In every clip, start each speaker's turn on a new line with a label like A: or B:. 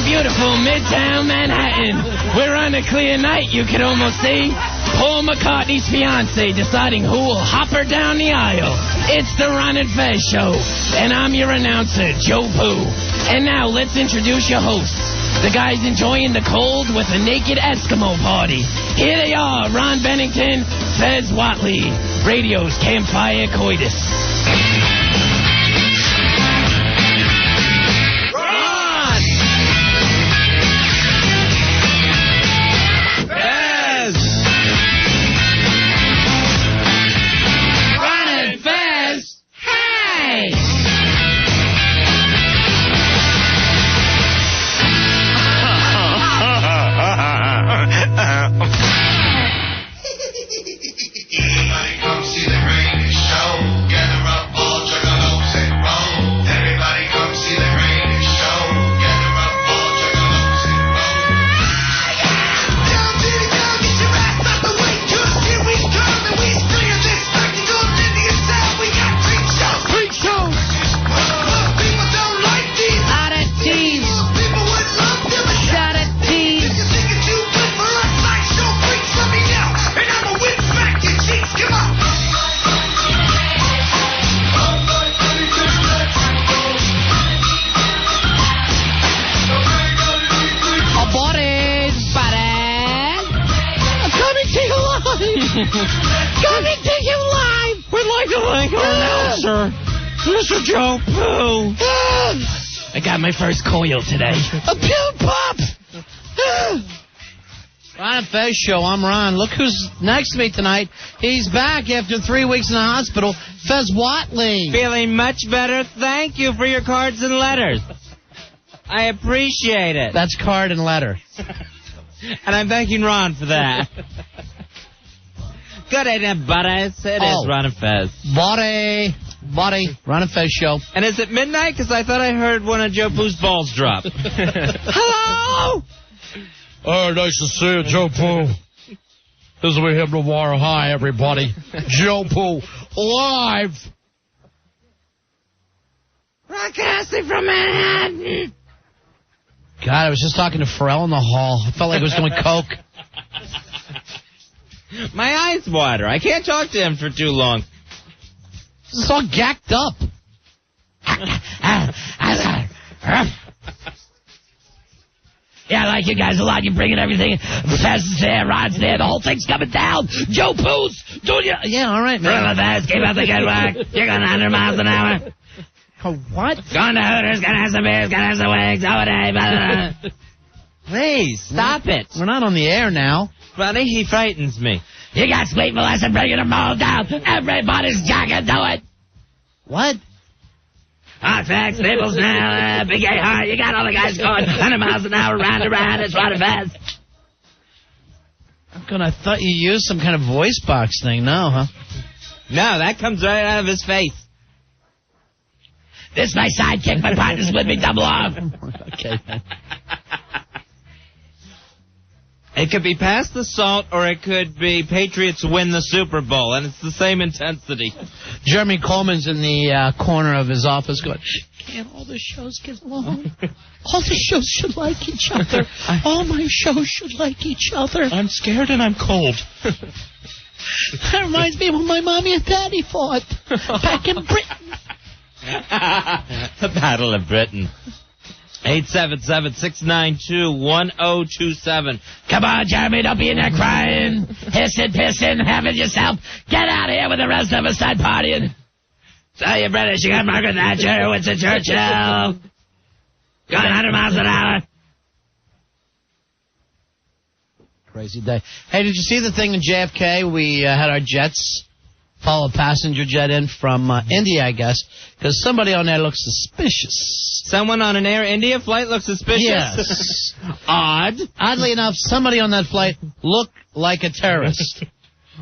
A: beautiful Midtown Manhattan. We're on a clear night, you can almost see Paul McCartney's fiancée deciding who will hop her down the aisle. It's the Ron and Fez Show, and I'm your announcer, Joe Pooh. And now let's introduce your hosts. The guys enjoying the cold with a naked Eskimo party. Here they are, Ron Bennington, Fez Whatley, radio's Campfire Coitus.
B: Coming to you live! We'd like to thank our announcer, Mr. Joe Pooh.
A: I got my first coil today.
B: A pew pop! Ron and Fez Show, I'm Ron. Look who's next to me tonight. He's back after 3 weeks in the hospital. Fez Whatley.
C: Feeling much better. Thank you for your cards and letters. I appreciate it.
B: That's card and letter.
C: And I'm thanking Ron for that. Good evening, buddies. It is Ron and Fez.
B: Buddy, Ron and Fez Show.
C: And is it midnight? Because I thought I heard one of Joe Pooh's balls drop.
B: Hello!
D: Oh, nice to see you, Joe Pooh. This will be him tomorrow. Hi, everybody. Joe Pooh, live.
B: Broadcasting from Manhattan. God, I was just talking to Pharrell in the hall. I felt like I was doing coke.
C: My eyes water. I can't talk to him for too long.
B: It's all gacked up.
A: Yeah, I like you guys a lot. You're bringing everything. Fez is there, Ron's there. The whole thing's coming down. Joe Pooh's doing you.
B: Yeah, all right, man.
A: Brother Fez, keep up the good work. You're going 100 miles an hour.
B: What?
A: Going to Hooters, gonna have some beers, gonna have some wings, holiday.
C: Please, stop it.
B: We're not on the air now.
C: Buddy, he frightens me.
A: You got sweet Melissa bringing them all down. Everybody's jacking to it.
B: What?
A: Hot facts, Naples now, Big A Heart. You got all the guys going 100 miles an hour, round and round. It's Ron and Fez.
B: I thought you used some kind of voice box thing. No, huh?
C: No, that comes right out of his face.
A: This is my sidekick. My partner's with me. Double off.
B: Okay.
C: It could be Pass the Salt, or it could be Patriots win the Super Bowl, and it's the same intensity.
B: Jeremy Coleman's in the corner of his office going, can't all the shows get along? All the shows should like each other. All my shows should like each other.
D: I'm scared and I'm cold.
B: That reminds me of when my mommy and daddy fought back in Britain.
C: The Battle of Britain. 877-692-1027.
A: Come on, Jeremy, don't be in there crying, hissing, pissing, having yourself. Get out of here with the rest of us. Start partying. So you British, you got Margaret Thatcher, Winston Churchill. Going 100 miles an hour.
B: Crazy day. Hey, did you see the thing in JFK? We had our jets follow a passenger jet in from India, I guess, because somebody on there looks suspicious.
C: Someone on an Air India flight looks suspicious?
B: Yes.
C: Odd.
B: Oddly enough, somebody on that flight looked like a terrorist.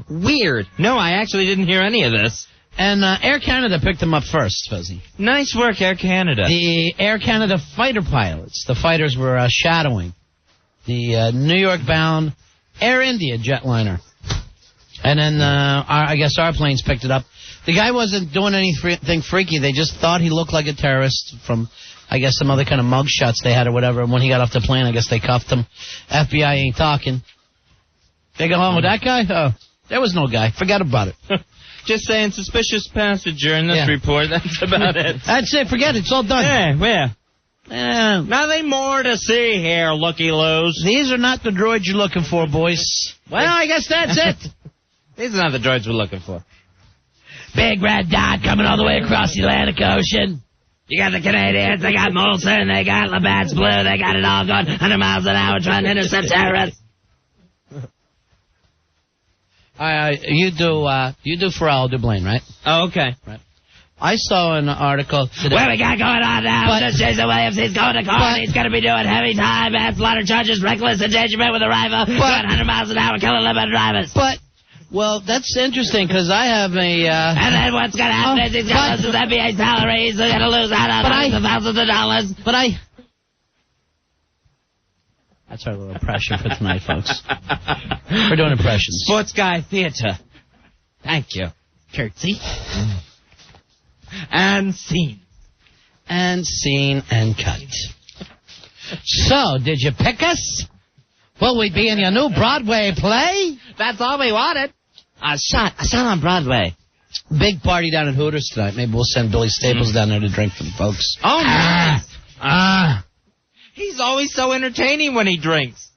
C: Weird. No, I actually didn't hear any of this.
B: And Air Canada picked them up first, Fuzzy.
C: Nice work, Air Canada.
B: The Air Canada fighter pilots, the fighters were shadowing the New York-bound Air India jetliner. And then I guess our planes picked it up. The guy wasn't doing anything freaky. They just thought he looked like a terrorist from I guess some other kind of mug shots they had or whatever. And when he got off the plane, I guess they cuffed him. FBI ain't talking. They go home with that guy? Oh, there was no guy. Forget about it.
C: Just saying suspicious passenger in this report. That's about it.
B: That's it. Forget it. It's all done.
C: Nothing more to see here, looky-loos.
B: These are not the droids you're looking for, boys. Well, I guess that's it.
C: These are not the droids we're looking for.
A: Big red dot coming all the way across the Atlantic Ocean. You got the Canadians, they got Molson, they got Labatt's Blue, they got it all going 100 miles an hour trying to intercept terrorists.
B: You do Pharrell, I'll do Blaine, right?
C: Oh, okay.
B: Right. I saw an article today.
A: What we got going on now? This Jason Williams, he's going to court. He's going to be doing heavy time, manslaughter charges, reckless endangerment with a rifle, going 100 miles an hour, killing 11 drivers.
B: Well, that's interesting, because I have a...
A: And then what's going to happen is he's going to lose his NBA salary. He's going to lose out on hundreds of thousands of dollars.
B: That's our little impression for tonight, folks. We're doing impressions.
C: Sports Guy Theater. Thank you.
A: Curtsy.
C: And scene.
B: And scene and cut. So, did you pick us? Will we be in your new Broadway play?
C: That's all we wanted.
A: A shot on Broadway.
B: Big party down at Hooters tonight. Maybe we'll send Billy Staples down there to drink for the folks.
C: Oh, nice. He's always so entertaining when he drinks.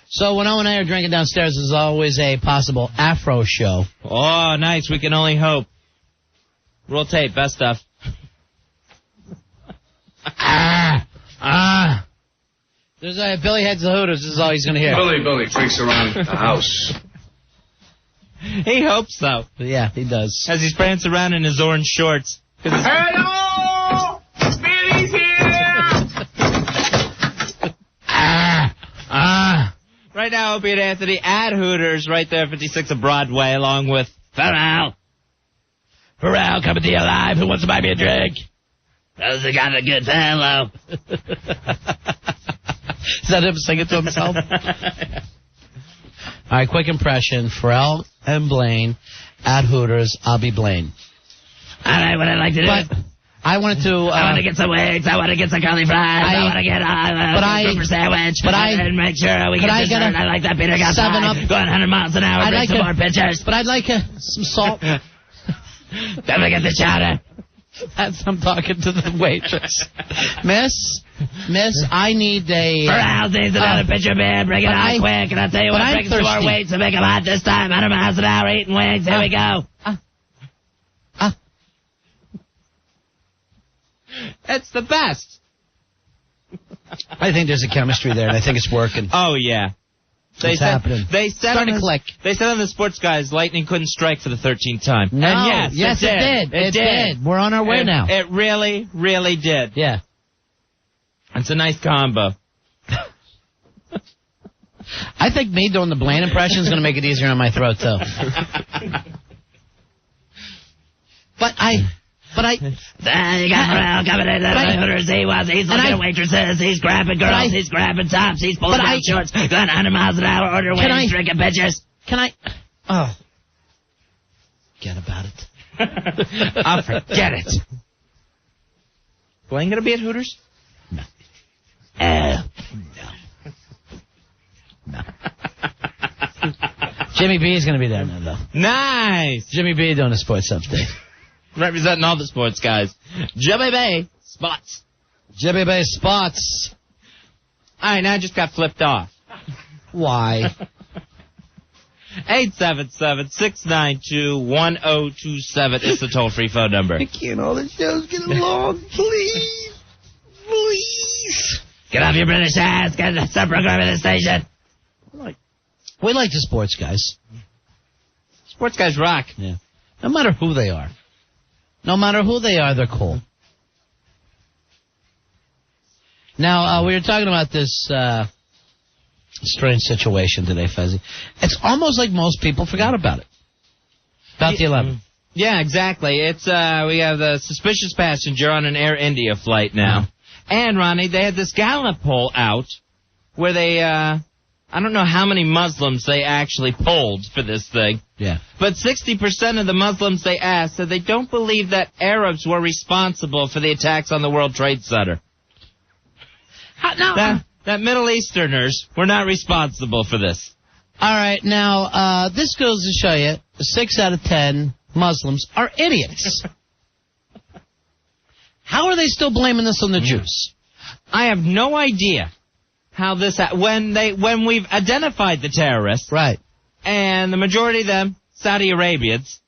B: So when Owen and I are drinking downstairs, there's always a possible Afro show.
C: Oh, nice. We can only hope. Roll tape. Best stuff.
B: There's Billy heads the Hooters. This is all he's going to hear.
E: Billy freaks around the house.
C: He hopes so.
B: Yeah, he does.
C: As he's prancing around in his orange shorts.
E: Hello! Billy's here!
C: Right now, Opie and Anthony at Hooters, right there, 56 of Broadway, along with
A: Pharrell coming to you live. Who wants to buy me a drink? Those that got a good fellow.
B: Is that him singing to himself? All right, quick impression. Pharrell and Blaine at Hooters. I'll be Blaine.
A: All right, what I'd like to do.
B: But I wanted to...
A: I want to get some wings. I want to get some curly fries. I want to get a super sandwich. And make sure we get dessert. I like that Peter got 7-Up. Going 100 miles an hour. Bring some more pictures.
B: But I'd like some salt.
A: Don't forget the chowder.
B: I'm talking to the waitress. Miss, I need a...
A: Pharrell needs another picture, man. Bring it on quick. And I'll tell you what, bring some more weights to make them hot this time. 100 miles an hour eating wings. Here we go.
C: It's the best.
B: I think there's a chemistry there, and I think it's working.
C: Oh, yeah.
B: It's happening.
C: Starting
B: to click.
C: They said on the Sports Guys, lightning couldn't strike for the 13th time.
B: No,
C: and yes,
B: it did. It did. We're on our way now.
C: It really, really did.
B: Yeah.
C: It's a nice combo.
B: I think me doing the Blaine impression is going to make it easier on my throat, too. But I...
A: You got Pharrell coming in at Hooters. He's looking at waitresses. He's grabbing girls. He's grabbing tops. He's pulling down shorts. Going 100 miles an hour. Order wings. Drinking pictures.
B: Oh. Forget about it.
C: I'll forget it. Blaine going to be at Hooters?
B: No. No. Jimmy B is going to be there now, though.
C: Nice.
B: Jimmy B doing a sports update.
C: Representing all the sports guys. Jimmy Bay Spots.
B: Jimmy Bay Spots.
C: All right, now I just got flipped off.
B: Why?
C: 877-692-1027 is the toll-free phone number.
B: I can't all the shows get along, please. Please.
A: Get off your British ass. Get some program at the station.
B: We like the sports guys.
C: Sports guys rock.
B: Yeah. No matter who they are. No matter who they are, they're cool. Now, we were talking about this strange situation today, Fezzy. It's almost like most people forgot about it. About the 11th.
C: Yeah, exactly. It's we have the suspicious passenger on an Air India flight now. And, Ronnie, they had this Gallup poll out where they... I don't know how many Muslims they actually polled for this thing.
B: Yeah.
C: But 60% of the Muslims they asked said they don't believe that Arabs were responsible for the attacks on the World Trade Center. That Middle Easterners were not responsible for this.
B: All right, now, this goes to show you 6 out of 10 Muslims are idiots. How are they still blaming this on the Jews?
C: I have no idea how this when we've identified the terrorists,
B: right,
C: and the majority of them Saudi Arabians.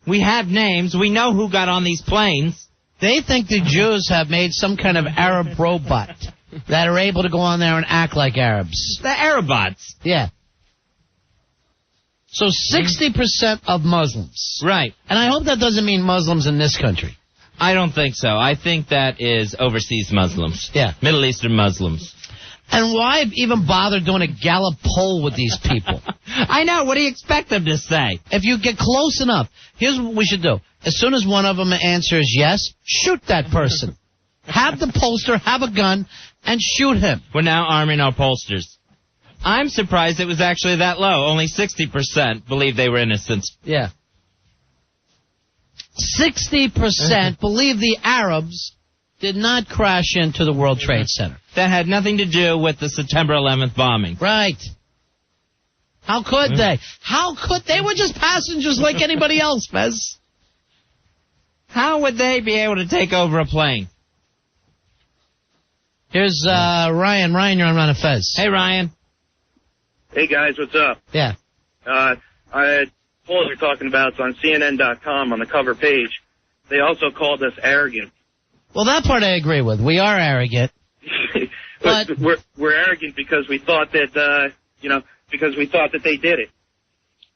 C: We have names. We know who got on these planes.
B: They think the Jews have made some kind of Arab robot that are able to go on there and act like Arabs.
C: The Arabots.
B: Yeah. So 60% of Muslims.
C: Right.
B: And I hope that doesn't mean Muslims in this country.
C: I don't think so. I think that is overseas Muslims.
B: Yeah.
C: Middle Eastern Muslims.
B: And why even bother doing a Gallup poll with these people?
C: I know. What do you expect them to say?
B: If you get close enough, here's what we should do. As soon as one of them answers yes, shoot that person. Have the pollster, have a gun, and shoot him.
C: We're now arming our pollsters. I'm surprised it was actually that low. Only 60% believe they were innocent.
B: Yeah. 60% believe the Arabs did not crash into the World Trade Center.
C: That had nothing to do with the September 11th bombing.
B: Right. How could they? How could they? Were just passengers like anybody else, Fez.
C: How would they be able to take over a plane?
B: Here's Ryan. Ryan, you're on Ron and Fez.
C: Hey, Ryan.
F: Hey, guys, what's up?
B: Yeah.
F: Poll you're talking about, it's on CNN.com on the cover page. They also called us arrogant.
B: Well, that part I agree with. We are arrogant.
F: but we're arrogant because we thought that, because we thought that they did it.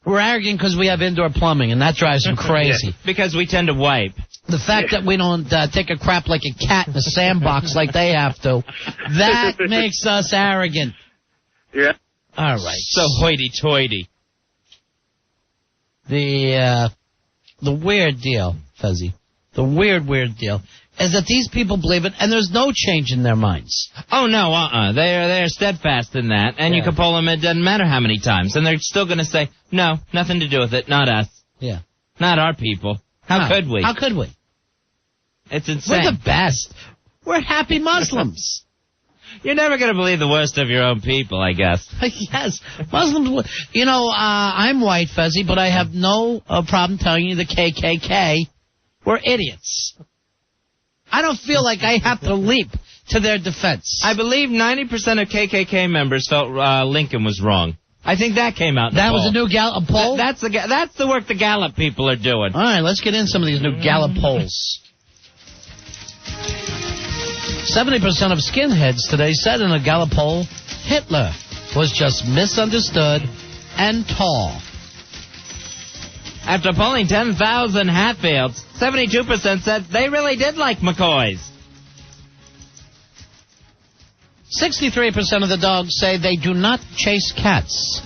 B: We're arrogant because we have indoor plumbing, and that drives them crazy.
C: Yeah. Because we tend to wipe.
B: The fact that we don't take a crap like a cat in a sandbox like they have to, that makes us arrogant.
F: Yeah.
B: All right.
C: So hoity-toity.
B: The weird deal, Fuzzy, the weird deal is that these people believe it, and there's no change in their minds.
C: Oh, no, They're steadfast in that, and you can poll them, it doesn't matter how many times, and they're still going to say, no, nothing to do with it, not us.
B: Yeah.
C: Not our people. How could we?
B: How could we?
C: It's insane.
B: We're the best. We're happy Muslims.
C: You're never going to believe the worst of your own people, I guess.
B: Yes. Muslims, I'm white, Fuzzy, but I have no problem telling you the KKK were idiots. I don't feel like I have to leap to their defense.
C: I believe 90% of KKK members felt Lincoln was wrong. I think that came out in
B: That
C: the
B: was
C: poll.
B: a new Gallup poll?
C: That's the work the Gallup people are doing.
B: All right, let's get in some of these new Gallup polls. 70% of skinheads today said in a Gallup poll, Hitler was just misunderstood and tall.
C: After polling 10,000 Hatfields, 72% said they really did like McCoys.
B: 63% of the dogs say they do not chase cats.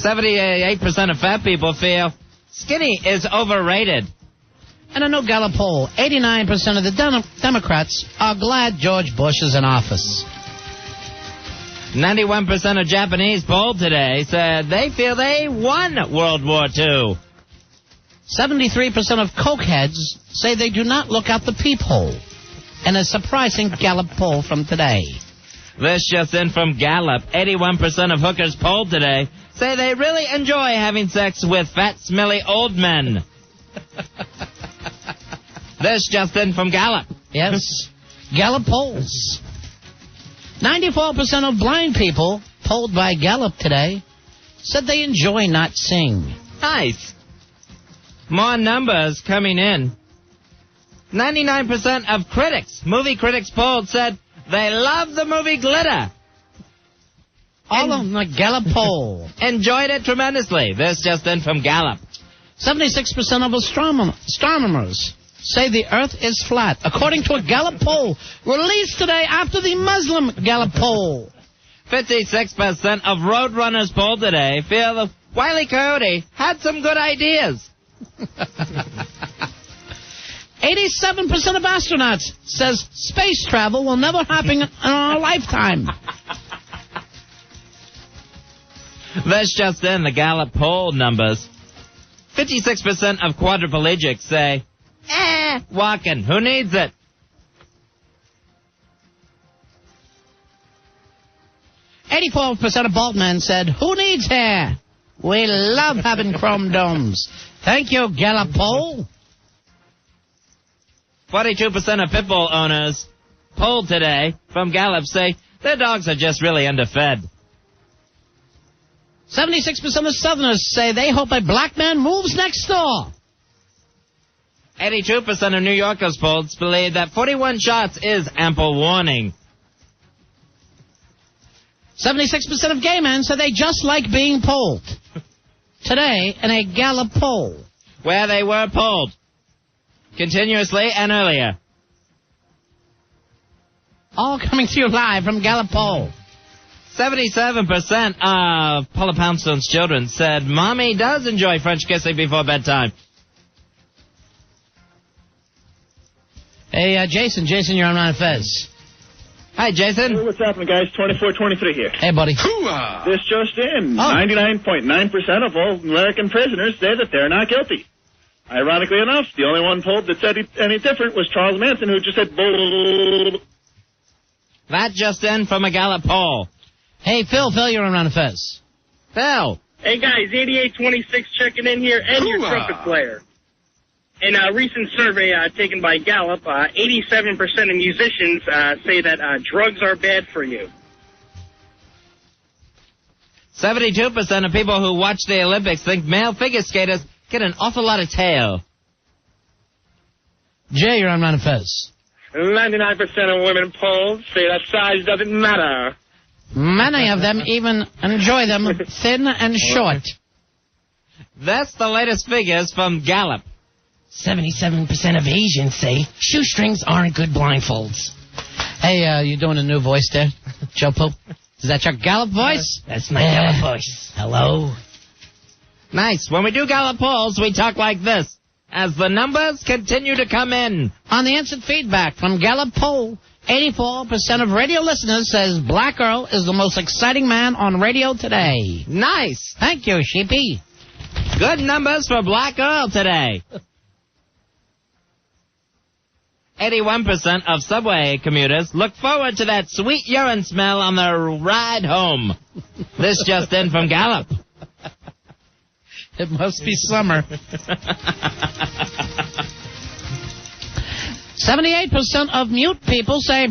C: 78% of fat people feel skinny is overrated.
B: And a new Gallup poll, 89% of the Democrats are glad George Bush is in office.
C: 91% of Japanese polled today said they feel they won World War II.
B: 73% of cokeheads say they do not look out the peephole. And a surprising Gallup poll from today.
C: This just in from Gallup. 81% of hookers polled today say they really enjoy having sex with fat, smelly old men. This just in from Gallup.
B: Yes. Gallup polls. 94% of blind people polled by Gallup today said they enjoy not seeing.
C: Nice. More numbers coming in. 99% of movie critics polled, said they love the movie Glitter.
B: All of them, like Gallup poll.
C: Enjoyed it tremendously. This just in from Gallup.
B: 76% of astronomers say the Earth is flat, according to a Gallup poll released today after the Muslim Gallup poll.
C: 56% of roadrunners polled today feel Wile E. Coyote had some good ideas.
B: 87% of astronauts says space travel will never happen in our lifetime.
C: That's just in the Gallup poll numbers. 56% of quadriplegics say, walking, who needs it?
B: 84% of bald men said, who needs hair? We love having chrome domes. Thank you, Gallup poll.
C: 42% of pit bull owners polled today from Gallup say their dogs are just really underfed.
B: 76% of Southerners say they hope a black man moves next door.
C: 82% of New Yorkers polled believe that 41 shots is ample warning.
B: 76% of gay men said they just like being polled. Today, in a Gallup poll.
C: Where they were polled. Continuously and earlier.
B: All coming to you live from Gallup poll.
C: 77% of Paula Poundstone's children said Mommy does enjoy French kissing before bedtime.
B: Hey, Jason, you're on Ron and Fez.
C: Hi, Jason.
F: Hey, what's happening, guys? 2423 here.
B: Hey, buddy.
F: This just in. 99.9% of all American prisoners say that they're not guilty. Ironically enough, the only one polled that said any different was Charles Manson, who just said bull.
C: That just in from a Gallup poll.
B: Hey, Phil, you're on Ron and Fez.
C: Phil.
G: Hey, guys, 8826 checking in here, and your trumpet player. In a recent survey taken by Gallup, 87% of musicians say that drugs are bad for you.
C: 72% of people who watch the Olympics think male figure skaters get an awful lot of tail.
B: Jay, you're on Ron and Fez.
G: 99% of women polled say that size doesn't matter.
B: Many of them even enjoy them thin and short.
C: That's the latest figures from Gallup.
A: 77% of Asians say shoestrings aren't good blindfolds.
B: Hey, you doing a new voice there, Joe Pope? Is that your Gallup voice?
A: That's my Gallup voice. Hello.
C: Nice. When we do Gallup polls, we talk like this. As the numbers continue to come in.
B: On the instant feedback from Gallup poll, 84% of radio listeners says Black Earl is the most exciting man on radio today.
C: Nice.
B: Thank you, Sheepy.
C: Good numbers for Black Earl today. 81% of subway commuters look forward to that sweet urine smell on their ride home. This just in from Gallup.
B: It must be summer. 78% of mute people say,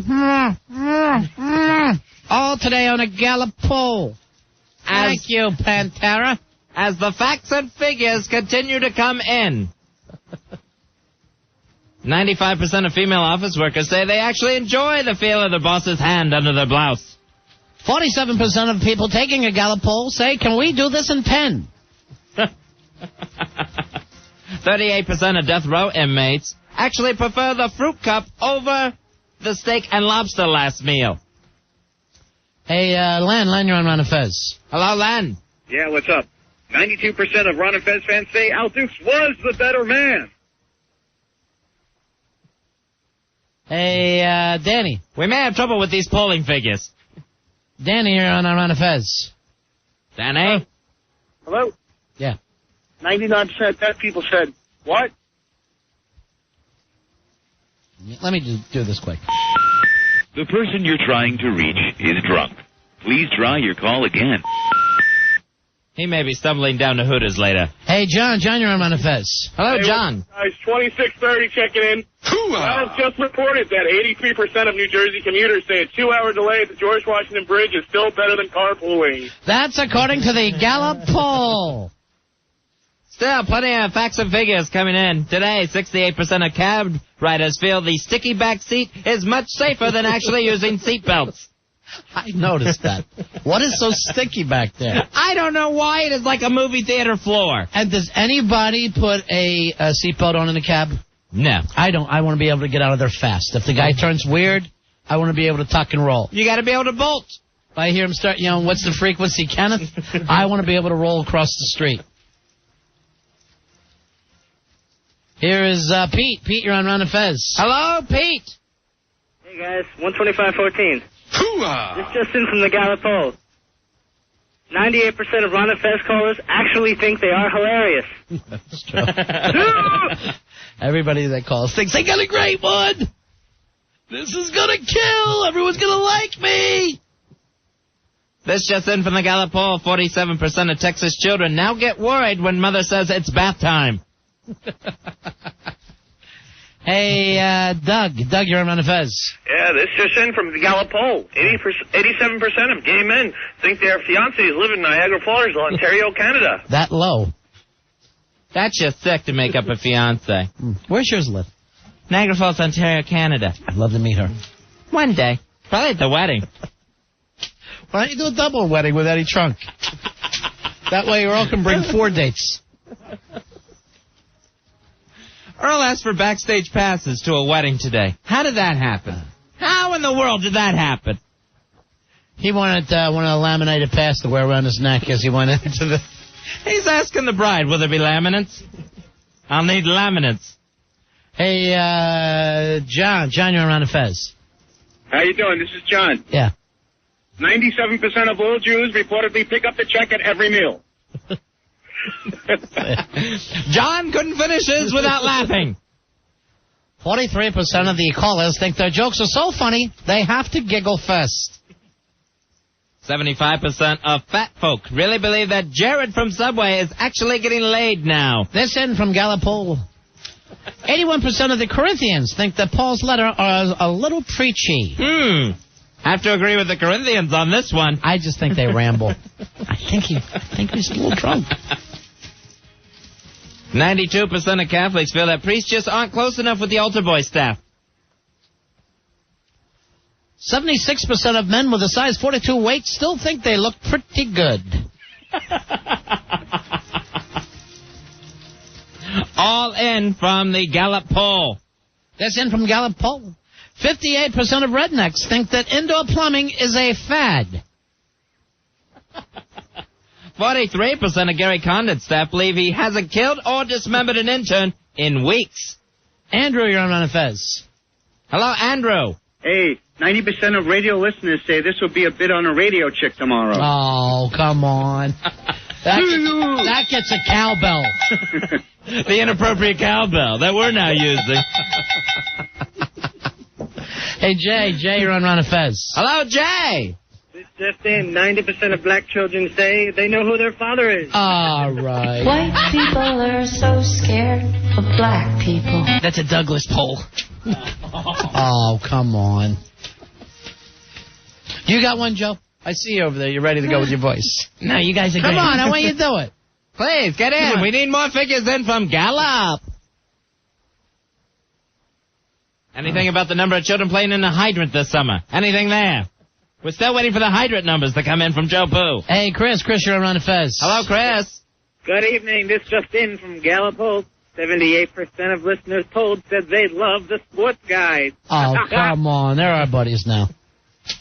B: all today on a Gallup poll. Thank you, Pantera.
C: As the facts and figures continue to come in. 95% of female office workers say they actually enjoy the feel of their boss's hand under their blouse.
B: 47% of people taking a Gallup poll say, can we do this in pen?
C: 38% of death row inmates actually prefer the fruit cup over the steak and lobster last meal.
B: Hey, Len, you're on Ron and Fez.
C: Hello, Len.
F: Yeah, what's up? 92% of Ron and Fez fans say Al Dukes was the better man.
B: Hey, Danny.
C: We may have trouble with these polling figures.
B: Danny, you're on Ron and Fez.
C: Danny?
F: Hello?
B: Yeah.
F: 99% of deaf people said, what?
B: Let me do this quick.
H: The person you're trying to reach is drunk. Please try your call again.
C: He may be stumbling down to Hooters later.
B: Hey, John, you're on Ron and Fez.
C: Hello, John.
G: Guys, 2630 checking in. Well, just reported that 83% of New Jersey commuters say a 2-hour delay at the George Washington Bridge is still better than carpooling.
B: That's according to the Gallup poll.
C: Still, plenty of facts and figures coming in. Today, 68% of cab riders feel the sticky back seat is much safer than actually using seat belts.
B: I noticed that. What is so sticky back there?
C: I don't know why. It is like a movie theater floor.
B: And does anybody put a seatbelt on in a cab?
C: No.
B: I don't. I want to be able to get out of there fast. If the guy turns weird, I want to be able to tuck and roll.
C: You got to be able to bolt.
B: If I hear him start, what's the frequency, Kenneth? I want to be able to roll across the street. Here is Pete. Pete, you're on Ron and Fez.
C: Hello, Pete.
G: Hey, guys, 125.14. This just in from the Gallup poll. 98% of Ron and Fez callers actually think they are hilarious.
B: That's true. Everybody that calls thinks they got a great one. This is going to kill. Everyone's going to like me.
C: This just in from the Gallup poll. 47% of Texas children now get worried when mother says it's bath time.
B: Hey, Doug. Doug, you're on Fez.
I: Yeah, this just in from the Gallup poll. 87% of gay men think their fiancés live in Niagara Falls, Ontario, Canada.
B: That low.
C: That's just sick to make up a fiancé.
B: Where's yours live?
C: Niagara Falls, Ontario, Canada.
B: I'd love to meet her.
C: One day. Probably at the wedding.
B: Why don't you do a double wedding with Eddie Trunk? That way Earl can bring 4 dates.
C: Earl asked for backstage passes to a wedding today. How did that happen? How in the world did that happen?
B: He wanted one of the laminated pass to wear around his neck as he went into the...
C: He's asking the bride, will there be laminates? I'll need laminates.
B: Hey, John. John, you're on Fez.
J: How you doing? This is John.
B: Yeah.
J: 97% of all Jews reportedly pick up the check at every meal.
C: John couldn't finish his without laughing.
B: 43% of the callers think their jokes are so funny, they have to giggle first.
C: 75% of fat folk really believe that Jared from Subway is actually getting laid now.
B: This in from Gallup poll. 81% of the Corinthians think that Paul's letter are a little preachy.
C: Have to agree with the Corinthians on this one.
B: I just think they ramble. I think he's a little drunk.
C: 92% of Catholics feel that priests just aren't close enough with the altar boy staff.
B: 76% of men with a size 42 weight still think they look pretty good.
C: All in from the Gallup poll.
B: That's in from Gallup poll. 58% of rednecks think that indoor plumbing is a fad.
C: 43% of Gary Condon's staff believe he hasn't killed or dismembered an intern in weeks.
B: Andrew, you're on Fez.
C: Hello, Andrew.
J: Hey, 90% of radio listeners say this will be a bit on a radio chick tomorrow.
B: Oh, come on. That gets a cowbell.
C: The inappropriate cowbell that we're now using.
B: Hey, Jay, you're on Fez.
C: Hello, Jay.
G: This just in, 90% of black children say they know who their father is.
B: All right.
K: White people are so scared of black people.
A: That's a Douglas poll.
B: Oh, come on. You got one, Joe? I see you over there. You're ready to go with your voice.
A: No, you guys are
B: Come
A: great.
B: on, I want you to do it.
C: Please, get in. We need more figures in from Gallup. Anything about the number of children playing in the hydrant this summer? Anything there? We're still waiting for the hydrant numbers to come in from Joe Poo.
B: Hey, Chris, you're on Fez.
C: Hello, Chris.
G: Good evening. This just in from Gallup poll. 78% of listeners polled said they love the sports guide.
B: Oh, come on. They're our buddies now.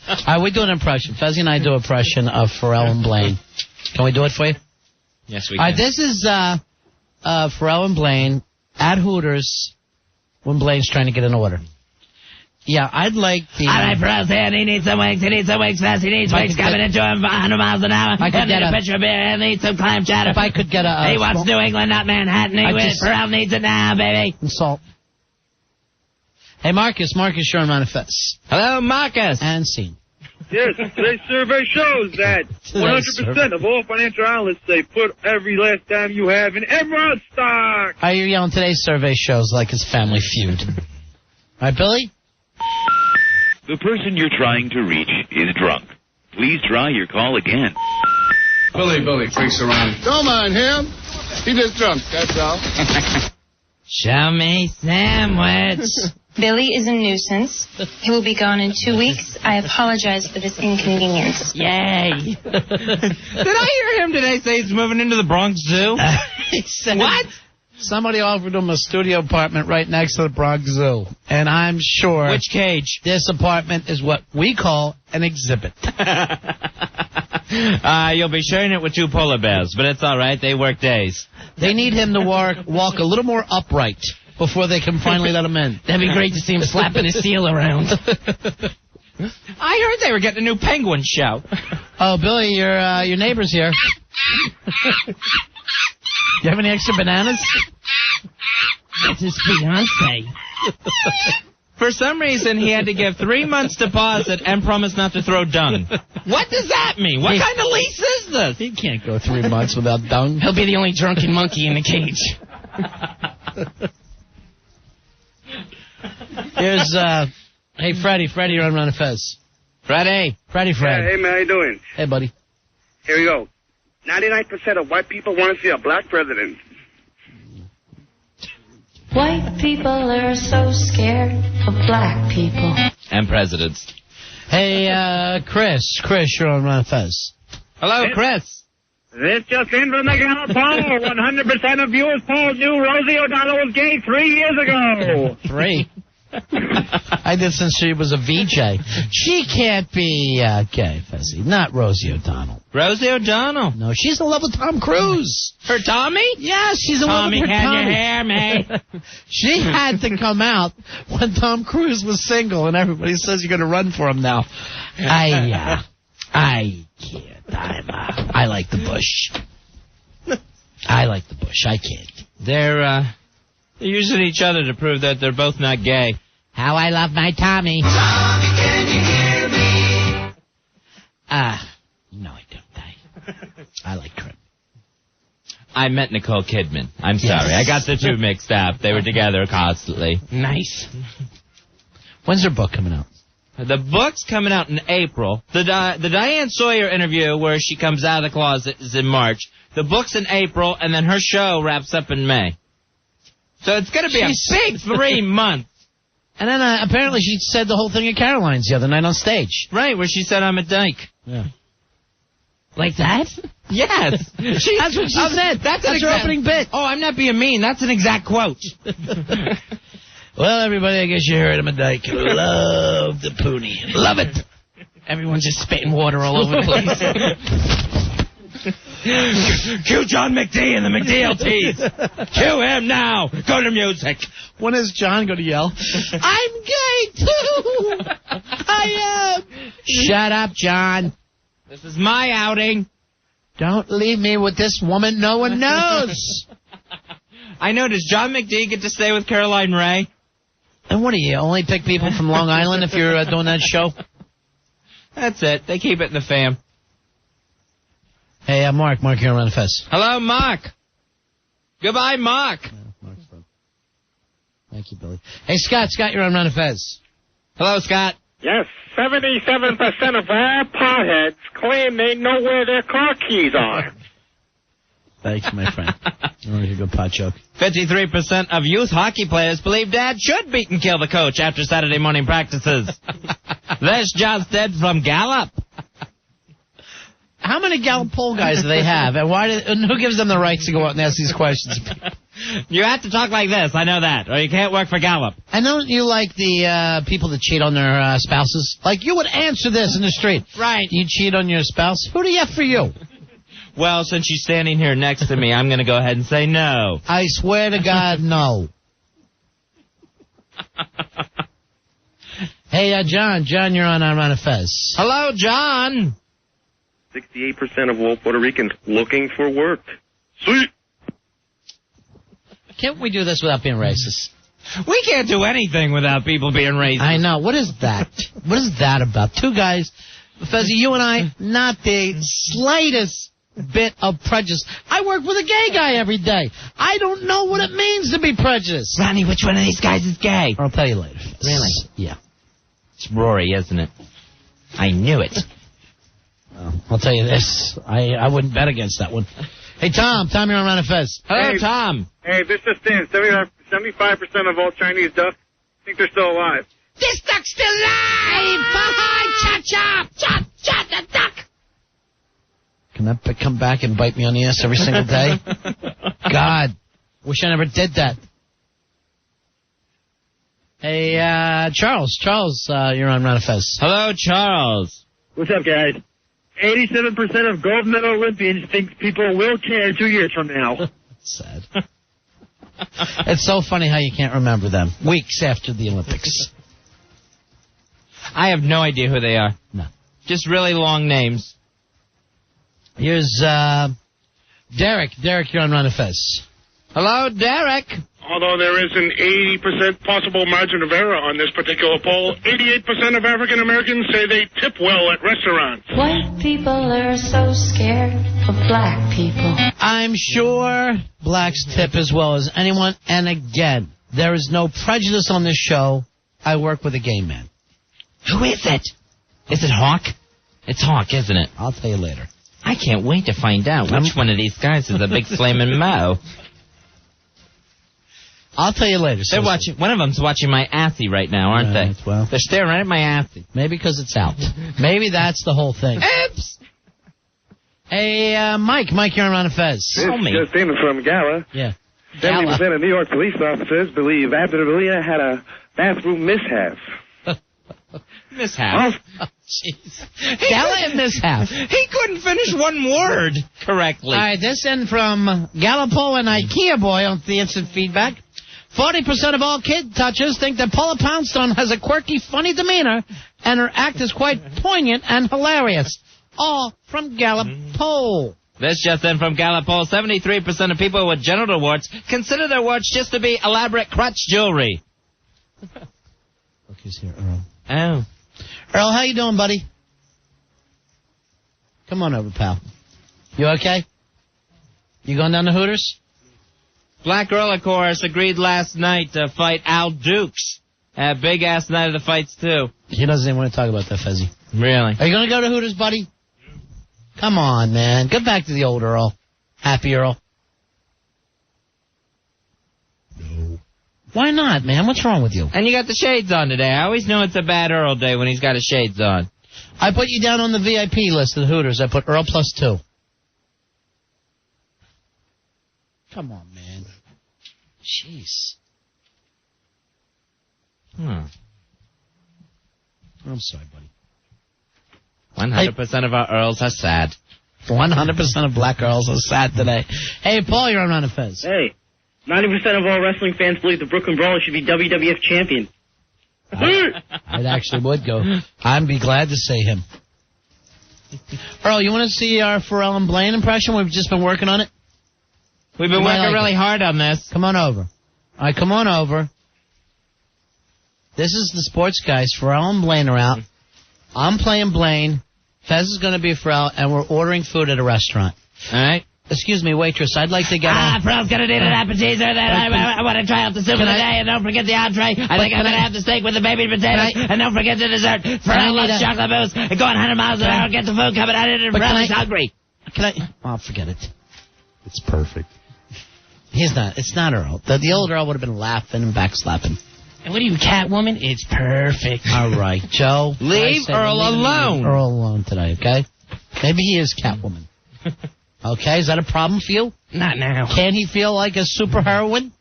B: All right, we do an impression. Fezzy and I do an impression of Pharrell and Blaine. Can we do it for you?
C: Yes, we
B: All
C: can.
B: right, this is Pharrell and Blaine at Hooters when Blaine's trying to get an order. Yeah, I'd like the...
A: All right, Pharrell's here. He needs some wings. He needs some wings fast. He needs wings coming into him 100 miles an hour.
B: I could
A: He'll need
B: get
A: a
B: a
A: pitcher of beer. He'll need some clam chowder.
B: If I could get a...
A: He wants New England, not Manhattan. Pharrell needs it now, baby.
B: And salt. Hey, Marcus, you're on Fez.
C: Hello, Marcus.
B: And scene.
J: Yes, today's survey shows that 100% of all financial analysts say put every last dime you have in Emerald stock.
B: Are you yelling today's survey shows like it's Family Feud? All right, Billy?
H: The person you're trying to reach is drunk. Please try your call again.
E: Billy freaks around.
D: Don't mind him. He just drunk, that's all.
A: Show me sandwich.
K: Billy is a nuisance. He will be gone in 2 weeks. I apologize for this inconvenience.
A: Yay.
C: Did I hear him today say he's moving into the Bronx Zoo?
B: He said,
C: What?
B: Somebody offered him a studio apartment right next to the Bronx Zoo. And I'm sure...
C: Which cage?
B: This apartment is what we call an exhibit.
C: You'll be sharing it with 2 polar bears, but it's all right. They work days.
B: They need him to walk a little more upright before they can finally let him in.
A: That'd be great to see him slapping his seal around.
C: I heard they were getting a new penguin show.
B: Oh, Billy, your neighbor's here. You have any extra bananas?
A: That's his fiancé.
C: For some reason, he had to give 3 months deposit and promise not to throw dung. What does that mean? What kind of lease is this?
B: He can't go 3 months without dung.
A: He'll be the only drunken monkey in the cage.
B: Here's, hey, Freddie, you're on Ron and Fez.
C: Freddie.
B: Fred.
I: Yeah, hey, man, how you doing?
B: Hey, buddy.
I: Here we go. 99% of white people want to see a black president.
K: White people are so scared of black people.
C: And presidents.
B: Hey, Chris, you're on Ron and Fez.
C: Hello, Chris.
J: This just in from the Gallup poll. 100% of viewers polled knew Rosie O'Donnell was gay 3 years ago.
B: 3? I did since she was a VJ. She can't be gay, Fezzy. Not Rosie O'Donnell.
C: Rosie O'Donnell.
B: No, she's in love with Tom Cruise.
C: Her Tommy?
B: Yes, she's in love with her
C: can
B: Tommy.
C: you hear me?
B: She had to come out when Tom Cruise was single, and everybody says you're going to run for him now. I can't. I like the bush. I can't.
C: They're using each other to prove that they're both not gay.
B: How I love my Tommy.
L: Tommy, can you hear me?
B: No, I don't. I like Trim.
C: I meant Nicole Kidman. I'm sorry. I got the two mixed up. They were together constantly.
A: Nice.
B: When's their book coming out?
C: The book's coming out in April. The Diane Sawyer interview where she comes out of the closet is in March. The book's in April, and then her show wraps up in May. So it's going to be a big 3 months.
B: And then apparently she said the whole thing at Caroline's the other night on stage.
C: Right, where she said I'm a dyke.
B: Yeah.
A: Like that?
C: Yes.
B: That's what she said. That's her opening bit.
C: Oh, I'm not being mean. That's an exact quote.
B: Well, everybody, I guess you heard I'm a dyke. Love the poonie. Love it.
A: Everyone's just spitting water all over the place.
C: Cue John McD and the McDLTs. Cue him now. Go to music.
B: When is John going to yell? I'm gay, too. I am. Shut up, John.
C: This is my outing.
B: Don't leave me with this woman no one knows.
C: I know. Does John McD get to stay with Caroline Ray?
B: And what do you only pick people from Long Island if you're doing that show?
C: That's it. They keep it in the fam.
B: Hey, Mark here on the Fez.
C: Hello, Mark. Goodbye, Mark.
B: Yeah, Mark's fun. Thank you, Billy. Hey, Scott, you're on Run of Fez.
C: Hello, Scott.
J: Yes, 77% of all potheads claim they know where their car keys are.
B: Thanks, my friend. That was a good pot joke.
C: 53% of youth hockey players believe Dad should beat and kill the coach after Saturday morning practices. This just in from Gallup.
B: How many Gallup poll guys do they have, and who gives them the rights to go out and ask these questions?
C: You have to talk like this, I know that, or you can't work for Gallup.
B: And don't you like the people that cheat on their spouses? Like, you would answer this in the street.
C: Right.
B: You cheat on your spouse? Who do you have for you?
C: Well, since she's standing here next to me, I'm going to go ahead and say no.
B: I swear to God, no. Hey, John, you're on Ron of Fez.
C: Hello, John.
I: 68% of all Puerto Ricans looking for work. Sweet.
B: Can't we do this without being racist?
C: We can't do anything without people being racist.
B: I know. What is that? What is that about? Two guys, Fezzy, you and I, not the slightest bit of prejudice. I work with a gay guy every day. I don't know what it means to be prejudiced.
C: Ronnie, which one of these guys is gay?
B: I'll tell you later.
C: Really?
B: Yeah.
C: It's Rory, isn't it? I knew it.
B: Well, I'll tell you this. I wouldn't bet against that one. Hey, Tom, you're on Ron and Fez.
C: Hello,
I: Hey.
C: Tom.
I: Hey, this just in. 75% of all Chinese ducks think they're still alive.
B: This duck's still alive! Cha-cha! The duck! Can that come back and bite me on the ass every single day? God, wish I never did that. Hey, Charles, you're on Ron and Fez.
C: Hello, Charles.
J: What's up, guys? 87% of gold medal Olympians think people will care 2 years from now.
B: Sad. It's so funny how you can't remember them weeks after the Olympics.
C: I have no idea who they are.
B: No.
C: Just really long names.
B: Here's Derek. Derek, you're on Ron and Fez.
C: Hello, Derek.
M: Although there is an 80% possible margin of error on this particular poll, 88% of African Americans say they tip well at restaurants.
K: White people are so scared of black people.
B: I'm sure blacks tip as well as anyone. And again, there is no prejudice on this show. I work with a gay man.
C: Who is it? Is it Hawk? It's Hawk, isn't it?
B: I'll tell you later.
C: I can't wait to find out which one of these guys is a big flaming mo.
B: I'll tell you later.
C: They're watching. One of them's watching my assy right now, aren't they?
B: Well,
C: they're staring right at my assy.
B: Maybe because it's out. Maybe that's the whole thing.
C: Oops.
B: Hey, Mike, you're on Fez.
N: Just in from Gala.
B: Yeah.
N: 70% of New York police officers believe Abdul had a bathroom mishap.
C: Mishap?
B: Oh, jeez. Gala and mishap.
C: He couldn't finish one word correctly.
B: All right, this in from Gallipo and IKEA boy on the instant feedback. 40% of all kid touchers think that Paula Poundstone has a quirky, funny demeanor, and her act is quite poignant and hilarious. All from Gallipo.
C: This just in from Gallipo. 73% of people with genital warts consider their warts just to be elaborate crutch jewelry.
B: Look who's here, Earl.
C: Oh.
B: Earl, how you doing, buddy? Come on over, pal. You okay? You going down to Hooters?
C: Black Earl, of course, agreed last night to fight Al Dukes. A big-ass night of the fights, too.
B: He doesn't even want to talk about that, Fezzy.
C: Really?
B: Are you going to go to Hooters, buddy? Come on, man. Get back to the old Earl. Happy Earl. No. Why not, man? What's wrong with you?
C: And you got the shades on today. I always know it's a bad Earl day when he's got his shades on.
B: I put you down on the VIP list at Hooters. I put Earl +2. Come on, man. Jeez. I'm sorry, buddy.
C: 100% of our Earls are sad.
B: 100% of black Earls are sad today. Hey, Paul, you're on Fez.
O: Hey, 90% of all wrestling fans believe the Brooklyn Brawler should be WWF champion.
B: I actually would go. I'd be glad to see him. Earl, you want to see our Pharrell and Blaine impression? We've just been working on it.
C: We've been working really hard on this.
B: Come on over. All right, come on over. This is the sports guys. Pharrell and Blaine are out. I'm playing Blaine. Fez is going to be Pharrell, and we're ordering food at a restaurant.
C: All right.
B: Excuse me, waitress. I'd like to get
A: Pharrell's going to need an appetizer. Then I want to try out the soup of the day, and don't forget the entree. I think I'm going to have the steak with the baby potatoes, and don't forget the dessert. Pharrell loves chocolate mousse. Going 100 miles an hour, get the food coming out of it, and Pharrell is hungry.
B: Oh, forget it.
P: It's perfect.
B: He's not. It's not Earl. The old Earl would have been laughing and backslapping.
A: And what are you, Catwoman? It's perfect.
B: All right, Joe.
C: Leave Earl alone.
B: Earl alone today, okay? Maybe he is Catwoman. Okay, is that a problem for you?
A: Not now.
B: Can he feel like a superheroine?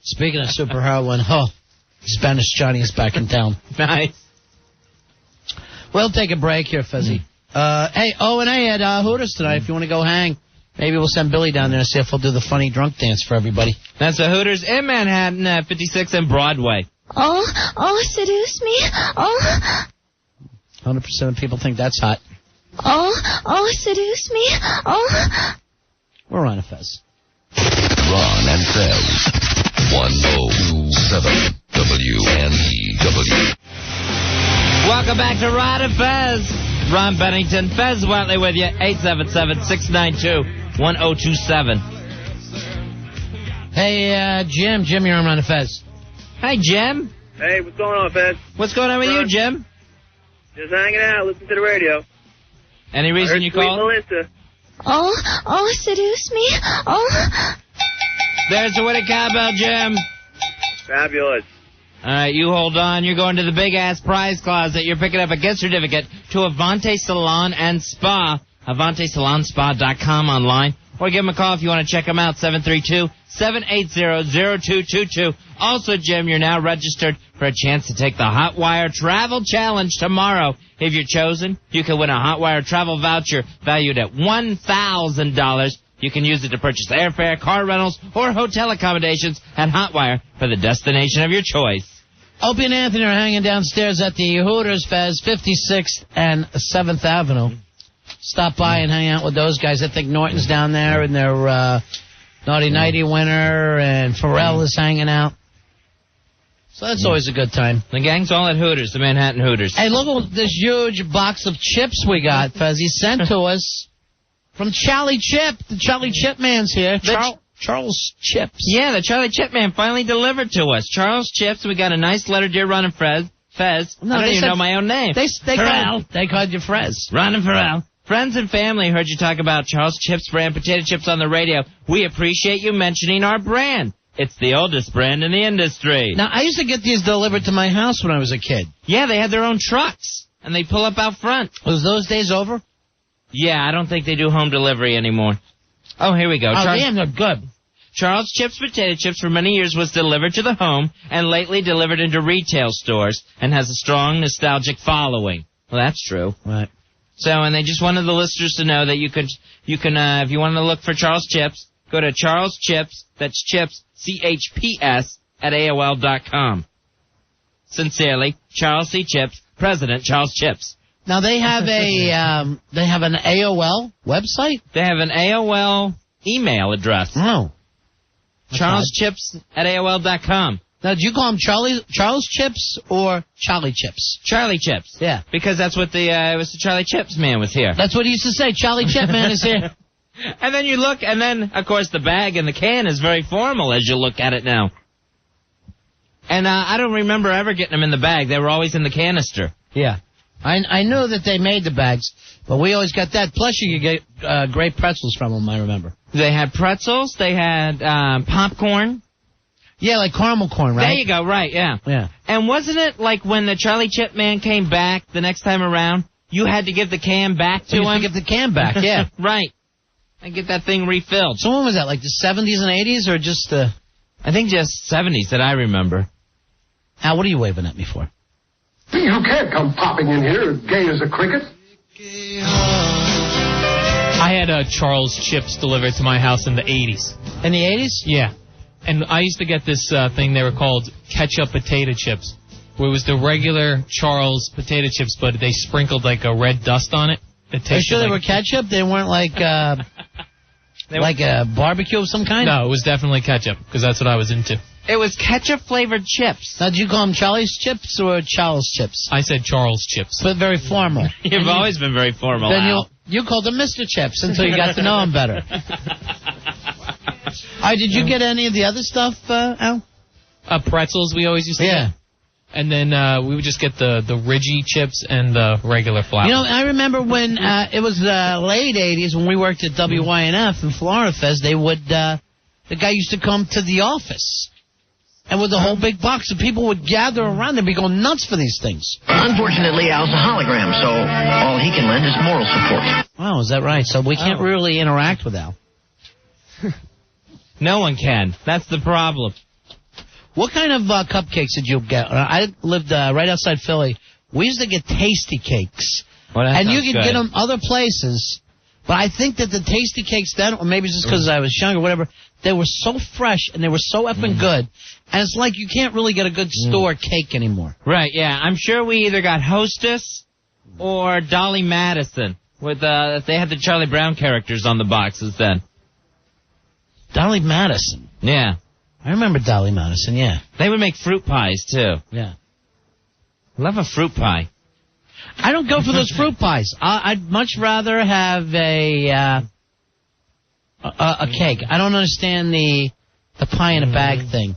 B: Speaking of superheroine, Spanish Johnny is back in town.
C: Nice.
B: We'll take a break here, Fezzy. Hey, O&A at Hooters tonight. If you want to go hang, maybe we'll send Billy down there and see if he'll do the funny drunk dance for everybody.
C: That's the Hooters in Manhattan at 56 and Broadway.
Q: Oh, seduce me.
B: 100% of people think that's hot.
Q: Oh, seduce me.
B: We're on Fez.
R: Ron and Fez. 1027 WNEW.
C: Welcome back to Ron and Fez. Ron Bennington, Fez Watley with you, 877-692-1027.
B: Hey, Jim, you're on Ron and Fez.
C: Hi, Jim.
I: Hey, what's going on, Fez?
C: What's going on with you, Jim?
I: Just hanging out, listening to the radio.
C: Any reason you called?
I: Melissa.
Q: Oh, seduce me.
C: There's the winning cowbell, Jim.
I: Fabulous.
C: All right, you hold on. You're going to the big-ass prize closet. You're picking up a gift certificate to Avante Salon and Spa. AvanteSalonSpa.com online. Or give them a call if you want to check them out, 732-780-0222. Also, Jim, you're now registered for a chance to take the Hotwire Travel Challenge tomorrow. If you're chosen, you can win a Hotwire travel voucher valued at $1,000. You can use it to purchase airfare, car rentals, or hotel accommodations at Hotwire for the destination of your choice.
B: Opie and Anthony are hanging downstairs at the Hooters, Fez, 56th and 7th Avenue. Stop by and hang out with those guys. I think Norton's down there in their Naughty Nighty winner, and Pharrell is hanging out. So that's always a good time.
C: The gang's all at Hooters, the Manhattan Hooters.
B: Hey, look at this huge box of chips we got, Fezzy, sent to us from Charlie Chip. The Charlie Chip man's here. Charles Chips.
C: Yeah, the Charlie Chip man finally delivered to us. Charles Chips, we got a nice letter, dear Ron and Fez.
B: No,
C: I don't even know my own name.
B: They called you Frez.
C: Ron and Pharrell. Friends and family heard you talk about Charles Chips brand potato chips on the radio. We appreciate you mentioning our brand. It's the oldest brand in the industry.
B: Now, I used to get these delivered to my house when I was a kid.
C: Yeah, they had their own trucks, and they pull up out front.
B: Was those days over?
C: Yeah, I don't think they do home delivery anymore. Oh, here we go.
B: Oh, damn, they're good.
C: Charles Chips potato chips for many years was delivered to the home and lately delivered into retail stores and has a strong nostalgic following. Well, that's true.
B: Right.
C: So, and they just wanted the listeners to know that you can, if you want to look for Charles Chips, go to Charles Chips, that's Chips, CHPS, at AOL.com. Sincerely, Charles C. Chips, President Charles Chips.
B: Now they have an AOL website?
C: They have an AOL email address.
B: Oh.
C: Charles Chips at AOL.com.
B: Now, do you call him Charles Chips or Charlie Chips?
C: Charlie Chips.
B: Yeah.
C: Because that's what it was the Charlie Chips man was here.
B: That's what he used to say. Charlie Chip man is here.
C: And then you look, and then, of course, the bag and the can is very formal as you look at it now. And I don't remember ever getting them in the bag. They were always in the canister.
B: Yeah. I knew that they made the bags, but we always got that. Plus, you could get great pretzels from them, I remember.
C: They had pretzels. They had popcorn.
B: Yeah, like caramel corn, right?
C: There you go, right, yeah.
B: Yeah.
C: And wasn't it like when the Charlie Chip man came back the next time around, you had to give the can back to him?
B: You had to give the can back, yeah.
C: Right. And get that thing refilled.
B: So when was that, like the 70s and 80s, or just the...
C: I think just 70s that I remember.
B: Al, what are you waving at me for?
P: You can't come popping in here gay as a cricket.
S: I had Charles Chips delivered to my house in the 80s.
B: In the 80s?
S: Yeah. And I used to get this thing, they were called ketchup potato chips, where it was the regular Charles potato chips, but they sprinkled like a red dust on it.
B: Are you sure they were ketchup? They weren't like like a barbecue of some kind?
S: No, it was definitely ketchup, because that's what I was into.
C: It was ketchup-flavored chips.
B: Now, did you call them Charlie's Chips or Charles Chips?
S: I said Charles Chips.
B: But very formal.
C: You've always been very formal,
B: Then
C: Al.
B: you called him Mr. Chips until you got to know him better. Did you get any of the other stuff, Al?
S: Pretzels we always used to get. And then we would just get the Ridgy chips and the regular flour.
B: You know, I remember when it was the late 80s when we worked at WYNF in Florida Fest, they would, the guy used to come to the office. And with a whole big box, and people would gather around and be going nuts for these things.
T: Unfortunately, Al's a hologram, so all he can lend is moral support.
B: Oh, is that right? So we can't really interact with Al.
C: No one can. That's the problem.
B: What kind of cupcakes did you get? I lived right outside Philly. We used to get Tasty Cakes.
C: Well,
B: and you could get them other places. But I think that the Tasty Cakes then, or maybe it's just because I was young or whatever, they were so fresh and they were so effing good. And it's like you can't really get a good store cake anymore.
C: Right, yeah. I'm sure we either got Hostess or Dolly Madison. With they had the Charlie Brown characters on the boxes then.
B: Dolly Madison?
C: Yeah.
B: I remember Dolly Madison, yeah.
C: They would make fruit pies, too.
B: Yeah.
C: Love a fruit pie.
B: I don't go for those fruit pies. I'd much rather have a cake. I don't understand the pie in a bag thing.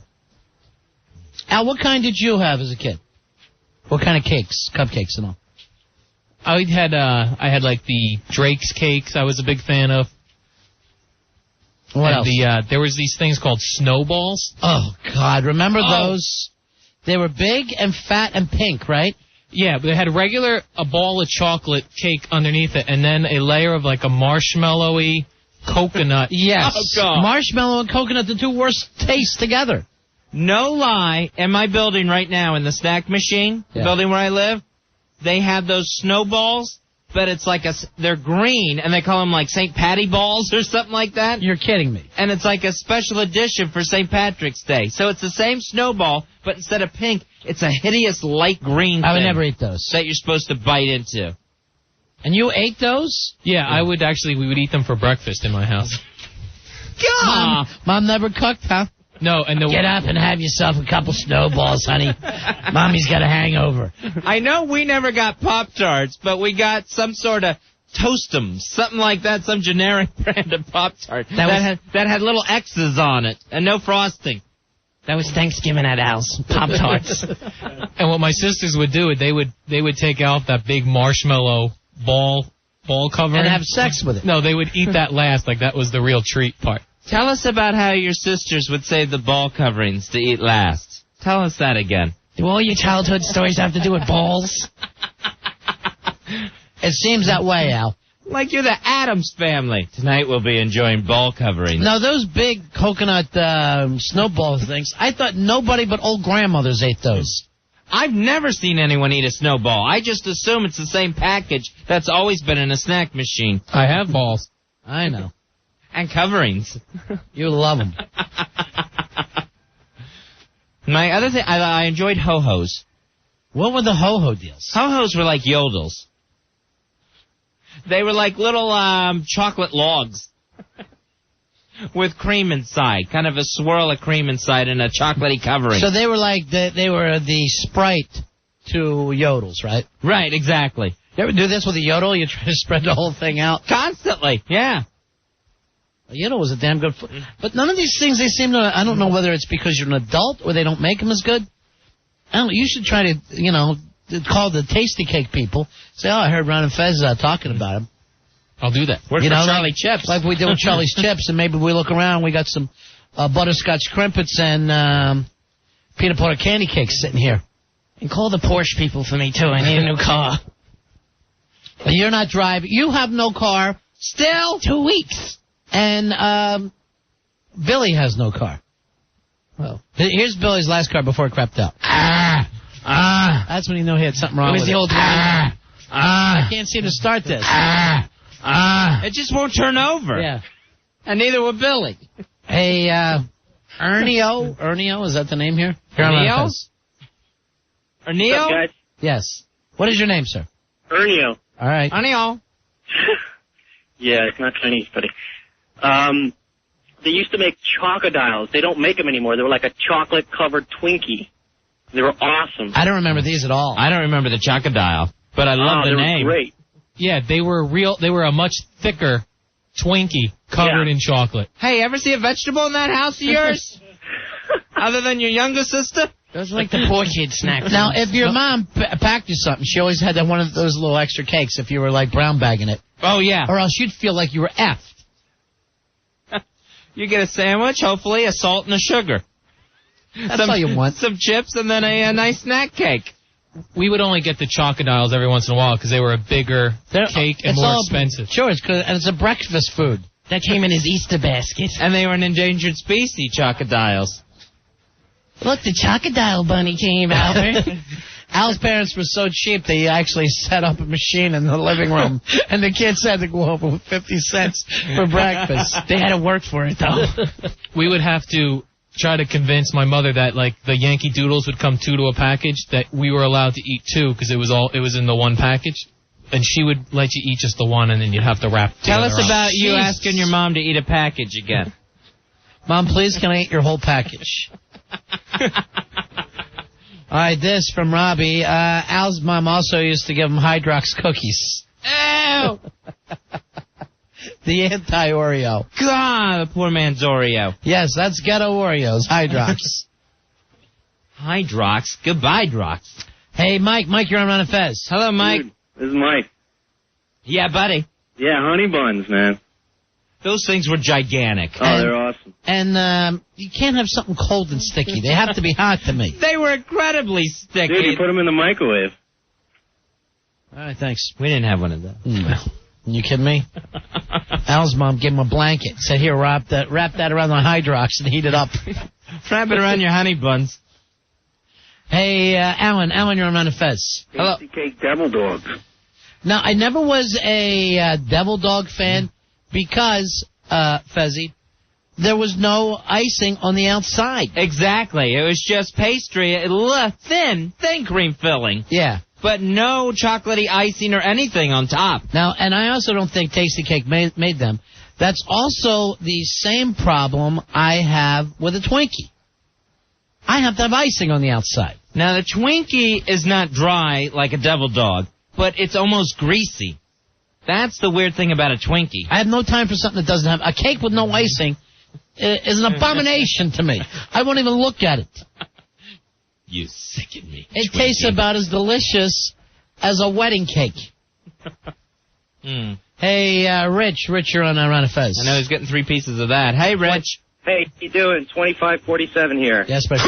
B: Al, what kind did you have as a kid? What kind of cakes? Cupcakes and all?
S: I had like the Drake's cakes I was a big fan of.
B: What else?
S: There was these things called snowballs.
B: Oh, God. Remember those? They were big and fat and pink, right?
S: Yeah, but they had a ball of chocolate cake underneath it, and then a layer of like a marshmallowy coconut.
B: Yes.
S: Oh, God.
B: Marshmallow and coconut, the two worst tastes together.
C: No lie, in my building right now, in the snack machine, the building where I live, they have those snowballs, but it's like they're green, and they call them like St. Patty balls or something like that.
B: You're kidding me.
C: And it's like a special edition for St. Patrick's Day. So it's the same snowball, but instead of pink, it's a hideous light green
B: I would
C: thing
B: never eat those.
C: that you're supposed to bite into.
B: And you ate those?
S: Yeah, we would eat them for breakfast in my house.
B: Mom never cooked, huh?
S: No, and
B: Get up and have yourself a couple snowballs, honey. Mommy's got a hangover.
C: I know we never got Pop-Tarts, but we got some sort of Toast'em, something like that, some generic brand of Pop-Tart that had little X's on it and no frosting.
A: That was Thanksgiving at Al's. Pop-Tarts.
S: And what my sisters would do, they would take out that big marshmallow ball cover
B: And have sex with it.
S: No, they would eat that last, like that was the real treat part.
C: Tell us about how your sisters would save the ball coverings to eat last. Tell us that again.
A: Do all your childhood stories have to do with balls?
B: It seems that way, Al.
C: Like you're the Addams family. Tonight we'll be enjoying ball coverings.
B: No, those big coconut snowball things, I thought nobody but old grandmothers ate those.
C: I've never seen anyone eat a snowball. I just assume it's the same package that's always been in a snack machine.
S: I have balls.
B: I know.
C: And coverings.
B: You love them.
C: My other thing, I enjoyed ho-hos.
B: What were the ho-ho deals?
C: Ho-hos were like yodels. They were like little chocolate logs with cream inside, kind of a swirl of cream inside and a chocolatey covering.
B: So they were like they were the Sprite to yodels, right?
C: Right, exactly.
B: You ever do this with a yodel? You try to spread the whole thing out?
C: Constantly, yeah.
B: A yodel was a damn good food. But none of these things, they seem to, I don't know whether it's because you're an adult or they don't make them as good. I don't know, you should try to, call the Tasty Cake people. Say, I heard Ron and Fez talking about them.
S: I'll do that.
C: Work for Charlie Chips.
B: Like we did with Charlie's Chips, and maybe we look around, we got some butterscotch crimpets and peanut butter candy cakes sitting here.
A: And call the Porsche people for me, too. I need a new car.
B: Well, you're not driving. You have no car.
A: Still? 2 weeks.
B: And Billy has no car. Well, here's Billy's last car before it crapped out. That's when you know he had something wrong with it.
A: It was the old
B: I can't seem to start this.
C: It just won't turn over.
B: Yeah.
C: And neither will Billy.
B: Hey, Ernio, is that the name here?
C: Ernio? Ernio?
I: What's up, guys?
B: Yes. What is your name, sir?
I: Ernio.
B: All right.
C: Ernio.
I: Yeah, it's not Chinese, buddy. They used to make chocodiles. They don't make them anymore. They were like a chocolate-covered Twinkie. They were awesome.
B: I don't remember these at all.
C: I don't remember the chocodile, but I love the name.
I: They were great.
S: Yeah, they were real. They were a much thicker Twinkie covered in chocolate.
C: Hey, ever see a vegetable in that house of yours? Other than your younger sister?
A: Those are like the poor kid snacks.
B: Now, if your mom packed you something, she always had one of those little extra cakes if you were like brown bagging it.
C: Oh, yeah.
B: Or else you'd feel like you were effed.
C: You get a sandwich, hopefully a salt and a sugar.
B: That's all you want.
C: Some chips and then a nice snack cake.
S: We would only get the chocodiles every once in a while because they were a bigger cake and more expensive.
B: Sure, and it's a breakfast food.
A: That came in his Easter basket.
C: And they were an endangered species, chocodiles.
A: Look, the chocodile bunny came, Albert.
B: Al's parents were so cheap, they actually set up a machine in the living room, and the kids had to go over with 50 cents for breakfast.
A: They had to work for it, though.
S: We would have to try to convince my mother that, like, the Yankee Doodles would come 2 to a package, that we were allowed to eat 2 because it was in the one package. And she would let you eat just the one, and then you'd have to wrap it.
C: Tell us about you
B: Jesus.
C: asking your mom to eat a package again.
B: Mom, please, can I eat your whole package? All right, this from Robbie. Al's mom also used to give him Hydrox cookies.
C: Ew!
B: The anti-Oreo.
C: God, the poor man's Oreo.
B: Yes, that's ghetto Oreos, Hydrox.
C: Hydrox? Goodbye, Drox.
B: Hey, Mike, you're on Ron and Fez.
C: Hello, Mike.
I: Dude, this is Mike.
C: Yeah, buddy.
I: Yeah, honey buns, man.
C: Those things were gigantic.
I: Oh, they're awesome.
B: And you can't have something cold and sticky. They have to be hot to me.
C: They were incredibly sticky.
I: Dude, you put them in the microwave.
B: All right, thanks.
C: We didn't have one of those.
B: You kidding me? Al's mom gave him a blanket. Said, here, wrap that around the Hydrox and heat it up.
C: Wrap it around your honey buns.
B: Hey, Alan, you're on Ron and Fez.
I: Hello. Tasty Cake Devil Dogs.
B: Now, I never was a Devil Dog fan because, Fezzy, there was no icing on the outside.
C: Exactly. It was just pastry, thin cream filling.
B: Yeah.
C: But no chocolatey icing or anything on top.
B: Now, and I also don't think Tasty Cake made them. That's also the same problem I have with a Twinkie. I have to have icing on the outside.
C: Now, the Twinkie is not dry like a devil dog, but it's almost greasy. That's the weird thing about a Twinkie.
B: I have no time for something that doesn't have... A cake with no icing is an abomination to me. I won't even look at it.
C: You sicken me.
B: It tastes about as delicious as a wedding cake. Hey, Rich, you're on Ron and Fez.
C: I know he's getting 3 pieces of that. Hey, Rich.
I: Hey, how you doing? 2547 here.
B: Yes, buddy.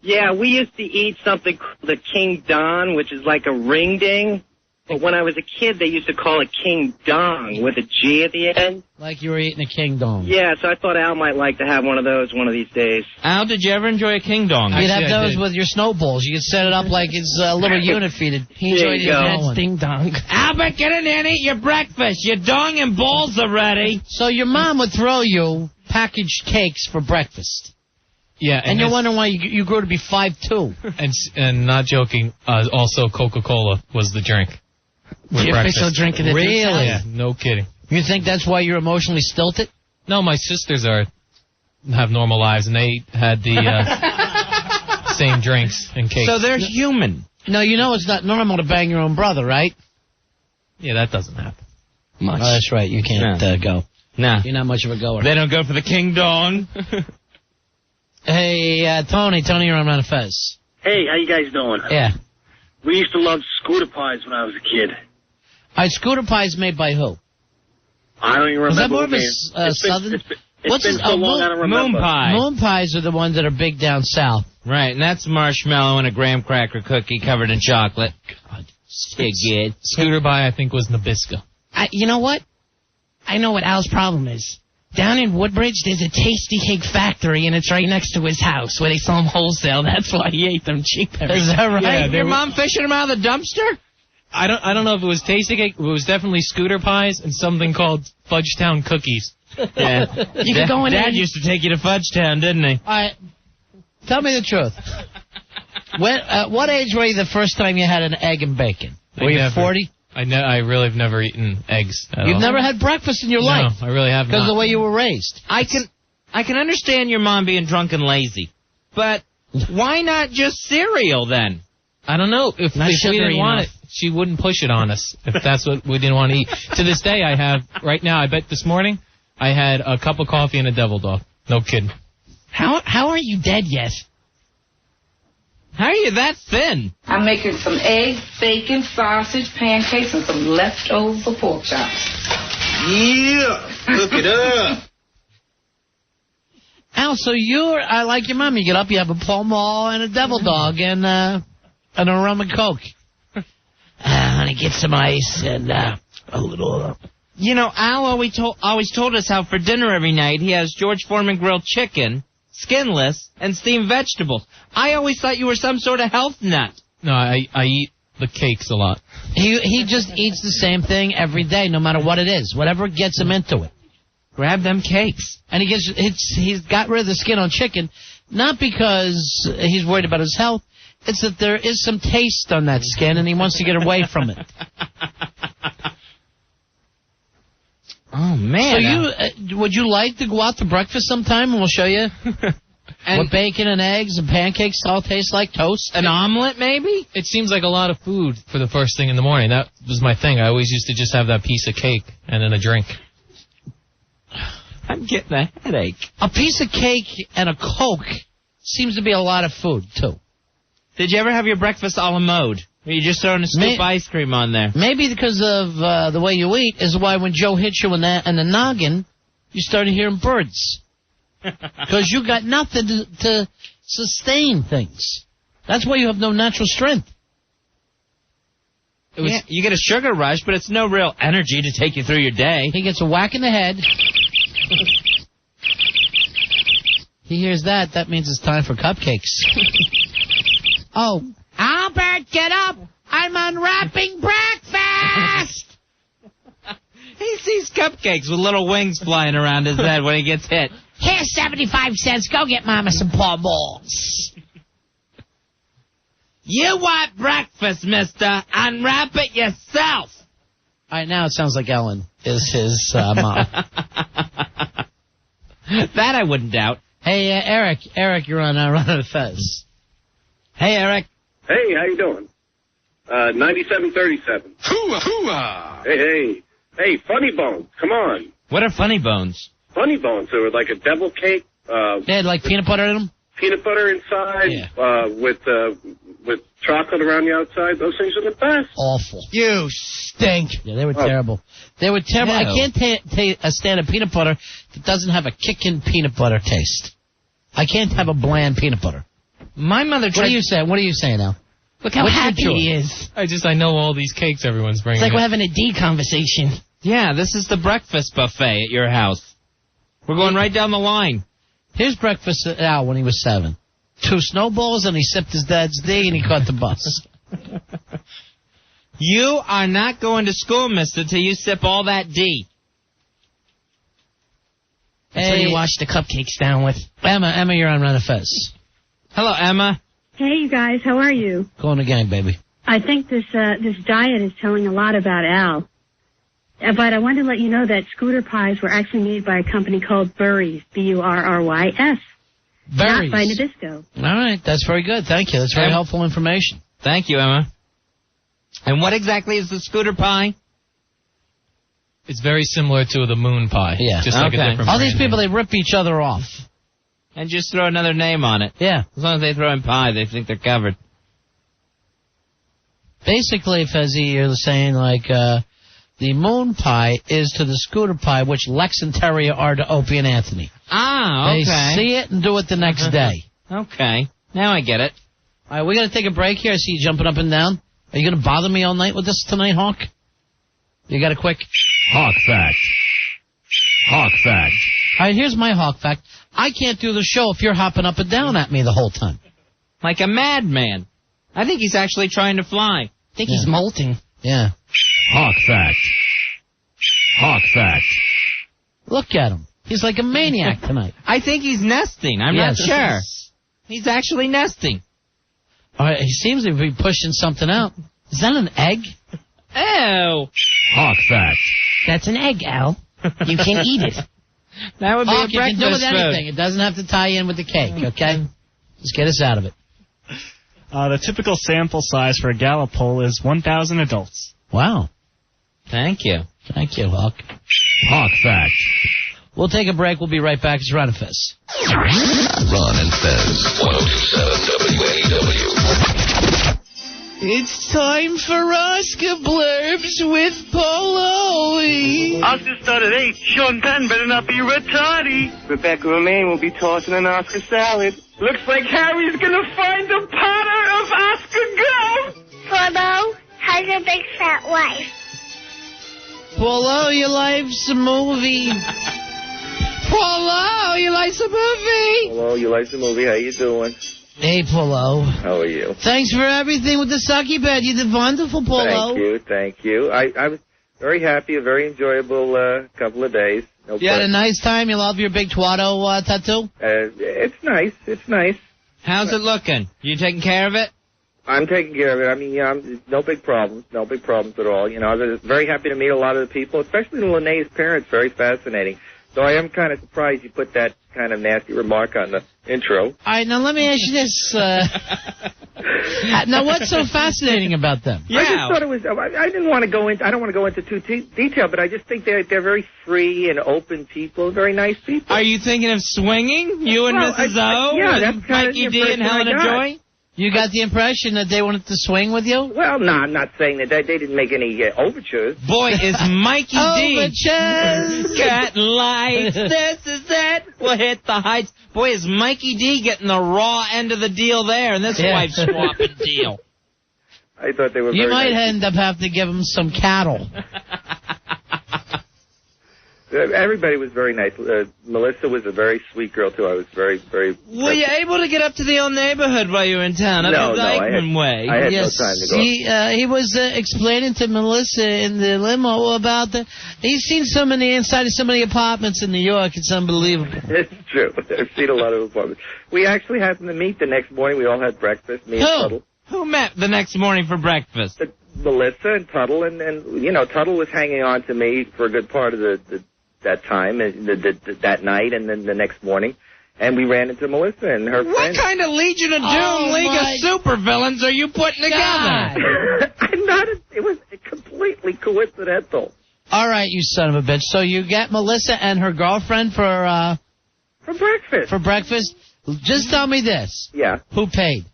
I: Yeah, we used to eat something called the King Don, which is like a ring ding. But when I was a kid, they used to call it King Dong with a G at the end.
B: Like you were eating a King Dong.
I: Yeah, so I thought Al might like to have one of those one of these days.
C: Al, did you ever enjoy a King Dong?
B: You'd have those with your snowballs. You could set it up like it's a little unit feed. He enjoyed his dad's ding dong.
C: Albert, get in there and eat your breakfast. Your dong and balls are ready.
B: So your mom would throw you packaged cakes for breakfast.
S: Yeah,
B: and you're wondering why you grew to be 5'2".
S: And not joking, also Coca-Cola was the drink.
B: The official drink of the day.
S: Really? Yeah, no kidding.
B: You think that's why you're emotionally stilted?
S: No, my sisters have normal lives, and they had the same drinks and cakes.
C: So they're human.
B: No, you know it's not normal to bang your own brother, right?
S: Yeah, that doesn't happen
B: much. Oh, that's right. You can't go.
C: Nah.
B: You're not much of a goer.
C: They don't go for the King Dong.
B: Hey, Tony, you're on Ron and Fez.
U: Hey, how you guys doing?
B: Yeah.
U: We used to love scooter pies when I was a kid.
B: All right, scooter pies made by who?
U: I don't even remember.
B: Was that more
U: of
B: a southern?
U: It's been so long I don't remember.
C: Moon pie.
B: Moon pies are the ones that are big down south.
C: Right, and that's marshmallow and a graham cracker cookie covered in chocolate. God, good.
S: Scooter pie, I think, was Nabisco.
A: You know what? I know what Al's problem is. Down in Woodbridge, there's a Tasty Cake factory, and it's right next to his house where they sell them wholesale. That's why he ate them cheap.
B: Is that right?
C: Yeah, your mom fishing them out of the dumpster?
S: I don't know if it was Tasty Cake. It was definitely scooter pies and something called Fudgetown cookies.
C: Yeah.
A: You could go in there.
C: Dad used to take you to Fudgetown, didn't he?
B: All right. Tell me the truth. What age were you the first time you had an egg and bacon? Were you 40?
S: I really have never eaten eggs at
B: You've
S: all.
B: never had breakfast in your life?
S: No, I really have not.
B: Because of the way you were raised.
C: I can understand your mom being drunk and lazy, but why not just cereal then?
S: I don't know. If we didn't want it, she wouldn't push it on us if that's what we didn't want to eat. To this day, I have, right now, I bet this morning, I had a cup of coffee and a devil dog. No kidding.
A: How are you dead yet?
C: How are you that thin?
V: I'm making some eggs, bacon, sausage, pancakes, and some leftover pork chops.
U: Yeah, cook it up.
B: Al, so you're like your mom. You get up, you have a Pall Mall and a devil dog and a rum and Coke. Honey, get some ice and a little...
C: You know, Al always told us how for dinner every night he has George Foreman grilled chicken, skinless, and steamed vegetables. I always thought you were some sort of health nut.
S: No, I eat the cakes a lot.
B: He just eats the same thing every day, no matter what it is. Whatever gets him into it.
C: Grab them cakes.
B: And he's got rid of the skin on chicken, not because he's worried about his health. It's that there is some taste on that skin, and he wants to get away from it.
C: Oh, man.
B: So would you like to go out to breakfast sometime, and we'll show you what bacon and eggs and pancakes all taste like? Toast?
C: An omelet, maybe?
S: It seems like a lot of food for the first thing in the morning. That was my thing. I always used to just have that piece of cake and then a drink.
C: I'm getting a headache.
B: A piece of cake and a Coke seems to be a lot of food, too.
C: Did you ever have your breakfast a la mode? Where you just throwing a scoop of ice cream on there?
B: Maybe because of the way you eat is why when Joe hits you in the noggin, you started hearing birds. Because you got nothing to sustain things. That's why you have no natural strength.
C: You get a sugar rush, but it's no real energy to take you through your day.
B: He gets a whack in the head. He hears that. That means it's time for cupcakes. Oh, Albert, get up! I'm unwrapping breakfast!
C: He sees cupcakes with little wings flying around his head when he gets hit.
A: Here's 75 cents. Go get Mama some Pall Malls.
C: You want breakfast, mister? Unwrap it yourself.
B: All right, now it sounds like Ellen is his mom.
C: That I wouldn't doubt.
B: Hey, Eric. Eric, you're on Run of the Fez. Hey, Eric.
U: Hey, how you doing? 9737.
M: Hooah, hooah.
U: Hey. Hey, Funny Bones, come on.
C: What are Funny Bones?
U: Funny Bones, they were like a devil cake.
B: They had like peanut butter in them?
U: Peanut butter inside, with chocolate around the outside. Those things are the best.
B: Awful.
A: You stink.
B: Yeah, they were terrible. They were terrible.
C: Ew.
B: I can't stand a peanut butter that doesn't have a kickin' peanut butter taste. I can't have a bland peanut butter.
C: My mother tried...
B: What are you saying? What are you saying now?
A: Look how happy he is.
S: I know all these cakes everyone's bringing.
A: It's like we're having a D conversation.
C: Yeah, this is the breakfast buffet at your house. We're going right down the line.
B: Here's breakfast at Al when he was 7. 2 snowballs, and he sipped his dad's D, and he caught the bus.
C: You are not going to school, mister, till you sip all that D.
A: That's what you wash the cupcakes down with.
B: Emma, you're on Run of Fez.
C: Hello, Emma.
F: Hey, you guys, how are you?
B: Going to gang, baby.
F: I think this diet is telling a lot about Al. But I wanted to let you know that scooter pies were actually made by a company called Burry's, Burrys.
B: Burry's.
F: Not by Nabisco.
B: All right, that's very good. Thank you. That's very helpful information.
C: Thank you, Emma. And what exactly is the scooter pie?
S: It's very similar to the moon pie.
B: Yeah.
S: Just like a different
B: All these
S: brand
B: people,
S: name.
B: they rip each other off.
C: And just throw another name on it.
B: Yeah.
C: As long as they throw in pie, they think they're covered.
B: Basically, Fezzy, you're saying, like, the moon pie is to the scooter pie, which Lex and Terry are to Opie and Anthony.
C: Ah, okay.
B: They see it and do it the next day.
C: Okay. Now I get it.
B: All right, we got to take a break here. I see you jumping up and down. Are you going to bother me all night with this tonight, Hawk? You got a quick...
R: Hawk fact. Hawk fact.
B: All right, here's my Hawk fact. I can't do the show if you're hopping up and down at me the whole time.
C: Like a madman. I think he's actually trying to fly.
A: I think he's molting.
B: Yeah.
R: Hawk fact. Hawk fact.
B: Look at him. He's like a maniac tonight.
C: I think he's nesting. I'm not sure. He's actually nesting.
B: All right, he seems to be pushing something out. Is that an egg?
C: Ew.
R: Hawk fact.
A: That's an egg, Al. You can eat it.
C: That would be
B: Hawk,
C: a
B: you can
C: breakfast
B: do with
C: food.
B: anything. It doesn't have to tie in with the cake, okay? Just get us out of it.
G: The typical sample size for a Gallup poll is 1,000 adults.
B: Wow.
C: Thank you.
B: Thank you, Hawk.
R: Hawk fact.
B: We'll take a break. We'll be right back. It's Run and Fez.
R: Ron and Fez. 102.7 WNEW.
A: It's time for Oscar Blurbs with Polo.
J: Oscar started 8. Sean Penn better not be retarded. Rebecca Romaine will be tossing an Oscar salad. Looks like Harry's gonna find the potter of Oscar Gold.
Q: Polo has a big fat wife.
B: Polo, your life's a movie. Polo, your life's a movie.
U: Hello, you like the movie? How you doing?
B: Hey, Polo.
U: How are you?
B: Thanks for everything with the sucky bed. You did wonderful, Polo.
U: Thank you. I was very happy, a very enjoyable couple of days. No
B: You had a
U: problem.
B: nice time? You love your big Twatto tattoo?
U: It's nice.
C: How's it looking? You taking care of it?
U: I'm taking care of it. I mean, no big problems at all. You know, I was very happy to meet a lot of the people, especially Linnaeus parents. Very fascinating. So I am kind of surprised you put that kind of nasty remark on the intro.
B: All right, now let me ask you this. Now, what's so fascinating about them?
U: I just thought it was. I didn't want to go into. I don't want to go into too detail, but I just think they're very free and open people, very nice people.
C: Are you thinking of swinging? You and
U: Well,
C: Mrs. O?
U: yeah,
C: and
U: that's kind of
C: Mikey
U: the
C: D and
U: impression I
C: Helena
U: got.
C: Joy?
B: You got the impression that they wanted to swing with you?
U: Well, no, I'm not saying that they didn't make any overtures.
C: Boy, is Mikey D
B: Overtures!
C: getting lights. This is it. We'll hit the heights. Boy, is Mikey D getting the raw end of the deal there, and this wife's swapping deal.
U: I thought they were.
B: You
U: very
B: might
U: nice.
B: end up having to give them some cattle.
U: Everybody was very nice. Melissa was a very sweet girl too. I was very.
C: Were you able to get up to the old neighborhood while you were in town? Up
U: No,
C: the
U: no, I
C: Dykeman Way.
U: I had no time to go.
B: He was explaining to Melissa in the limo about he's seen so many inside of so many apartments in New York. It's unbelievable.
U: It's true. I've seen a lot of apartments. We actually happened to meet the next morning. We all had breakfast. Me and Tuttle.
C: Who met the next morning for breakfast?
U: Melissa and Tuttle, and you know, Tuttle was hanging on to me for a good part of that time, that night, and then the next morning. And we ran into Melissa and her friend.
C: What kind of Legion of Doom League of Supervillains are you putting together?
U: I'm not. It was completely coincidental.
B: All right, you son of a bitch. So you get Melissa and her girlfriend for
U: breakfast. For
B: breakfast? Just tell me this.
U: Yeah.
B: Who paid?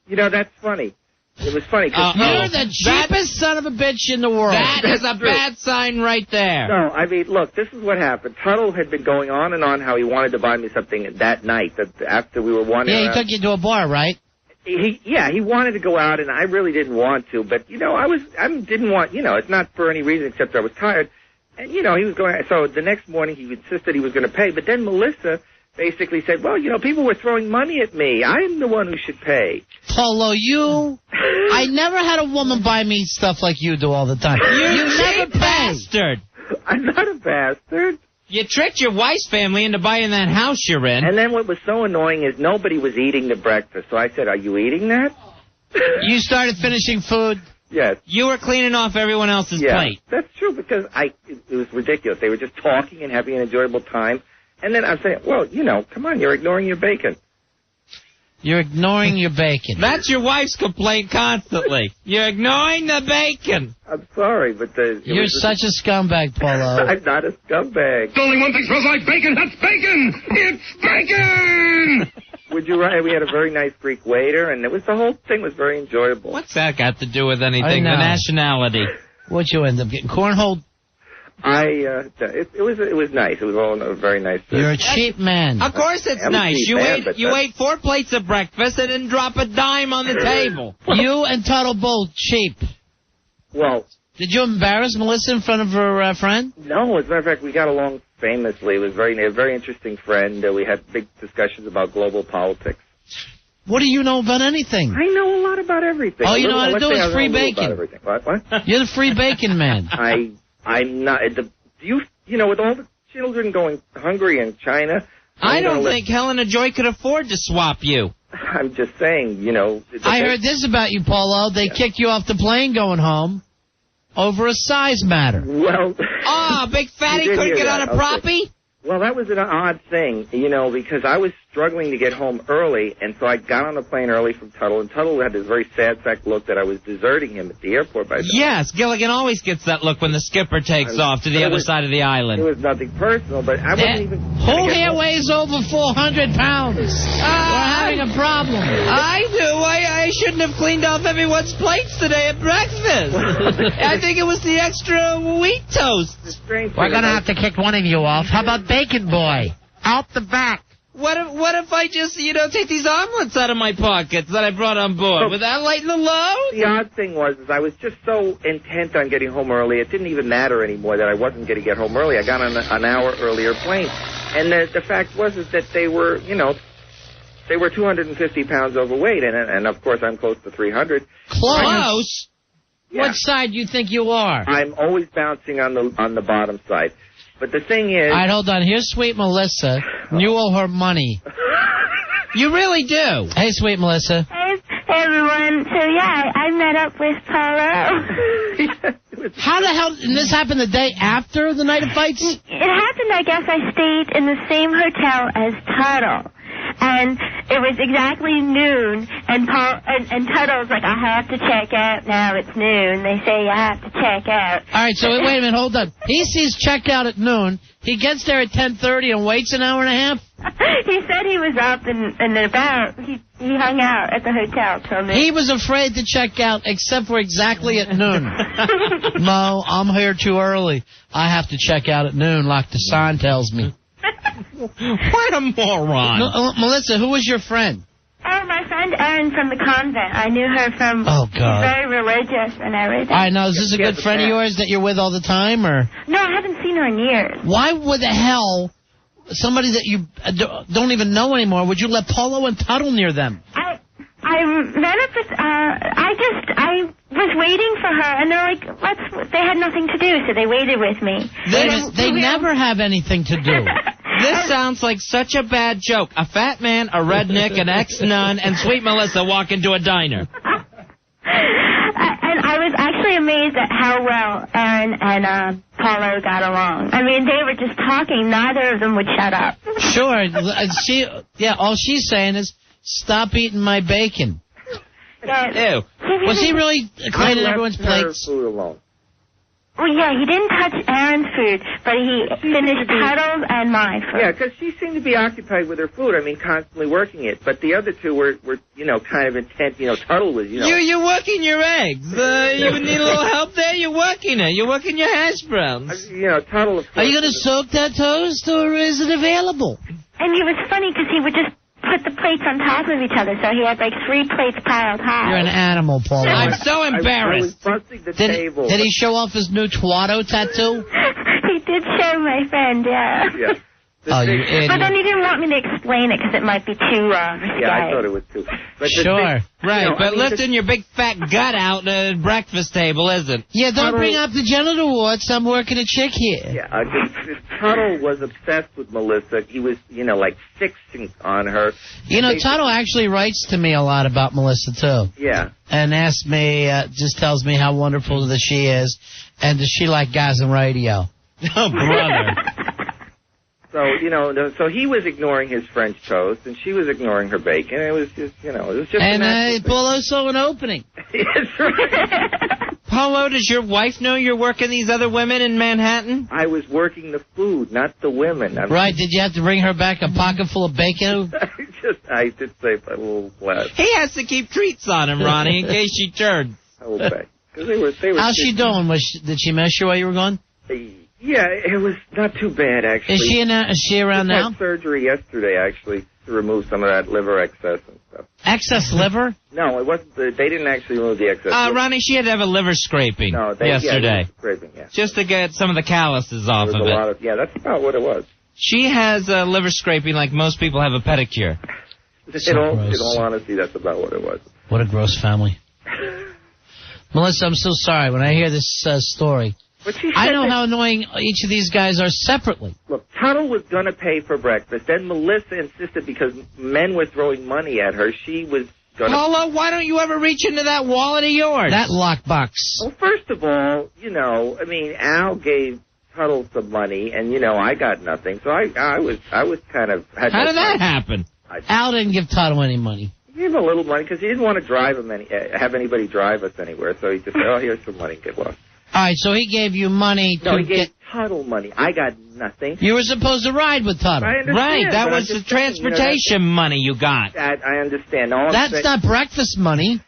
U: You know, that's funny. It was funny because
B: you're the cheapest son of a bitch in the world.
C: That is a bad sign right there.
U: No, I mean, look, this is what happened. Tuttle had been going on and on how he wanted to buy me something that night, that after we were wandering
B: Yeah, he took you to a bar, right?
U: He wanted to go out, and I really didn't want to. But, you know, I didn't want, you know, it's not for any reason except I was tired. And, you know, he was going, so the next morning he insisted he was going to pay. But then Melissa basically said, well, you know, people were throwing money at me. I'm the one who should pay.
B: Polo, I never had a woman buy me stuff like you do all the time. You never pay.
C: Bastard.
U: I'm not a bastard.
C: You tricked your wife's family into buying that house you're in.
U: And then what was so annoying is nobody was eating the breakfast. So I said, are you eating that?
B: You started finishing food?
U: Yes.
C: You were cleaning off everyone else's plate.
U: That's true, because it was ridiculous. They were just talking and having an enjoyable time. And then I'm saying, well, you know, come on, you're ignoring your bacon.
B: You're ignoring your bacon.
C: That's your wife's complaint constantly. You're ignoring the bacon.
U: I'm sorry, but
B: you're such a scumbag, Polo.
U: I'm not a scumbag.
P: There's only one thing smells like bacon. That's bacon. It's bacon.
U: Would you right? We had a very nice Greek waiter, and the whole thing was very enjoyable.
C: What's that got to do with anything? The nationality.
B: What'd you end up getting? Cornhole?
U: It was nice. It was all very nice.
B: You're a cheap man.
C: Of course it's nice. You ate 4 plates of breakfast and didn't drop a dime on the table.
B: You and Tuttle both cheap.
U: Well,
B: did you embarrass Melissa in front of her friend?
U: No, as a matter of fact, we got along famously. It was a very interesting friend. We had big discussions about global politics.
B: What do you know about anything?
U: I know a lot about everything.
B: All you know how to do is free bacon.
U: What?
B: You're the free bacon man.
U: I'm not. You know, with all the children going hungry in China,
C: I don't think Helena Joy could afford to swap you.
U: I'm just saying, you know.
B: I heard this about you, Polo. They kicked you off the plane going home over a size matter.
U: Well.
C: Big fatty couldn't get on a proppy?
U: Well, that was an odd thing, you know, because I was struggling to get home early, and so I got on the plane early from Tuttle, and Tuttle had this very sad sack look that I was deserting him at the airport by then.
C: Yes, Gilligan always gets that look when the skipper takes off to the other side of the island.
U: It was nothing personal, but I wasn't even...
B: Who here weighs over 400 pounds? We're having a problem.
C: I do. I shouldn't have cleaned off everyone's plates today at breakfast. I think it was the extra wheat toast.
B: We're going to have to kick one of you off. How about Bacon Boy? Out the back.
C: What if I just, take these omelets out of my pockets that I brought on board? Would that lighten the load?
U: The odd thing was I was just so intent on getting home early, it didn't even matter anymore that I wasn't going to get home early. I got on an hour earlier plane. And the fact was that they were, they were 250 pounds overweight, and of course I'm close to 300.
B: Close?
U: Yeah.
B: What side do you think you are?
U: I'm always bouncing on the bottom side. But the thing is...
B: All right, hold on. Here's Sweet Melissa. You owe her money.
C: You really do.
B: Hey, Sweet Melissa.
Q: Hey, everyone. So, yeah, I met up with Polo.
B: How the hell... And this happened the day after the night of fights?
Q: It happened, I guess, I stayed in the same hotel as Tuttle. And it was exactly noon, and Tuttle's like, I have to check out now. It's noon. They say I have to check out.
B: All right, so wait a minute. Hold on. He sees checkout at noon. He gets there at 10:30 and waits an hour and a half?
Q: He said he was up and about. He hung out at the hotel till noon.
B: He was afraid to check out except for exactly at noon. Mo, I'm here too early. I have to check out at noon like the sign tells me.
C: What a moron.
B: No, Melissa, who was your friend?
Q: Oh, my friend Erin from the convent. I knew her from...
B: Oh, God.
Q: She's very religious and everything.
B: All right, now, is this a good friend of yours that you're with all the time, or...?
Q: No, I haven't seen her in years.
B: Why would the hell somebody that you don't even know anymore, would you let Polo and Tuttle near them?
Q: I met up with... I was waiting for her, and they're like, they had nothing to do, so they waited with me.
B: They never have anything to do.
C: This sounds like such a bad joke. A fat man, a redneck, an ex-nun, and Sweet Melissa walk into a diner.
Q: And I was amazed at how well Aaron and Paulo got along. I mean, they were just talking. Neither of them would shut up.
B: Sure. All she's saying is, stop eating my bacon.
Q: Yeah.
C: Ew.
B: Was he really cleaning everyone's plates?
U: Food alone.
Q: Well, yeah, he didn't touch Aaron's food, but he finished Tuttle's and my food.
U: Yeah, because she seemed to be occupied with her food. I mean, constantly working it. But the other two were kind of intent. Tuttle was,
C: You're working your eggs. You need a little help there? You're working it. You're working your hash browns.
U: Tuttle.
B: Are you going to soak that toast, or is it available?
Q: And it was funny because he would just put the plates on top of each other, so he had like 3 plates piled high.
B: You're an animal, Paul.
C: I'm so embarrassed.
U: I was busting the table.
B: Did he show off his new Tuato tattoo?
Q: He did show my friend, yeah.
U: Yeah.
B: Oh, you idiot.
Q: But then he didn't want me to explain it because it might be too risque.
U: Yeah, I thought it was too. But
B: Sure.
C: Right, lifting your big fat gut out at a breakfast table isn't.
B: Yeah, don't bring up the genital warts. I'm working a chick here.
U: Yeah, Tuttle was obsessed with Melissa. He was, like fixing on her.
B: Tuttle actually writes to me a lot about Melissa, too.
U: Yeah.
B: And asks me, just tells me how wonderful that she is, and does she like guys on radio?
C: Oh, brother.
U: So, so he was ignoring his French toast, and she was ignoring her bacon. It was just, it was just
B: And Paulo saw an opening.
U: That's right.
C: Paulo, does your wife know you're working these other women in Manhattan?
U: I was working the food, not the women.
B: Right, did you have to bring her back a pocket full of bacon?
U: I did save a little glass.
C: He has to keep treats on him, Ronnie, in case she turns.
U: I will bet. They were
B: How's she doing? Did she miss you while you were gone?
U: Yeah, it was not too bad, actually.
B: Is she around now?
U: She had surgery yesterday, actually, to remove some of that liver excess and stuff.
B: Excess liver?
U: No, it wasn't. They didn't actually remove the excess.
C: Ronnie, she had to have a liver scraping yesterday.
U: Yeah, scraping, yeah.
C: Just to get some of the calluses off of it.
U: Yeah, that's about what it was.
C: She has a liver scraping like most people have a pedicure.
U: In all honesty, that's about what it was.
B: What a gross family. Melissa, I'm so sorry. When I hear this story, I know how annoying each of these guys are separately.
U: Look, Tuttle was going to pay for breakfast. Then Melissa insisted because men were throwing money at her, she was going to...
C: Paula, why don't you ever reach into that wallet of yours?
B: That lockbox.
U: Well, first of all, Al gave Tuttle some money, and, I got nothing. So I was kind of...
C: How did that happen?
B: Al didn't give Tuttle any money.
U: He gave him a little money because he didn't want to have anybody drive us anywhere. So he just said, here's some money, get lost.
B: All right, so he gave you money
U: he gave Tuttle money. I got nothing.
B: You were supposed to ride with Tuttle.
U: I understand,
C: right, that was the transportation money you got.
U: That I understand.
B: That's not breakfast money.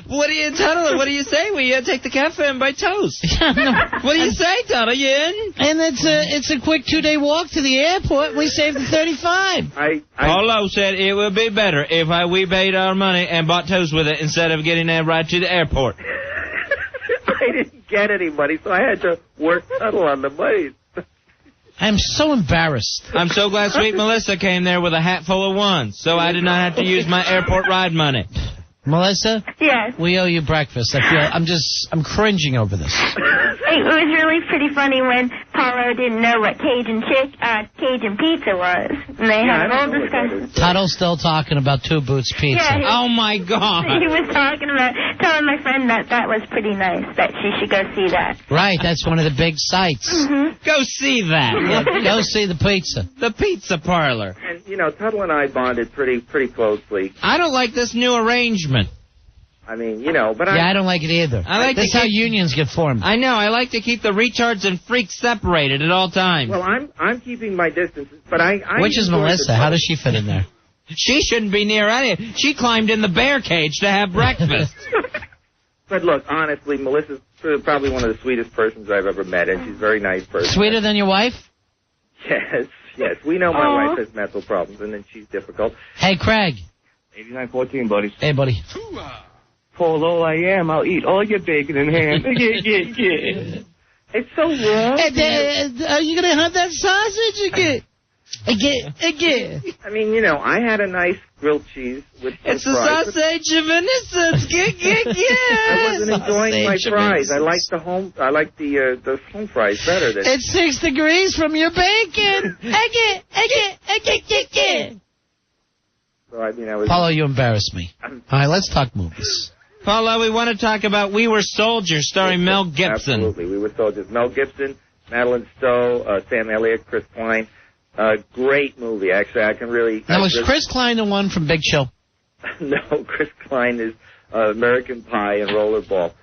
C: What do you, Tuttle? What do you say? We take the cafe and buy toast. What do you say, Tuttle? You in?
B: And it's a quick 2-day walk to the airport. We saved the $35.
C: Paulo said it would be better if we paid our money and bought toast with it instead of getting that ride to the airport.
U: I didn't get any money, so I had to work Tuttle on the money.
B: I'm so embarrassed.
C: I'm so glad Sweet Melissa came there with a hat full of ones, so I did not have to use my airport ride money.
B: Melissa?
Q: Yes.
B: We owe you breakfast. I'm cringing over this.
Q: It was really pretty funny when Paulo didn't know what Cajun pizza was. And they had a whole discussion.
B: Tuttle's still talking about Two Boots Pizza.
Q: Yeah,
C: oh, my God.
Q: He was telling my friend that was pretty nice, that she should go see that.
B: Right, that's one of the big sites.
Q: Mm-hmm.
C: Go see that.
B: Yeah, go see the pizza.
C: The pizza parlor.
U: And, Tuttle and I bonded pretty closely.
C: I don't like this new arrangement.
U: I mean,
B: I don't like it either. That's how unions get formed.
C: I know. I like to keep the retards and freaks separated at all times.
U: Well, I'm keeping my distance, but I
B: Which is Melissa? How does she fit in there?
C: She shouldn't be near any. She climbed in the bear cage to have breakfast.
U: But look, honestly, Melissa's probably one of the sweetest persons I've ever met, and she's a very nice person.
B: Sweeter than your wife?
U: Yes. We know my wife has mental problems, and then she's difficult.
B: Hey, Craig.
N: 8914, buddy.
B: Hey, buddy.
N: Paul, all I am, I'll eat all your bacon and ham.
U: It's so wrong.
B: Are you going to have that sausage again? Again.
U: I mean, I had a nice grilled cheese with some
C: It's a
U: fries.
C: sausage of innocence.
U: I wasn't enjoying my fries. I like the home fries better.
B: It's 6 degrees from your bacon.
U: So, I mean,
B: Paulo, you embarrass me. All right, let's talk movies.
C: Paul, we want to talk about We Were Soldiers, starring Mel Gibson.
U: Absolutely, We Were Soldiers. Mel Gibson, Madeline Stowe, Sam Elliott, Chris Klein. Great movie, actually. I can really...
B: Now, was Chris Klein the one from Big Chill?
U: No, Chris Klein is American Pie and Rollerball.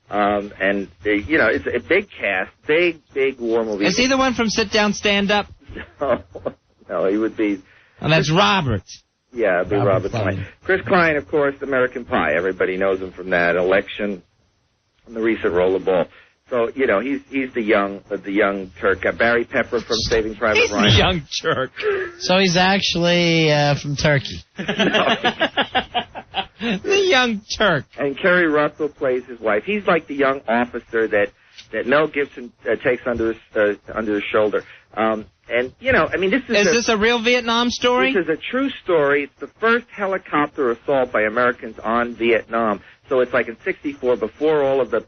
U: And, it's a big cast, big war movie.
C: Is he the one from Sit Down, Stand Up?
U: No, he would be...
C: Oh, that's Robert.
U: Yeah, it'd be Robert Klein. Chris Klein, of course, American Pie. Everybody knows him from that election, and the recent Rollerball. So, he's the young Turk. Barry Pepper from Saving Private Ryan.
C: He's the young Turk.
B: So he's actually from Turkey.
C: The young Turk.
U: And Kerry Russell plays his wife. He's like the young officer that Mel Gibson takes under his shoulder. This is
C: this a real Vietnam story?
U: This is a true story. It's the first helicopter assault by Americans on Vietnam. So it's like in '64, before all of the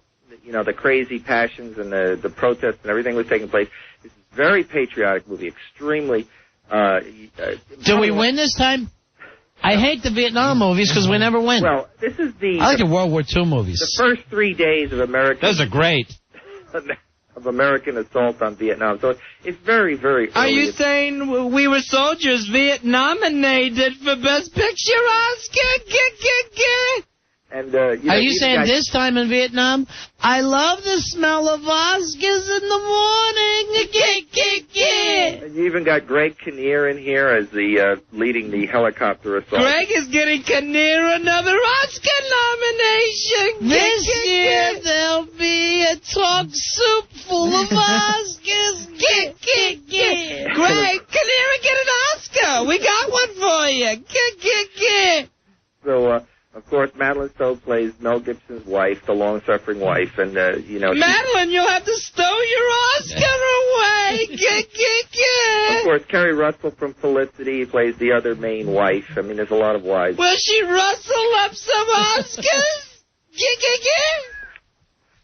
U: crazy passions and the protests and everything was taking place. It's a very patriotic movie, extremely.
B: Do we win this time? I hate the Vietnam movies because we never win.
U: Well, this is
B: I like the World War II movies.
U: The first 3 days of American...
C: Those are great.
U: of American assault on Vietnam. So it's very, very early.
C: Are you saying We Were Soldiers Vietnam-nominated for Best Picture Oscar?
U: And,
B: are you saying this time in Vietnam? I love the smell of Oscars in the morning.
U: And you even got Greg Kinnear in here as the leading the helicopter assault.
C: Greg is getting Kinnear another Oscar nomination.
B: This year there'll be a talk soup full of Oscars.
C: Greg, Kinnear, get an Oscar. We got one for you.
U: So, of course, Madeline Stowe plays Mel Gibson's wife, the long-suffering wife, and,
C: Madeline, you'll have to stow your Oscar away!
U: Of course, Kerry Russell from Felicity plays the other main wife. I mean, there's a lot of wives.
C: Will she rustle up some Oscars?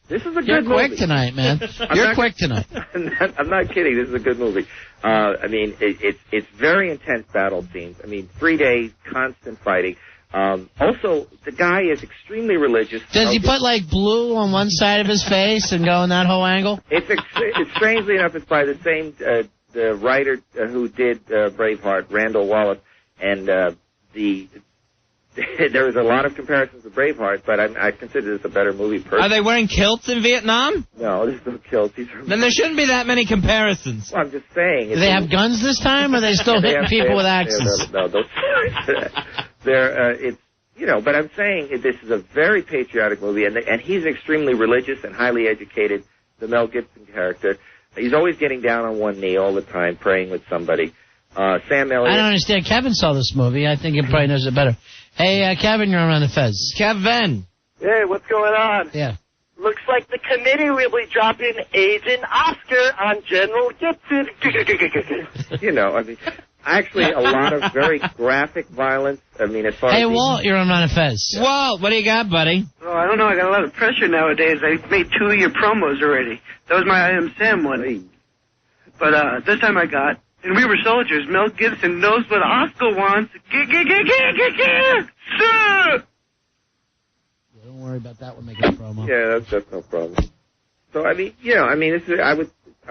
U: This is a good movie.
B: You're quick tonight, man. You're quick tonight.
U: I'm not kidding. This is a good movie. It's very intense battle scenes. 3 days, constant fighting. Also, the guy is extremely religious.
B: Does he put, blue on one side of his face and go in that whole angle?
U: It's strangely enough, it's by the same the writer who did Braveheart, Randall Wallace, and there was a lot of comparisons to Braveheart, but I consider this a better movie personally.
C: Are they wearing kilts in Vietnam?
U: No, there's no kilts.
C: Then there shouldn't be that many comparisons.
U: Well, I'm just saying.
B: Do they have guns this time, or are they still hitting people with axes?
U: No, but I'm saying this is a very patriotic movie, and he's extremely religious and highly educated, the Mel Gibson character. He's always getting down on one knee all the time, praying with somebody. Sam Elliott.
B: I don't understand. Kevin saw this movie. I think he probably knows it better. Hey, Kevin, you're on the Fez.
C: Kevin.
E: Hey, what's going on?
B: Yeah.
E: Looks like the committee will be dropping Agent Oscar on General Gibson.
U: Actually, a lot of very graphic violence. As far
B: Hey,
U: as...
B: Walt, you're on the Fez.
C: Walt, what do you got, buddy?
E: Oh, I don't know. I got a lot of pressure nowadays. I made 2 of your promos already. That was my I Am Sam one. But this time I got, and We Were Soldiers, Mel Gibson knows what Oscar wants.
B: Don't worry about that one making a promo.
U: Yeah, that's no problem. So, this is, I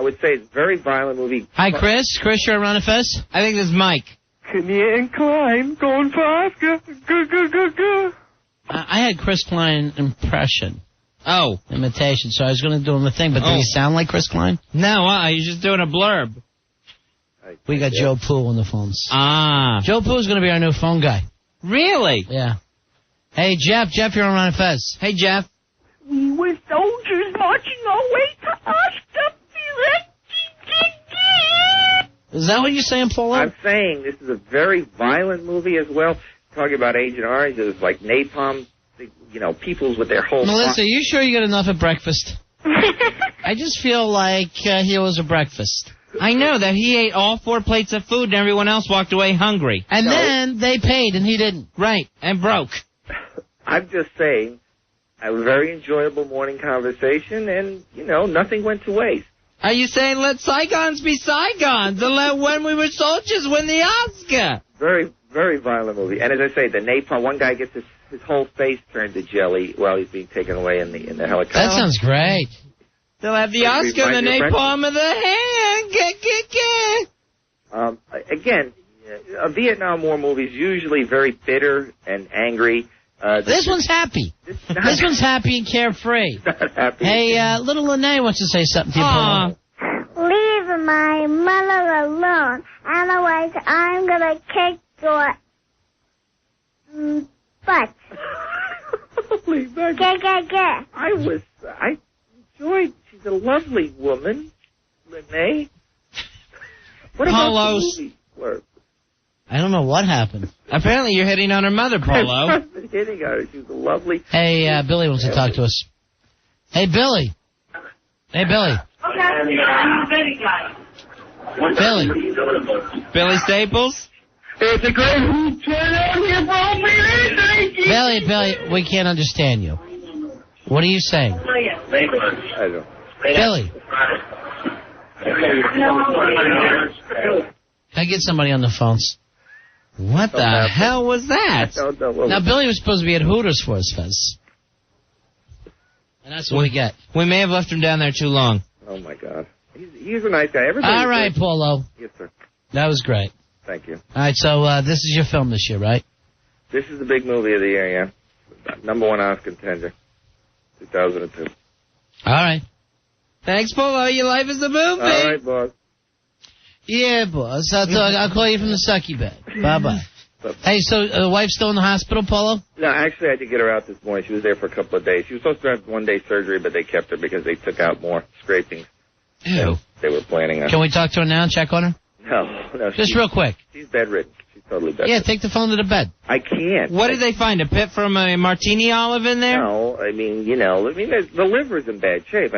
U: would say it's a very violent movie.
B: Hi, Chris. Chris, you're on the Fez?
C: I think this is Mike.
E: Kinnear and Klein going for Oscar.
B: I had Chris Klein impression.
C: Oh.
B: Imitation, so I was going to do him a thing, but did he sound like Chris Klein?
C: No, he's just doing a blurb.
B: We got Joe Pooh on the phones.
C: Ah.
B: Joe Pooh's going to be our new phone guy.
C: Really?
B: Yeah. Hey, Jeff, you're on the Fez.
C: Hey, Jeff.
E: We were soldiers marching our way to Oscar.
B: Is that what you're saying, Paul?
U: I'm saying this is a very violent movie as well. Talking about Agent Orange, it was like napalm, peoples with their whole...
B: Melissa, are you sure you get enough at breakfast? I just feel like he was a breakfast.
C: I know that he ate all 4 plates of food and everyone else walked away hungry.
B: And then they paid and he didn't.
C: Right, and broke.
U: I'm just saying, a very enjoyable morning conversation, and, nothing went to waste.
C: Are you saying let Saigons be Saigons and let When We Were Soldiers win the Oscar?
U: Very, very violent movie. And as I say, the napalm, one guy gets his his whole face turned to jelly while he's being taken away in the helicopter.
B: That sounds great.
C: They'll have the Oscar in the napalm of the hand.
U: Again, Vietnam War movies usually very bitter and angry.
B: This one's happy. This one's happy and carefree.
U: Happy.
B: Hey, little Lene wants to say something to you. Paul.
Q: Leave my mother alone. Otherwise, I'm going to kick your butt. Get.
U: I enjoyed. She's a lovely woman, Lene. What about the movie?
B: I don't know what happened.
C: Apparently you're hitting on her mother, Polo.
U: I wasn't hitting on her. She's a lovely...
B: Hey, Billy wants to talk to us. Hey, Billy. Hey, Billy. Billy.
C: Billy Staples?
J: It's a great hoot turn here for
B: Billy, we can't understand you. What are you saying?
U: I don't.
B: Billy. Can I get somebody on the phones?
C: What the hell was that?
B: Now, Billy was supposed to be at Hooters for us, Fez. And that's what we get.
C: We may have left him down there too long.
U: Oh, my God. He's a nice guy. Everybody
B: all right, Paulo.
U: Yes, sir.
B: That was great.
U: Thank you.
B: All right, so this is your film this year, right?
U: This is the big movie of the year, yeah. #1 Oscar contender, 2002.
B: All right.
C: Thanks, Polo. Your life is a movie.
U: All right, boss.
B: Yeah, boss. I'll call you from the sucky bed. Bye-bye. Hey, so the wife's still in the hospital, Polo?
U: No, actually, I had to get her out this morning. She was there for a couple of days. She was supposed to have 1-day surgery, but they kept her because they took out more scrapings.
B: Ew.
U: They were planning on.
B: Can we talk to her now and check on her?
U: No.
B: Just real quick.
U: She's bedridden. She's totally bedridden.
B: Yeah, take the phone to the bed.
U: I can't.
C: What did they find? A pit from a martini olive in there?
U: No, the liver's in bad shape.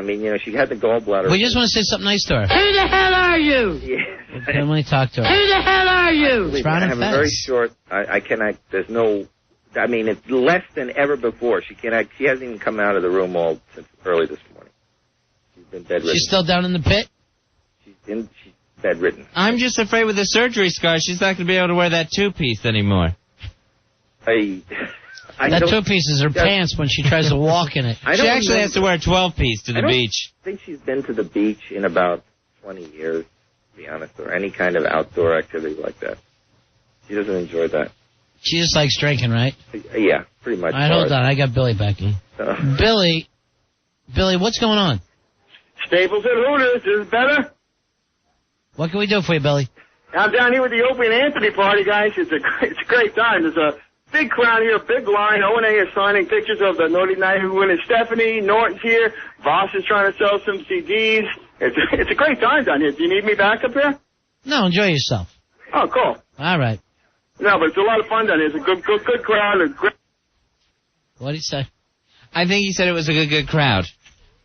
U: She had the gallbladder.
B: We just want to say something nice to her.
J: Who the hell are you?
U: Yeah.
B: Can we talk to her?
J: Who the hell are you?
U: I have a very short. I cannot. There's no. It's less than ever before. She cannot. She hasn't even come out of the room all since early this morning. She's been bedridden.
B: She's still down in the pit?
U: She's bedridden.
C: I'm just afraid with the surgery scar, she's not going to be able to wear that two-piece anymore.
B: That two-piece is her pants when she tries to walk in it.
C: She actually has to wear a 12-piece to the beach.
U: I think she's been to the beach in about 20 years, to be honest, or any kind of outdoor activity like that. She doesn't enjoy that.
B: She just likes drinking, right?
U: Yeah, pretty much.
B: All right, hold on. I got Billy back in. Billy, what's going on?
J: Staples at Hooters. Is it better?
B: What can we do for you, Billy?
J: I'm down here with the Opie and Anthony party, guys. It's a great time. There's a big crowd here, a big line. O&A is signing pictures of the Naughty Night who win. Stephanie Norton's here. Voss is trying to sell some CDs. It's a great time down here. Do you need me back up here?
B: No, enjoy yourself.
J: Oh, cool.
B: All right.
J: No, but it's a lot of fun down here. It's a good crowd.
B: What did he say?
C: I think he said it was a good crowd.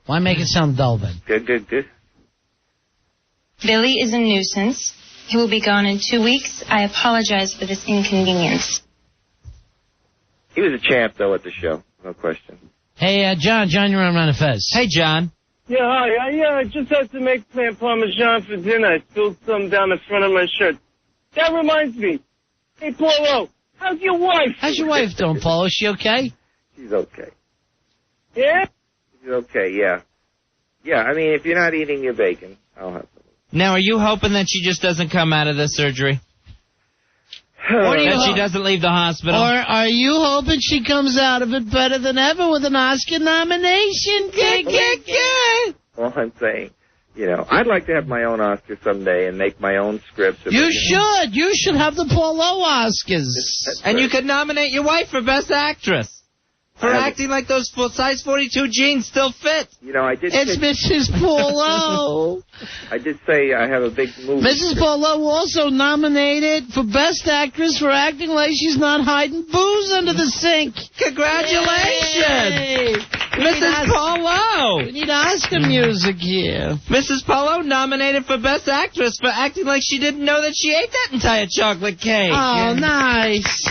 B: Why make it sound dull, then?
U: Good.
K: Billy is a nuisance. He will be gone in 2 weeks. I apologize for this inconvenience.
U: He was a champ, though, at the show. No question.
B: Hey, John, you're on Ron and Fez.
C: Hey, John.
D: Yeah, hi. I just had to make pan parmesan for dinner. I spilled some down the front of my shirt. That reminds me. Hey, Paulo, how's your wife?
B: How's your wife doing, Paulo? Is she okay?
U: She's okay.
D: Yeah?
U: She's okay, yeah. Yeah, if you're not eating your bacon, I'll have some.
C: Now, are you hoping that she just doesn't come out of this surgery?
B: Or
C: that she doesn't leave the hospital?
B: Or are you hoping she comes out of it better than ever with an Oscar nomination?
U: All I'm saying, I'd like to have my own Oscar someday and make my own scripts.
B: You should. You should have the Paulo Oscars.
C: And you could nominate your wife for Best Actress. For acting like those size 42 jeans still fit.
U: I did.
B: It's Mrs. Paulo.
U: I did say I have a big movie.
B: Mrs. Paulo also nominated for Best Actress for acting like she's not hiding booze under the sink.
C: Congratulations,
B: Yay.
C: Mrs. Paulo.
B: We need Oscar music here.
C: Mrs. Paulo nominated for Best Actress for acting like she didn't know that she ate that entire chocolate cake.
B: Oh, nice.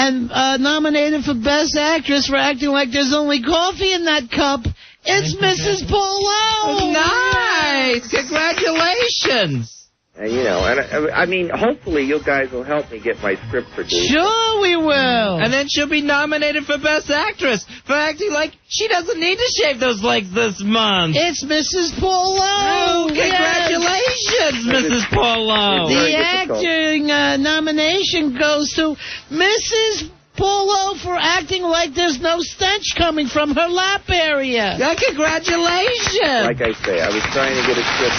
B: And nominated for Best Actress for acting like there's only coffee in that cup. It's Mrs. Paulo.
C: Nice. Congratulations.
U: I mean, hopefully you guys will help me get my script produced.
B: Sure we will.
C: And then she'll be nominated for Best Actress for acting like she doesn't need to shave those legs this month.
B: It's Mrs. Polo.
C: Oh, congratulations, Mrs. Polo.
B: The acting nomination goes to Mrs. Polo for acting like there's no stench coming from her lap area.
C: Congratulations.
U: Like I say, I was trying to get a script.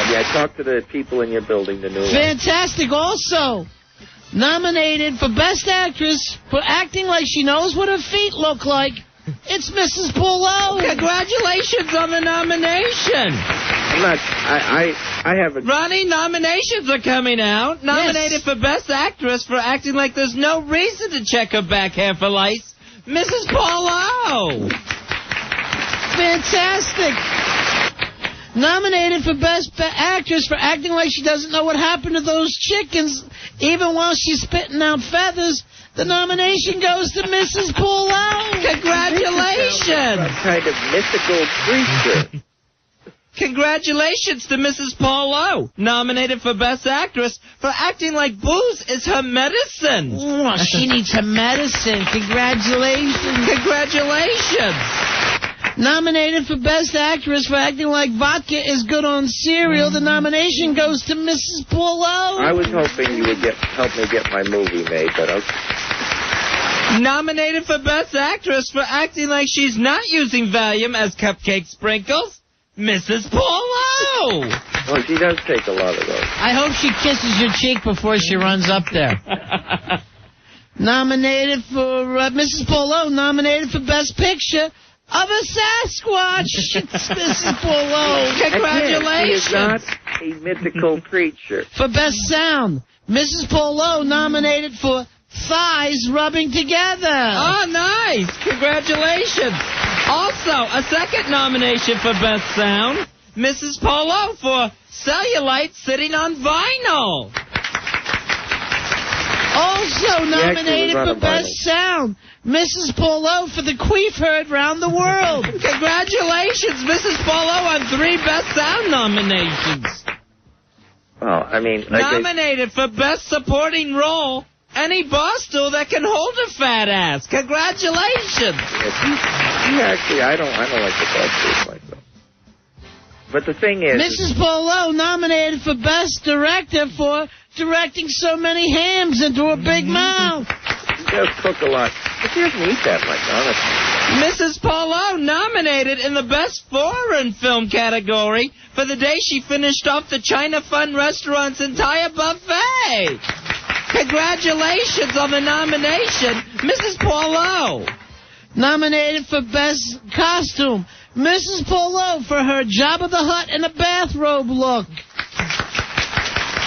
U: I talked to the people in your building, the new one.
B: Fantastic. Also, nominated for Best Actress for acting like she knows what her feet look like, it's Mrs. Polo.
C: Congratulations on the nomination.
U: I have a...
C: Ronnie, nominations are coming out. Nominated for Best Actress for acting like there's no reason to check her back hair for lice, Mrs. Polo.
B: Fantastic. Nominated for Best Actress for acting like she doesn't know what happened to those chickens, even while she's spitting out feathers. The nomination goes to Mrs. Polo.
C: Congratulations.
U: Some kind of mythical creature.
C: Congratulations to Mrs. Polo, nominated for Best Actress for acting like booze is her medicine.
B: Oh, she needs her medicine. Congratulations.
C: Congratulations.
B: Nominated for Best Actress for acting like vodka is good on cereal. The nomination goes to Mrs. Polo.
U: I was hoping you would help me get my movie made, but okay.
C: Nominated for Best Actress for acting like she's not using Valium as cupcake sprinkles, Mrs. Polo.
U: Well, she does take a lot of those.
B: I hope she kisses your cheek before she runs up there. Nominated for Mrs. Polo, nominated for Best Picture of a Sasquatch. It's Mrs. Polo.
C: Congratulations.
U: She is not a mythical creature.
B: For Best Sound, Mrs. Polo nominated for Thighs Rubbing Together.
C: Oh, nice. Congratulations. Also, a second nomination for Best Sound, Mrs. Polo for Cellulite Sitting on Vinyl.
B: Also nominated for Best Sound, Mrs. Polo for the Queef Heard Round the World.
C: Congratulations, Mrs. Polo, on 3 Best Sound nominations.
U: Well, I mean...
C: Nominated for Best Supporting Role, any bar stool that can hold a fat ass. Congratulations.
U: Actually, I don't like the bar stools myself. But the thing is...
B: Mrs. Polo nominated for Best Director for directing so many hams into a big mouth.
U: She does cook a lot. But she doesn't eat that much, honestly.
C: Mrs. Polo nominated in the Best Foreign Film category for the day she finished off the China Fun restaurant's entire buffet. Congratulations on the nomination, Mrs. Polo.
B: Nominated for Best Costume, Mrs. Polo for her Jabba the Hutt in a bathrobe look.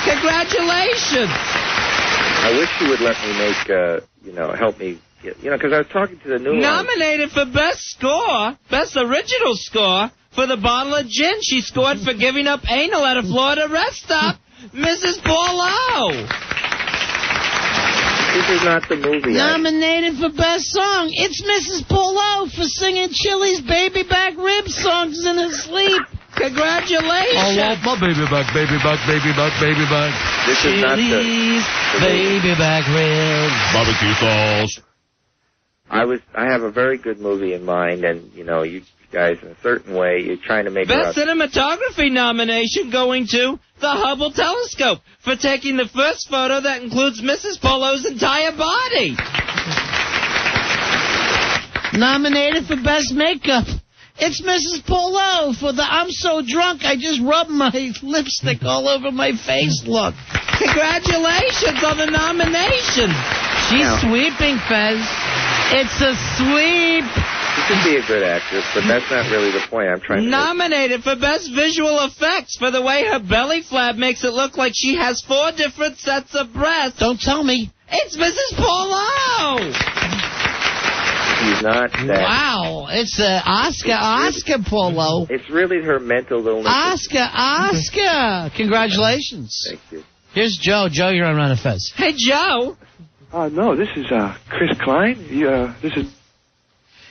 C: Congratulations.
U: I wish you would let me make, help me get, because I was talking to the new
C: Nominated for Best Score, Best Original Score, for the bottle of gin she scored for giving up anal at a Florida rest stop, Mrs. Polo.
U: This is not the movie.
B: Nominated for Best Song, it's Mrs. Polo for singing Chili's Baby Back Rib songs in her sleep.
C: Congratulations.
H: I want my baby back, baby back, baby back, baby back.
U: This is not
B: Chili's Baby Back Ribs.
H: Barbecue sauce.
U: I have a very good movie in mind, and, you guys, in a certain way, you're trying to make
C: Best Cinematography nomination going to the Hubble Telescope for taking the first photo that includes Mrs. Polo's entire body.
B: Nominated for Best Makeup, it's Mrs. Polo for the I'm so drunk I just rubbed my lipstick all over my face look.
C: Congratulations on the nomination.
B: She's sweeping, Fez. It's a sweep.
U: She could be a good actress, but that's not really the point. I'm trying to...
C: Nominated for Best Visual Effects for the way her belly flap makes it look like she has 4 different sets of breasts.
B: Don't tell me.
C: It's Mrs. Polo.
U: She's not that...
B: Wow, it's Oscar Polo.
U: It's really her mental illness.
B: Oscar. Congratulations.
U: Thank you.
B: Here's Joe. Joe, you're on Ron and Fez.
C: Hey, Joe.
N: No, this is Chris Klein. This is...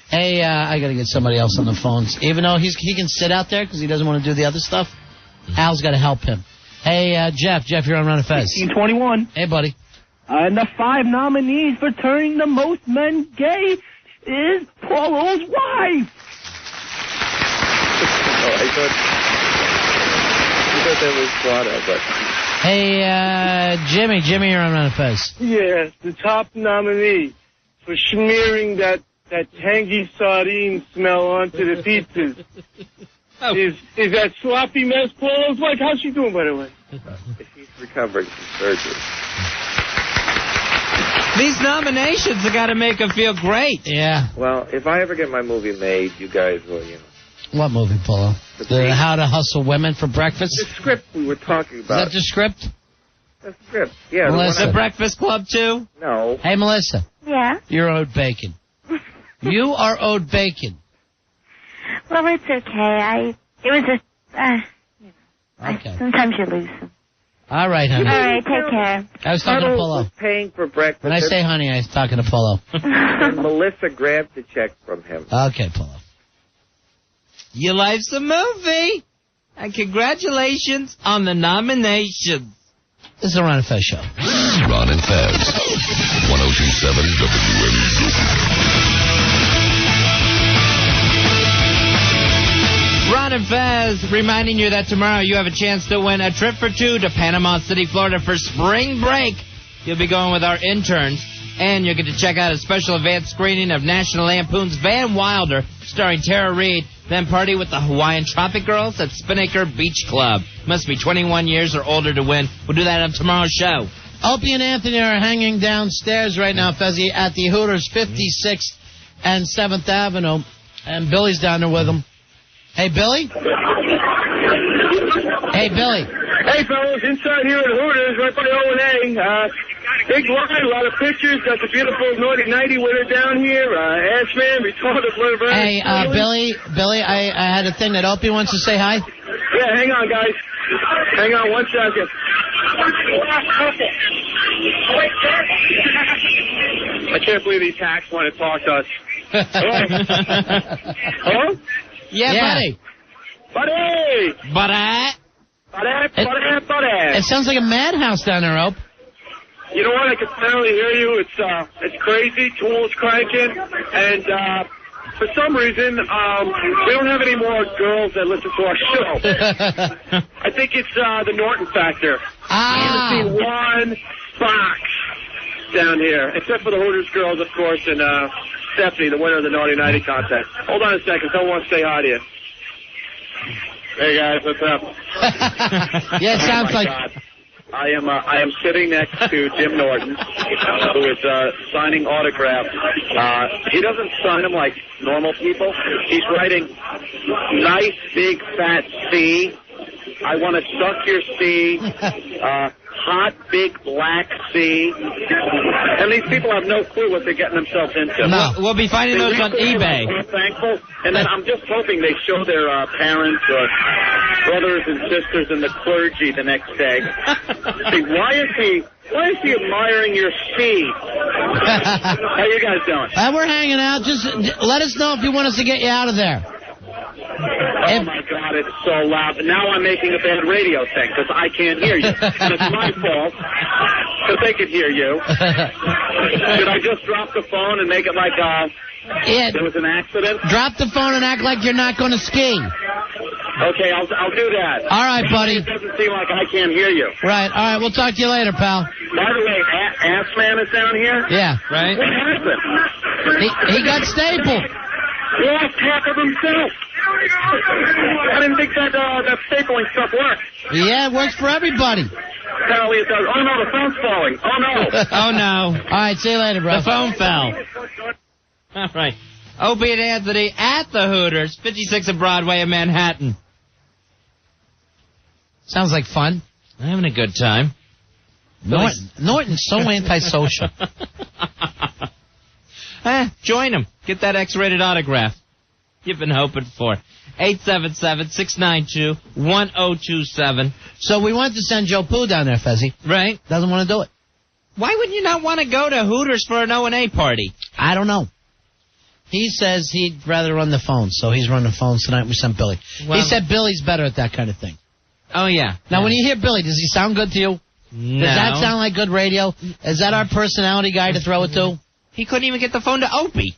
B: Hey, I got to get somebody else on the phones. Even though he can sit out there because he doesn't want to do the other stuff, Al's got to help him. Hey, Jeff, you're on Ron and Fez.
L: 1521.
B: Hey, buddy.
L: And the 5 nominees for turning the most men gay is Paulo's wife.
U: I thought that was Quado, but...
B: Hey, Jimmy, you're on Ron and Fez.
D: Yes, the top nominee for smearing that tangy sardine smell onto the pizzas. Is that sloppy mess Paulo's wife? How's she doing, by the way?
U: She's recovering from surgery.
C: These nominations have got to make her feel great.
B: Yeah.
U: Well, if I ever get my movie made, you guys will,
B: What movie, Paulo? The How to Hustle Women for Breakfast?
U: The script we were talking about.
B: Is that the script?
U: The script, yeah.
B: Melissa.
C: The Breakfast Club, too?
U: No.
B: Hey, Melissa.
Q: Yeah?
B: You're owed bacon. You are owed bacon.
Q: Well, it's okay. It was a...
B: Okay.
Q: Sometimes you lose them.
B: All right, honey.
Q: All right, take care.
B: I was talking to Polo.
U: Was paying for breakfast.
B: When I say honey, I was talking to Polo.
U: And Melissa grabbed the check from him.
B: Okay, Polo.
C: Your life's a movie. And congratulations on the nominations.
B: This is the Ron and Fez show.
R: Ron and Fez. 102.7 WNEW.
C: Ron and Fez reminding you that tomorrow you have a chance to win a trip for 2 to Panama City, Florida for spring break. You'll be going with our interns, and you'll get to check out a special advanced screening of National Lampoon's Van Wilder, starring Tara Reid, then party with the Hawaiian Tropic Girls at Spinnaker Beach Club. Must be 21 years or older to win. We'll do that on tomorrow's show.
B: Opie and Anthony are hanging downstairs right now, Fezzy, at the Hooters, 56th and 7th Avenue, and Billy's down there with them. Hey, Billy? Hey, Billy.
J: Hey, fellas, inside here at Hooters, right by O&A. Big line, a lot of pictures. Got the beautiful Naughty Nighty winner down here. Ashman, retarded, whatever.
B: Hey, Billy, I had a thing that Opie wants to say hi.
J: Yeah, hang on, guys. Hang on 1 second. I can't believe these hacks want to talk to us. Hello?
C: Yeah, buddy.
J: Buddy!
B: It sounds like a madhouse down there, Ope.
J: You know what? I can finally hear you. It's crazy. Tools cranking, and for some reason, we don't have any more girls that listen to our show. I think it's the Norton factor. I haven't seen one box down here, except for the Hooters girls, of course, and Stephanie, the winner of the Naughty Nighty contest. Hold on a second. Someone wants to say hi to you. Hey guys, what's up?
B: Yeah, it sounds like.
J: God. I am sitting next to Jim Norton, who is signing autographs. He doesn't sign them like normal people. He's writing nice big fat C. I want to suck your C. Hot big black C. And these people have no clue what they're getting themselves into.
C: No. We'll be finding those on eBay.
J: I'm thankful. And then I'm just hoping they show their parents or brothers and sisters in the clergy the next day. See, why is he admiring your C? How you guys doing?
B: We're hanging out. Just let us know if you want us to get you out of there.
J: Oh, my God, it's so loud. Now I'm making a bad radio thing because I can't hear you. And it's my fault because they could hear you. Should I just drop the phone and make it like there was an accident?
B: Drop the phone and act like you're not going to ski.
J: Okay, I'll do that.
B: All right, buddy.
J: It doesn't seem like I can't hear you.
B: Right. All right, we'll talk to you later, pal.
J: By the way, Assman is down here?
B: Yeah.
C: Right.
J: What happened?
B: He got stapled.
J: He lost half of himself. I didn't think that stapling stuff worked.
B: Yeah, it works for everybody.
J: Apparently it does. Oh, no, the phone's falling. Oh, no.
C: Oh, no.
B: All right, see you later, bro.
C: The phone fell. All right. Opie and Anthony at the Hooters, 56 of Broadway in Manhattan.
B: Sounds like fun.
C: I'm having a good time.
B: Norton's so antisocial.
C: Join him. Get that X-rated autograph you've been hoping for. 877-692-1027.
B: So we wanted to send Joe Pooh down there, Fezzy.
C: Right.
B: Doesn't want to do it.
C: Why wouldn't you not want to go to Hooters for an O&A party?
B: I don't know. He says he'd rather run the phone, so he's running the phones tonight. We sent Billy.
C: Well,
B: he said Billy's better at that kind of thing.
C: Oh, yeah.
B: Now, when you hear Billy, does he sound good to you?
C: No.
B: Does that sound like good radio? Is that our personality guy to throw it to?
C: He couldn't even get the phone to Opie.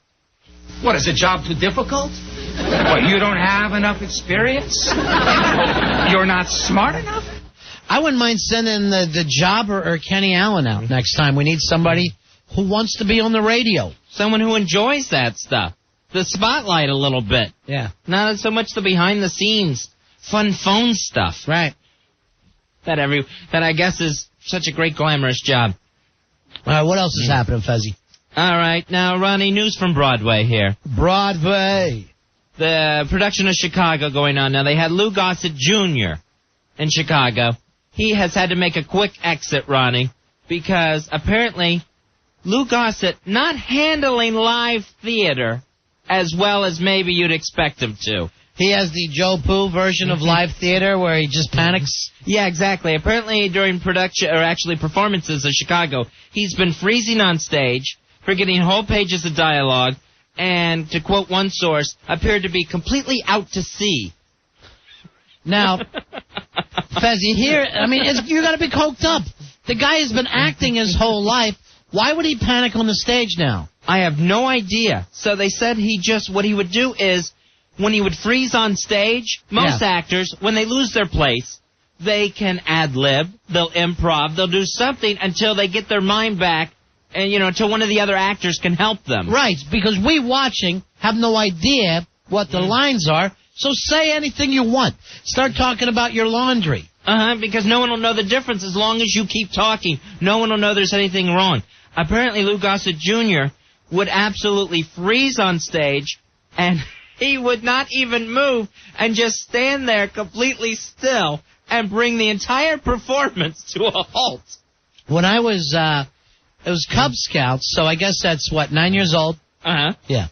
O: What, is the job too difficult? What, you don't have enough experience? You're not smart enough?
B: I wouldn't mind sending the Jobber or Kenny Allen out next time. We need somebody who wants to be on the radio.
C: Someone who enjoys that stuff. The spotlight a little bit.
B: Yeah.
C: Not so much the behind-the-scenes, fun phone stuff.
B: Right.
C: That I guess is such a great glamorous job.
B: All right, what else is happening, Fezzy?
C: All right, now, Ronnie, news from Broadway here.
B: Broadway.
C: The production of Chicago going on now. They had Lou Gossett Jr. in Chicago. He has had to make a quick exit, Ronnie, because apparently Lou Gossett not handling live theater as well as maybe you'd expect him to.
B: He has the Joe Poo version of live theater where he just panics?
C: Yeah, exactly. Apparently during production, or actually performances of Chicago, he's been freezing on stage, forgetting whole pages of dialogue, and, to quote one source, appeared to be completely out to sea.
B: Now, Fezzy, here, I mean, you got to be coked up. The guy has been acting his whole life. Why would he panic on the stage now?
C: I have no idea. So they said what he would do is, when he would freeze on stage, most actors, when they lose their place, they can ad-lib, they'll improv, they'll do something until they get their mind back, and, until one of the other actors can help them.
B: Right, because we watching have no idea what the lines are, so say anything you want. Start talking about your laundry.
C: Because no one will know the difference as long as you keep talking. No one will know there's anything wrong. Apparently, Lou Gossett Jr. would absolutely freeze on stage, and he would not even move and just stand there completely still and bring the entire performance to a halt.
B: When I was, it was Cub Scouts, so I guess that's, 9 years old? Yeah.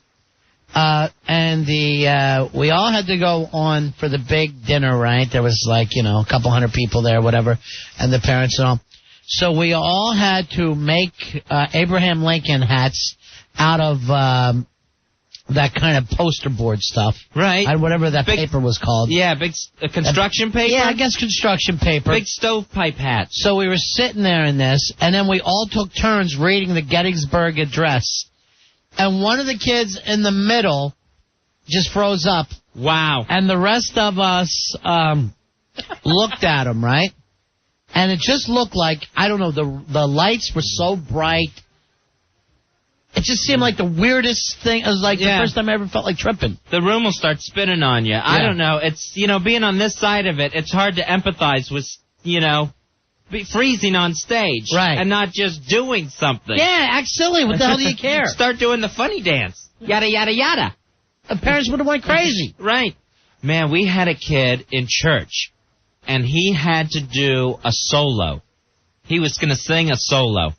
B: And we all had to go on for the big dinner, right? There was a couple hundred people there, whatever, and the parents and all. So we all had to make Abraham Lincoln hats out of that kind of poster board stuff.
C: Right.
B: Whatever that paper was called.
C: Yeah, big construction paper?
B: Yeah, I guess construction paper.
C: Big stovepipe hat.
B: So we were sitting there in this, and then we all took turns reading the Gettysburg Address. And one of the kids in the middle just froze up.
C: Wow.
B: And the rest of us looked at him, right? And it just looked like, I don't know, the lights were so bright. It just seemed like the weirdest thing. It was like the first time I ever felt like tripping.
C: The room will start spinning on you. I don't know. It's, being on this side of it, it's hard to empathize with, freezing on stage.
B: Right.
C: And not just doing something.
B: Yeah, act silly. What the hell do you care?
C: Start doing the funny dance. Yada, yada, yada.
B: The parents would have went crazy.
C: Right. Man, we had a kid in church, and he had to do a solo. He was going to sing a solo.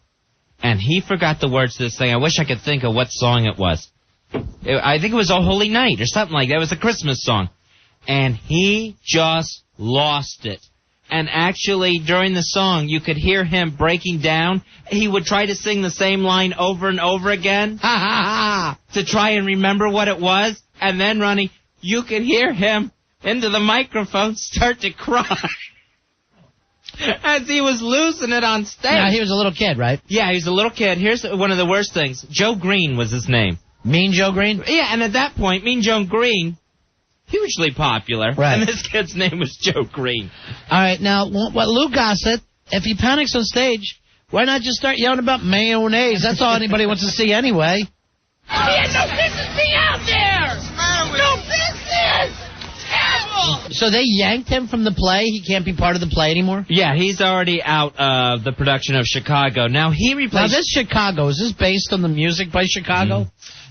C: And he forgot the words to this thing. I wish I could think of what song it was. I think it was O Holy Night or something like that. It was a Christmas song. And he just lost it. And actually, during the song, you could hear him breaking down. He would try to sing the same line over and over again to try and remember what it was. And then, Ronnie, you could hear him into the microphone start to cry. As he was losing it on stage.
B: Now, he was a little kid, right?
C: Yeah, he was a little kid. Here's one of the worst things. Joe Green was his name.
B: Mean Joe Green?
C: Yeah, and at that point, Mean Joe Green, hugely popular.
B: Right.
C: And this kid's name was Joe Green.
B: All right, now, Lou Gossett, if he panics on stage, why not just start yelling about mayonnaise? That's all anybody wants to see anyway.
A: He had no business being out there! No business!
B: So they yanked him from the play? He can't be part of the play anymore?
C: Yeah, he's already out of the production of Chicago. Now, he replaced...
B: Now, this Chicago, is this based on the music by Chicago?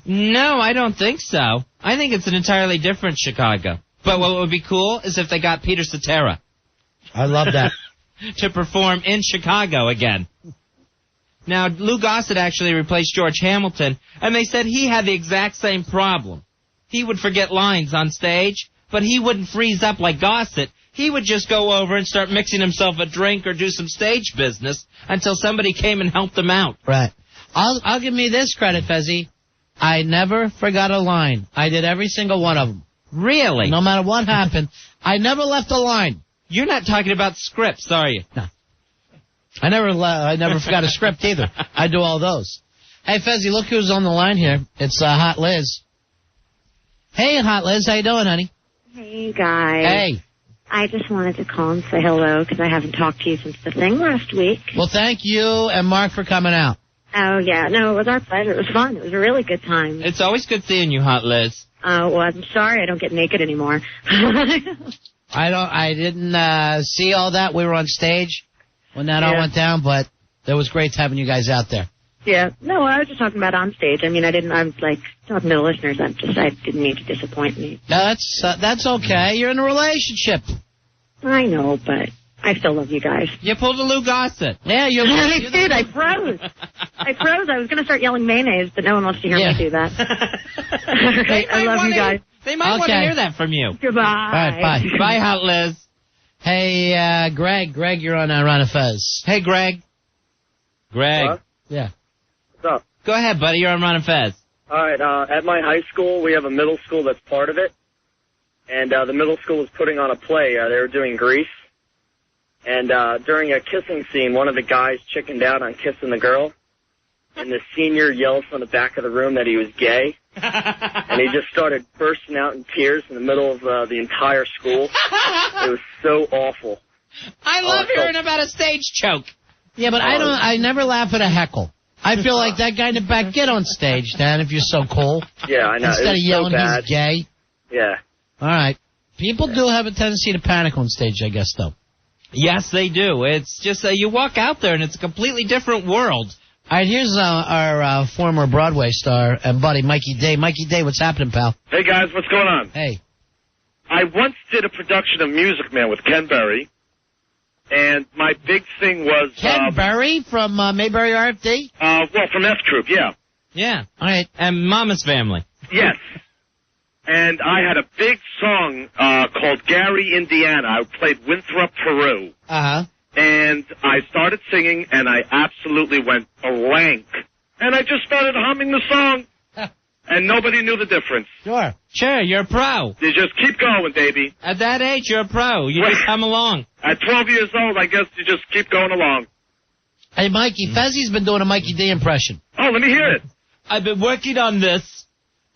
C: No, I don't think so. I think it's an entirely different Chicago. But what would be cool is if they got Peter Cetera.
B: I love that.
C: To perform in Chicago again. Now, Lou Gossett actually replaced George Hamilton, and they said he had the exact same problem. He would forget lines on stage, but he wouldn't freeze up like Gossett. He would just go over and start mixing himself a drink or do some stage business until somebody came and helped him out.
B: Right. I'll give me this credit, Fezzy. I never forgot a line. I did every single one of them.
C: Really?
B: No matter what happened. I never left a line.
C: You're not talking about scripts, are you?
B: No. I never forgot a script either. I do all those. Hey, Fezzy, look who's on the line here. It's Hot Liz. Hey, Hot Liz, how you doing, honey?
I: Hey, guys.
B: Hey.
I: I just wanted to call and say hello because I haven't talked to you since the thing last week.
B: Well, thank you and Mark for coming out.
I: Oh, yeah. No, it was our pleasure. It was fun. It was a really good time.
C: It's always good seeing you, Hot Liz.
I: Well, I'm sorry I don't get naked anymore.
B: I didn't see all that. We were on stage when that all went down, but it was great having you guys out there.
I: Yeah. No, I was just talking about on stage. I mean, I'm like talking to the listeners. I didn't mean to disappoint me.
B: No, that's okay. You're in a relationship.
I: I know, but I still love you guys.
C: You pulled a Lou Gossett.
B: Yeah, you
I: did. I froze. I was going to start yelling mayonnaise, but no one wants to hear me do that. I love you guys.
C: They might want to hear that from you.
I: Goodbye.
B: All right, bye.
C: Bye, Hot Liz.
B: Hey, Greg. Greg, you're on Ron and Fez.
C: Hey, Greg. Greg.
T: Huh?
B: Yeah.
T: What's up?
C: Go ahead, buddy. You're on Ron and Fez.
T: All right. At my high school, we have a middle school that's part of it. And the middle school was putting on a play. They were doing Grease. And during a kissing scene, one of the guys chickened out on kissing the girl. And the senior yelled from the back of the room that he was gay. And he just started bursting out in tears in the middle of the entire school. It was so awful.
C: I love hearing about a stage choke.
B: Yeah, but I never laugh at a heckle. I feel like that guy in the back, get on stage, Dan, if you're so cool.
T: Yeah, I know.
B: Instead of yelling
T: so
B: he's gay.
T: Yeah.
B: All right. People do have a tendency to panic on stage, I guess, though.
C: Yes, they do. It's just you walk out there and it's a completely different world.
B: All right, here's our former Broadway star and buddy, Mikey Day. Mikey Day, what's happening, pal?
W: Hey, guys, what's going on?
B: Hey.
W: I once did a production of Music Man with Ken Berry, and my big thing was...
B: Ken Berry from Mayberry RFD?
W: Well, from F Troop, yeah.
C: Yeah.
B: All right.
C: And Mama's Family.
W: Yes. And I had a big song called Gary, Indiana. I played Winthrop, Peru.
B: Uh-huh.
W: And I started singing, and I absolutely went blank. And I just started humming the song, and nobody knew the difference.
B: Sure.
C: Sure, you're a pro.
W: You just keep going, baby.
C: At that age, you're a pro. You just come along.
W: At 12 years old, I guess you just keep going along.
B: Hey, Mikey, Fezzy's been doing a Mikey D impression.
W: Oh, let me hear it.
C: I've been working on this,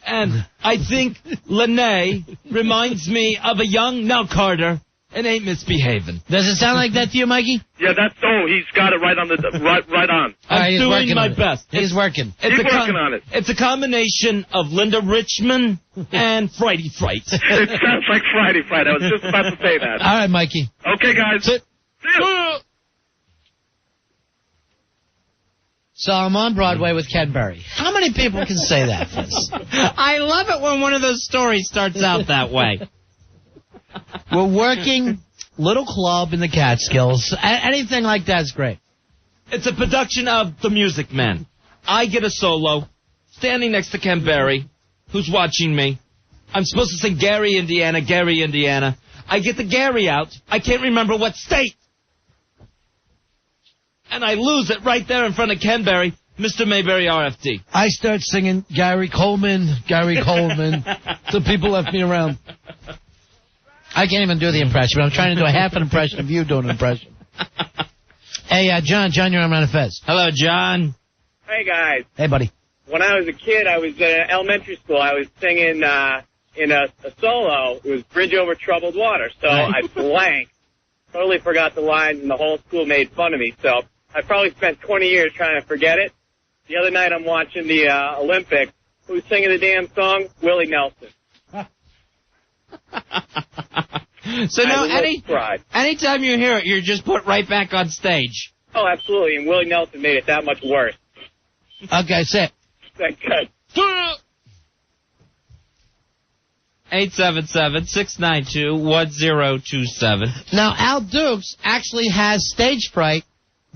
C: and I think Lene reminds me of a young Carter. And ain't misbehaving.
B: Does it sound like that to you, Mikey?
W: Yeah, he's got it right on right on.
C: I'm doing my best.
B: He's working.
W: Keep working on it.
C: It's a combination of Linda Richman and Friday Fright.
W: It sounds like Friday Fright. I was just about to say that.
B: All right, Mikey.
W: Okay, guys.
B: See you. So I'm on Broadway with Ken Berry. How many people can say that, Fez?
C: I love it when one of those stories starts out that way.
B: We're working little club in the Catskills. Anything like that's great.
C: It's a production of The Music Man. I get a solo, standing next to Ken Berry, who's watching me. I'm supposed to sing Gary, Indiana, Gary, Indiana. I get the Gary out. I can't remember what state. And I lose it right there in front of Ken Berry, Mr. Mayberry RFD.
B: I start singing Gary Coleman, Gary Coleman. So people left me around. I can't even do the impression, but I'm trying to do a half an impression of you doing an impression. Hey, John, you're on Ron and Fez.
C: Hello, John.
X: Hey, guys.
B: Hey, buddy.
X: When I was a kid, I was in elementary school. I was singing in a solo. It was Bridge Over Troubled Water. So I blanked. Totally forgot the lines, and the whole school made fun of me. So I probably spent 20 years trying to forget it. The other night I'm watching the Olympics. Who's singing the damn song? Willie Nelson.
C: So now, anytime you hear it, you're just put right back on stage.
X: Oh, absolutely. And Willie Nelson made it that much worse.
B: Okay, sit.
X: Good.
C: 877-692-1027.
B: Now, Al Dukes actually has stage fright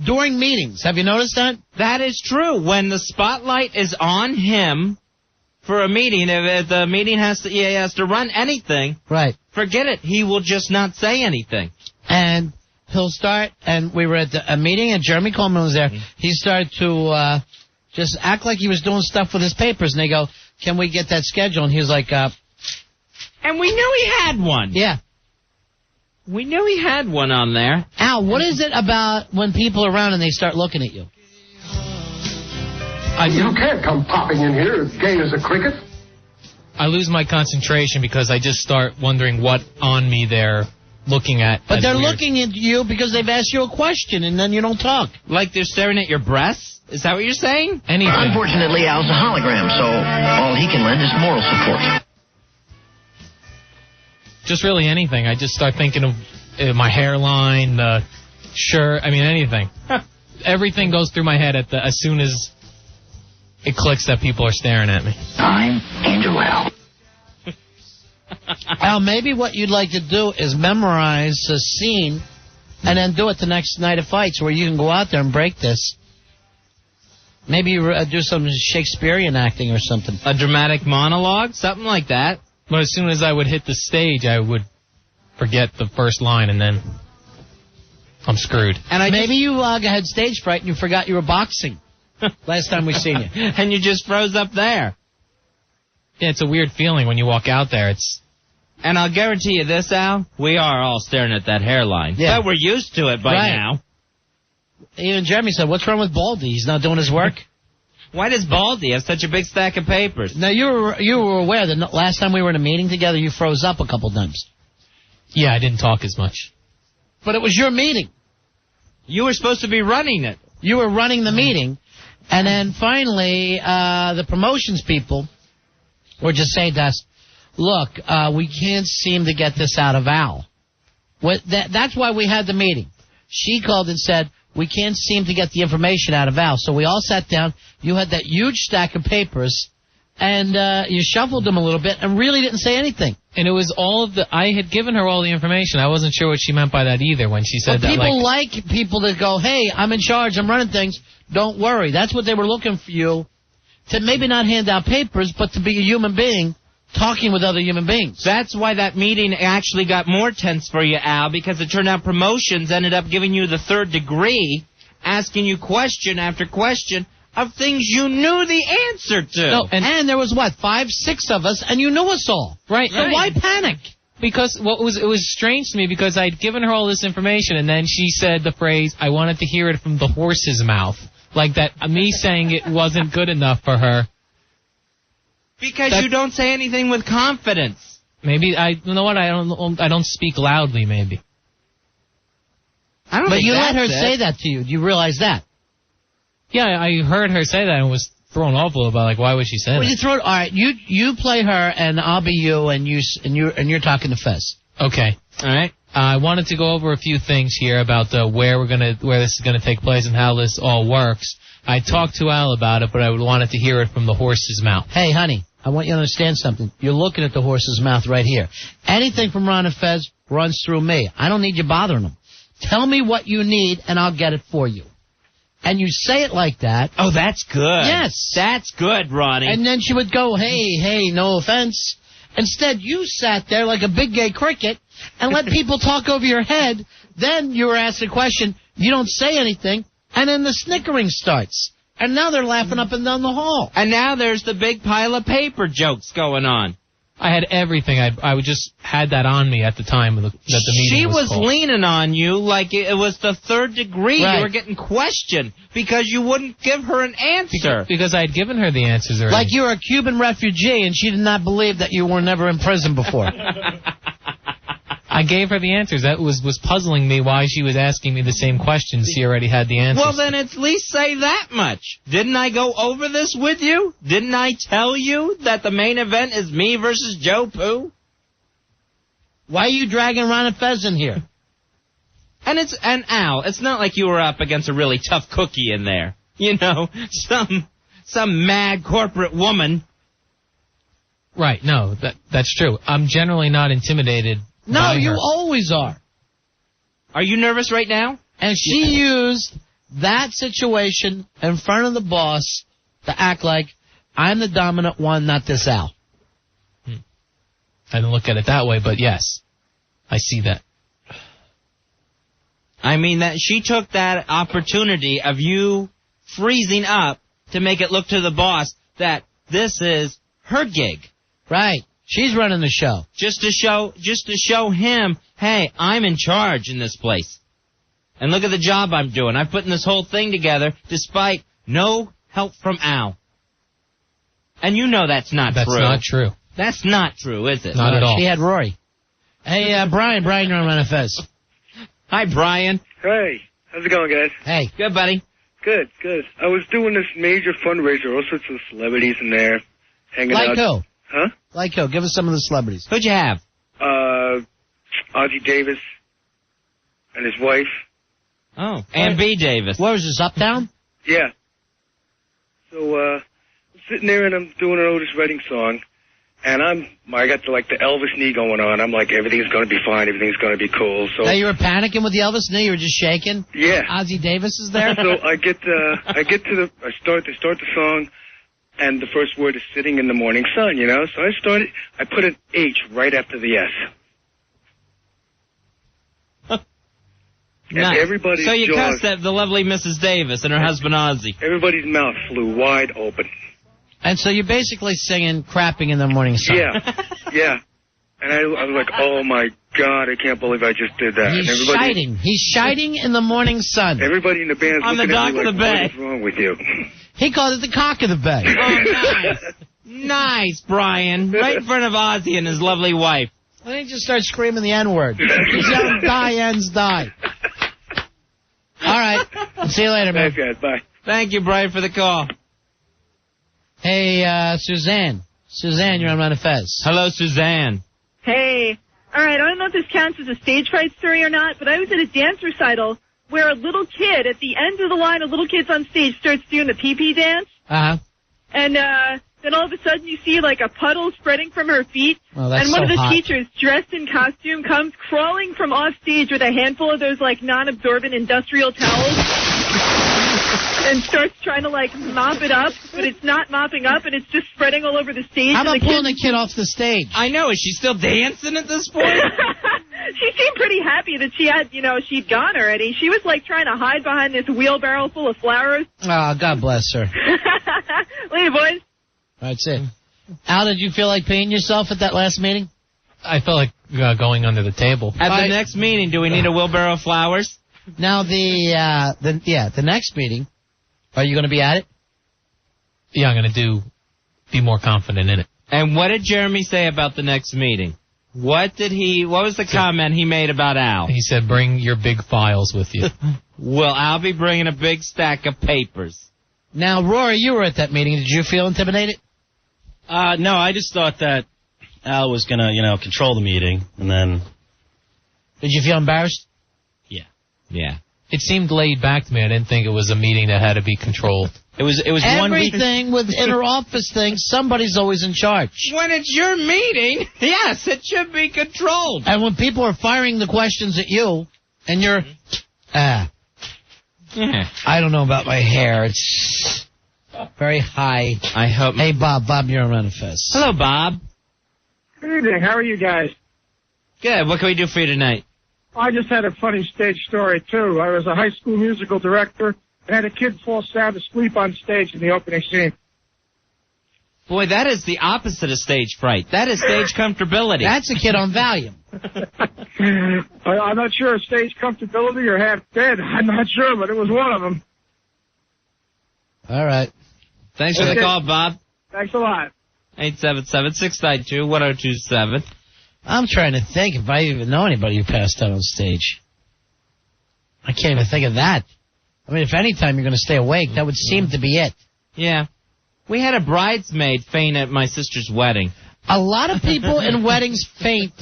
B: during meetings. Have you noticed that?
C: That is true. When the spotlight is on him for a meeting, if the meeting has to run anything,
B: right?
C: Forget it. He will just not say anything.
B: And he'll start, and we were at a meeting, and Jeremy Coleman was there. He started to just act like he was doing stuff with his papers, and they go, can we get that schedule? And he was like,
C: and we knew he had one.
B: Yeah.
C: We knew he had one on there.
B: Al, what is it about when people are around and they start looking at you?
P: You can't come popping in here as gay as a cricket.
F: I lose my concentration because I just start wondering what on me they're looking at.
B: But they're looking at you because they've asked you a question, and then you don't talk.
C: Like they're staring at your breasts? Is that what you're saying?
F: Anything.
M: Unfortunately, Al's a hologram, so all he can lend is moral support.
F: Just really anything. I just start thinking of my hairline, the shirt, I mean anything. Everything goes through my head as soon as it clicks that people are staring at me.
M: I'm Angel Al.
B: Al, maybe what you'd like to do is memorize a scene and then do it the next night of fights where you can go out there and break this. Maybe do some Shakespearean acting or something.
C: A dramatic monologue? Something like that.
F: But as soon as I would hit the stage, I would forget the first line, and then I'm screwed.
B: And maybe you had stage fright and you forgot you were boxing last time we seen you.
C: And you just froze up there.
F: Yeah, it's a weird feeling when you walk out there.
C: And I'll guarantee you this, Al, we are all staring at that hairline.
B: Yeah.
C: But we're used to it by now.
B: Even Jeremy said, what's wrong with Baldy? He's not doing his work?
C: Why does Baldy have such a big stack of papers?
B: Now, you were aware that last time we were in a meeting together, you froze up a couple times.
F: Yeah, I didn't talk as much.
B: But it was your meeting.
C: You were supposed to be running it.
B: You were running the meeting. And then finally, the promotions people were just saying to us, look, we can't seem to get this out of Al. That's why we had the meeting. She called and said, we can't seem to get the information out of Al. So we all sat down. You had that huge stack of papers, and you shuffled them a little bit and really didn't say anything.
F: And it was I had given her all the information. I wasn't sure what she meant by that either when she said that.
B: People like people that go, hey, I'm in charge, I'm running things. Don't worry. That's what they were looking for you, to maybe not hand out papers, but to be a human being talking with other human beings.
C: That's why that meeting actually got more tense for you, Al, because it turned out promotions ended up giving you the third degree, asking you question after question of things you knew the answer to.
B: No, and there was, 5, 6 of us, and you knew us all.
F: Right.
B: So why panic?
F: Because it was strange to me because I'd given her all this information, and then she said the phrase, I wanted to hear it from the horse's mouth. Like that, me saying it wasn't good enough for her.
C: Because you don't say anything with confidence.
F: Maybe you know what? I don't speak loudly. Maybe.
B: But you let her say that to you. Do you realize that?
F: Yeah, I heard her say that and was thrown off a little bit. Like, why would she say that?
B: All right, you play her and I'll be you, and you're talking to Fez.
F: Okay. All right. I wanted to go over a few things here about where this is gonna take place and how this all works. I talked to Al about it, but I wanted to hear it from the horse's mouth.
B: Hey, honey, I want you to understand something. You're looking at the horse's mouth right here. Anything from Ron and Fez runs through me. I don't need you bothering them. Tell me what you need, and I'll get it for you. And you say it like that.
C: Oh, that's good.
B: Yes.
C: That's good, Ronnie.
B: And then she would go, hey, no offense. Instead, you sat there like a big gay cricket and let people talk over your head. Then you were asked a question. You don't say anything. And then the snickering starts. And now they're laughing up and down the hall.
C: And now there's the big pile of paper jokes going on.
F: I had everything. I just had that on me at the time that the meeting was called.
C: She was leaning on you like it was the third degree.
B: Right.
C: You were getting questioned because you wouldn't give her an answer.
F: Because I had given her the answers already.
B: Like you were a Cuban refugee and she did not believe that you were never in prison before.
F: I gave her the answers. That was puzzling me why she was asking me the same questions. She already had the answers.
C: Well, then at least say that much. Didn't I go over this with you? Didn't I tell you that the main event is me versus Joe Pooh?
B: Why are you dragging Ron and Fez in here?
C: And Al, it's not like you were up against a really tough cookie in there. You know, some mad corporate woman.
F: Right, no, that's true. I'm generally not intimidated.
B: No, you always are.
C: Are you nervous right now?
B: And she used that situation in front of the boss to act like I'm the dominant one, not this Al.
F: I didn't look at it that way, but yes, I see that.
C: I mean, that she took that opportunity of you freezing up to make it look to the boss that this is her gig.
B: Right. She's running the show.
C: Just to show him, hey, I'm in charge in this place. And look at the job I'm doing. I'm putting this whole thing together despite no help from Al. And you know that's not true.
F: That's not true.
C: That's not true, is it?
F: Not at all.
B: She had Rory. Hey, Brian, you're on Run Fez.
C: Hi, Brian.
D: Hey, how's it going, guys?
B: Hey.
C: Good, buddy.
D: Good. I was doing this major fundraiser, all sorts of celebrities in there, hanging out.
B: Like who?
D: Huh?
B: Like who? Give us some of the celebrities.
C: Who'd you have?
D: Ozzie Davis and his wife.
C: Oh, and B. Davis.
B: What was this, Uptown?
D: Yeah. So, I'm sitting there and I'm doing an Otis Redding song, and I got the Elvis knee going on. I'm like, everything's going to be fine, everything's going to be cool. So
B: Now you were panicking with the Elvis knee, you were just shaking?
D: Yeah.
B: Ozzie Davis is there?
D: So I start the song, and the first word is sitting in the morning sun, you know? So I put an H right after the S. And everybody's
C: So you
D: jaws,
C: cussed at the lovely Mrs. Davis and her husband Ozzie.
D: Everybody's mouth flew wide open.
B: And so you're basically singing Crapping in the Morning Sun.
D: Yeah. And I was like, oh my God, I can't believe I just did that.
B: He's
D: and everybody,
B: shiting. He's shiting in the morning sun.
D: Everybody in the band's
C: On the
D: looking
C: dock
D: at me
C: of
D: like,
C: the bay.
D: what is wrong with you?
B: He called it the cock of the bay.
C: Oh, nice. Nice, Brian. Right in front of Ozzie and his lovely wife.
B: Why don't you just start screaming the N-word? He's yelling, die, ends, die. All right. See you later, man.
D: Thanks, guys. Bye.
C: Thank you, Brian, for the call.
B: Hey, Suzanne. Suzanne, you're on Run Fez.
C: Hello, Suzanne.
E: Hey. All right, I don't know if this counts as a stage fright story or not, but I was at a dance recital where a little kid, at the end of the line, a little kid's on stage, starts doing the pee-pee dance.
B: Uh-huh.
E: And then all of a sudden you see like a puddle spreading from her feet.
B: Oh, that's
E: and one
B: so
E: of the
B: hot.
E: teachers, dressed in costume, comes crawling from off stage with a handful of those like non-absorbent industrial towels and starts trying to like mop it up, but it's not mopping up and it's just spreading all over the stage.
B: How about
E: and the
B: pulling the kid off the stage?
C: I know. Is she still dancing at this point?
E: She seemed pretty happy that she had, she'd gone already. She was like trying to hide behind this wheelbarrow full of flowers.
B: Oh, God bless her.
E: Later, boys.
B: That's it. Al, did you feel like peeing yourself at that last meeting?
F: I felt like going under the table.
C: At the next meeting, do we need a wheelbarrow of flowers?
B: Now, the next meeting, are you going to be at it?
F: Yeah, I'm going to be more confident in it.
C: And what did Jeremy say about the next meeting? What was the comment he made about Al?
F: He said, bring your big files with you.
C: Well, I'll be bringing a big stack of papers.
B: Now, Rory, you were at that meeting. Did you feel intimidated?
G: No, I just thought that Al was going to, control the meeting, and then...
B: Did you feel embarrassed?
C: Yeah.
F: It seemed laid back to me. I didn't think it was a meeting that had to be controlled.
G: It was 1 week...
B: Everything with inter-office things, somebody's always in charge.
C: When it's your meeting, yes, it should be controlled.
B: And when people are firing the questions at you, and you're... I don't know about my hair. It's very high.
C: I hope...
B: Hey, Bob, you're on Run Fez.
C: Hello, Bob.
S: Good evening. How are you guys?
C: Good. What can we do for you tonight?
S: I just had a funny stage story, too. I was a high school musical director and had a kid fall sound asleep on stage in the opening scene.
C: Boy, that is the opposite of stage fright. That is stage comfortability.
B: That's a kid on Valium.
S: I'm not sure if stage comfortability or half dead. I'm not sure, but it was one of them.
B: All right.
C: Thanks for the call, Bob.
S: Thanks a lot.
C: 877-692-1027.
B: I'm trying to think if I even know anybody who passed out on stage. I can't even think of that. I mean, if any time you're going to stay awake, that would seem to be it.
C: Yeah. We had a bridesmaid faint at my sister's wedding.
B: A lot of people in weddings faint.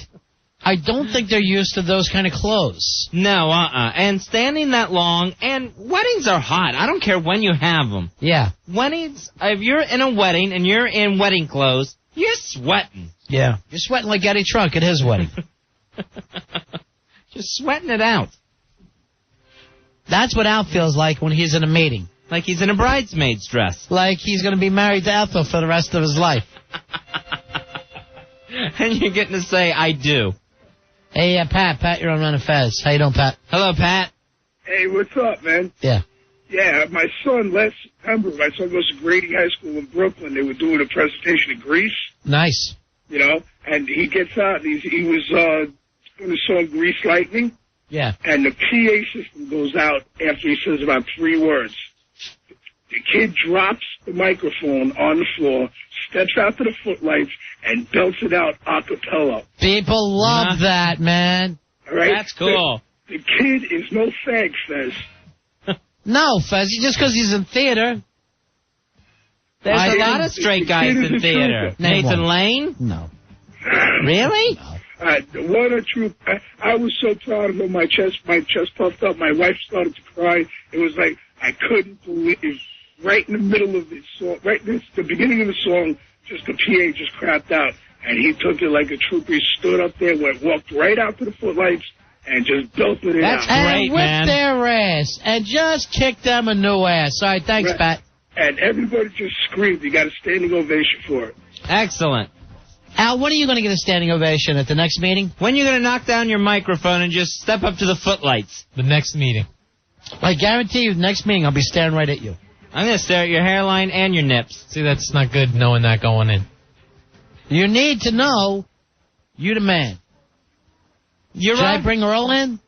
B: I don't think they're used to those kind of clothes.
C: No, And standing that long, and weddings are hot. I don't care when you have them.
B: Yeah.
C: Weddings, if you're in a wedding and you're in wedding clothes, you're sweating.
B: Yeah. You're sweating like Eddie Trunk at his wedding.
C: Just sweating it out.
B: That's what Al feels like when he's in a meeting.
C: Like he's in a bridesmaid's dress.
B: Like he's going to be married to Ethel for the rest of his life.
C: And you're getting to say, I do.
B: Hey, Pat, you're on Run Fez. How you doing, Pat?
C: Hello, Pat.
D: Hey, what's up, man?
B: Yeah.
D: Yeah, my son, last September, my son goes to Grady High School in Brooklyn. They were doing a presentation in Greece.
B: Nice.
D: And he gets out, and he was
S: from the song Grease Lightning?
B: Yeah.
S: And the PA system goes out after he says about 3 words. The kid drops the microphone on the floor, steps out to the footlights, and belts it out a cappella.
B: People love that, man.
S: All right?
C: That's cool.
S: The kid is no fag, Fez.
B: No, Fez, just because he's in theater.
C: There's a lot of straight guys in theater. Nathan Lane?
B: No.
C: Really?
S: No. What a true... I was so proud of him. My chest puffed up. My wife started to cry. It was like, I couldn't believe... Right in the middle of the song, right in the beginning of the song, just the PA just crapped out. And he took it like a trooper. He stood up there, walked right out to the footlights, and just belted it out.
B: And whipped their ass. And just kicked them a new ass. All right, thanks, Pat.
S: And everybody just screamed. You got a standing ovation for it.
C: Excellent.
B: Al, when are you going to get a standing ovation? At the next meeting?
C: When are you going to knock down your microphone and just step up to the footlights?
F: The next meeting.
B: I guarantee you, the next meeting, I'll be staring right at you.
C: I'm going to stare at your hairline and your nips.
F: See, that's not good knowing that going in.
B: You need to know you the man. Should I bring Earl in?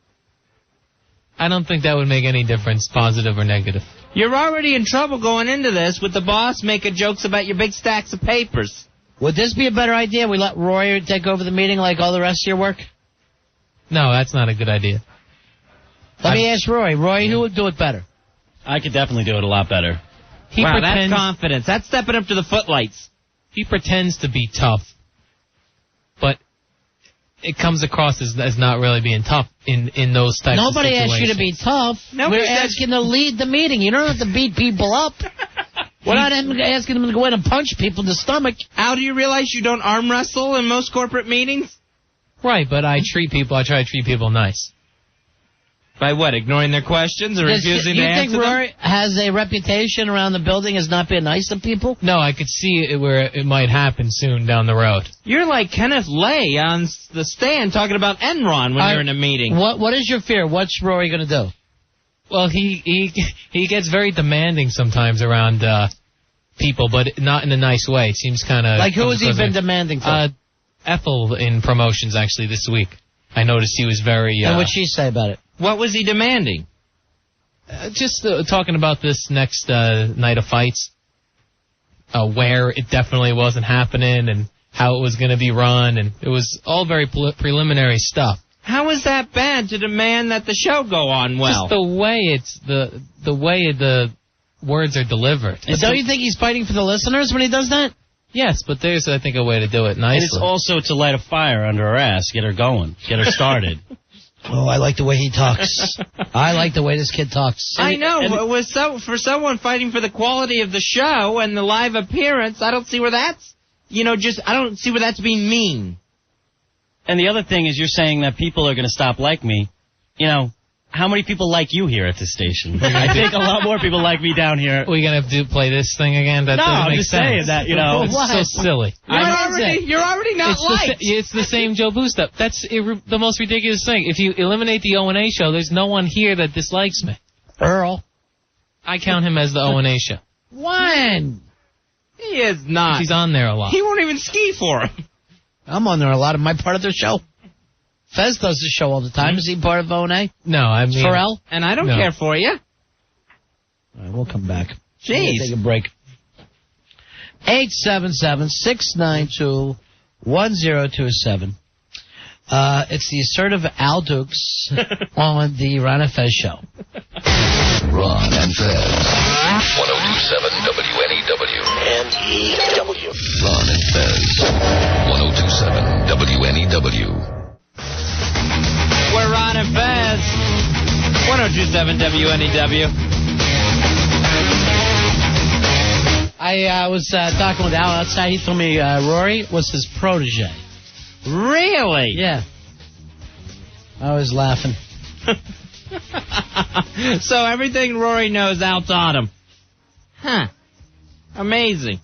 F: I don't think that would make any difference, positive or negative.
C: You're already in trouble going into this with the boss making jokes about your big stacks of papers.
B: Would this be a better idea? We let Roy take over the meeting like all the rest of your work?
F: No, that's not a good idea.
B: Let me ask Roy. Roy, who would do it better?
G: I could definitely do it a lot better.
C: Wow, that's confidence. That's stepping up to the footlights.
F: He pretends to be tough, but it comes across as not really being tough in those types of situations.
B: Nobody asked you to be tough. We're asking to lead the meeting. You don't have to beat people up. We're not asking them to go in and punch people in the stomach.
C: How do you realize you don't arm wrestle in most corporate meetings?
F: Right, but I try to treat people nice.
C: By what? Ignoring their questions or refusing to answer them?
B: You think Rory has a reputation around the building as not being nice to people?
F: No, I could see it where it might happen soon down the road.
C: You're like Kenneth Lay on the stand talking about Enron when you're in a meeting.
B: What is your fear? What's Rory going to do?
F: Well, he gets very demanding sometimes around people, but not in a nice way. It seems kind of...
B: Like who has he been demanding for?
F: Ethel in promotions, actually, this week. I noticed he was very...
B: and what'd she say about it?
C: What was he demanding?
F: Just talking about this next night of fights, where it definitely wasn't happening and how it was going to be run, and it was all very preliminary stuff.
C: How is that bad to demand that the show go on well?
F: Just the way the way the words are delivered.
B: And don't you think he's fighting for the listeners when he does that?
F: Yes, but there's, I think, a way to do it nicely.
G: And it's also to light a fire under her ass, get her going, get her started.
B: Oh, I like the way he talks. I like the way this kid talks.
C: I know. For someone fighting for the quality of the show and the live appearance, I don't see where that's, I don't see where that's being mean.
G: And the other thing is you're saying that people are going to stop like me. How many people like you here at this station? I think a lot more people like me down here.
F: We're going to have to play this thing again? That doesn't make sense.
G: Saying that,
F: It's so silly.
C: You're already not liked.
F: It's the same Joe Boo stuff. That's the most ridiculous thing. If you eliminate the O&A show, there's no one here that dislikes me.
B: Earl.
F: I count him as the O&A show.
B: When?
C: He is not.
F: He's on there a lot.
C: He won't even ski for him.
B: I'm on there a lot. Am I part of their show? Fez does the show all the time. Is he part of O&A?
F: No, I mean...
B: Pharrell?
C: And I don't care for you.
B: All right, we'll come back.
C: Jeez.
B: We'll take a break. 877-692-1027. It's the assertive Al Dukes on the Ron and Fez show.
R: Ron and Fez. 1027 WNEW.
M: N-E-W.
R: Ron and Fez. 1027 WNEW.
C: We're Ron and Fez. 1027 WNEW.
B: I was talking with Al outside. He told me Rory was his protege.
C: Really?
B: Yeah. I was laughing.
C: So everything Rory knows, Al taught him. Huh. Amazing.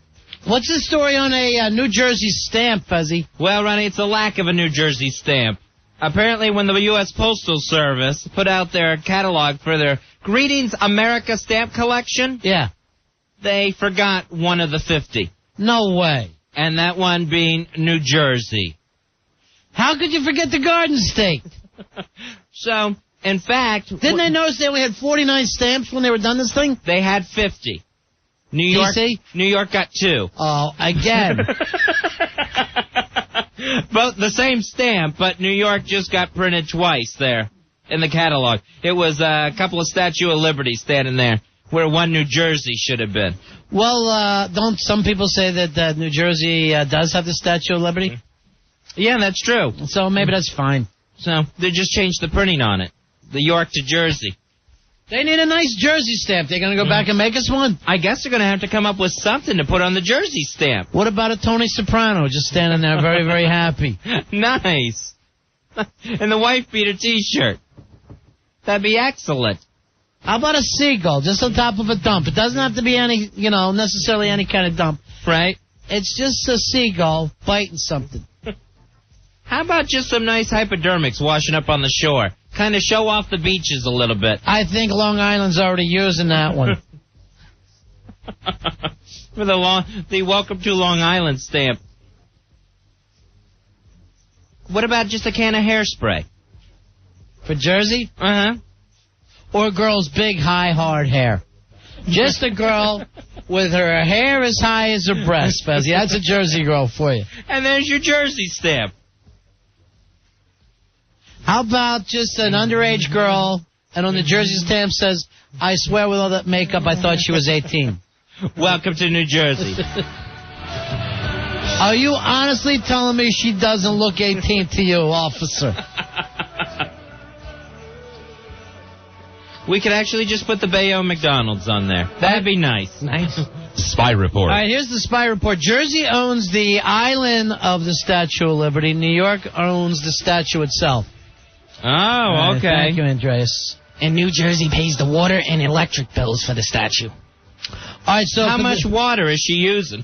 B: What's the story on a New Jersey stamp, Fuzzy?
C: Well, Ronnie, it's a lack of a New Jersey stamp. Apparently, when the U.S. Postal Service put out their catalog for their Greetings America stamp collection, they forgot one of the 50.
B: No way.
C: And that one being New Jersey.
B: How could you forget the Garden State?
C: So, in fact...
B: Didn't they notice they only had 49 stamps when they were done this thing?
C: They had 50. New York,
B: DC?
C: New York got 2.
B: Oh, again.
C: Both the same stamp, but New York just got printed twice there in the catalog. It was a couple of Statue of Liberty standing there where one New Jersey should have been.
B: Well, don't some people say that New Jersey does have the Statue of Liberty?
C: Yeah, that's true.
B: So maybe that's fine.
C: So they just changed the printing on it. The York to Jersey.
B: They need a nice Jersey stamp. They're going to go back and make us one?
C: I guess they're going to have to come up with something to put on the Jersey stamp.
B: What about a Tony Soprano just standing there very, very happy?
C: Nice. And the wife beater T-shirt. That'd be excellent.
B: How about a seagull just on top of a dump? It doesn't have to be any, necessarily any kind of dump.
C: Right.
B: It's just a seagull biting something.
C: How about just some nice hypodermics washing up on the shore? Kind of show off the beaches a little bit.
B: I think Long Island's already using that one.
C: For the Welcome to Long Island stamp. What about just a can of hairspray?
B: For Jersey?
C: Uh-huh.
B: Or a girl's big, high, hard hair. Just a girl with her hair as high as her breast, Fezzy. That's a Jersey girl for you.
C: And there's your Jersey stamp.
B: How about just an underage girl, and on the Jersey stamp says, I swear with all that makeup, I thought she was 18.
C: Welcome to New Jersey.
B: Are you honestly telling me she doesn't look 18 to you, officer?
C: We could actually just put the Bayonne McDonald's on there. That'd be nice.
F: Nice. Spy report.
B: All right, here's the spy report. Jersey owns the island of the Statue of Liberty. New York owns the statue itself.
C: Oh, okay.
B: Thank you, Andreas.
A: And New Jersey pays the water and electric bills for the statue.
B: All right, so
C: how much water is she using?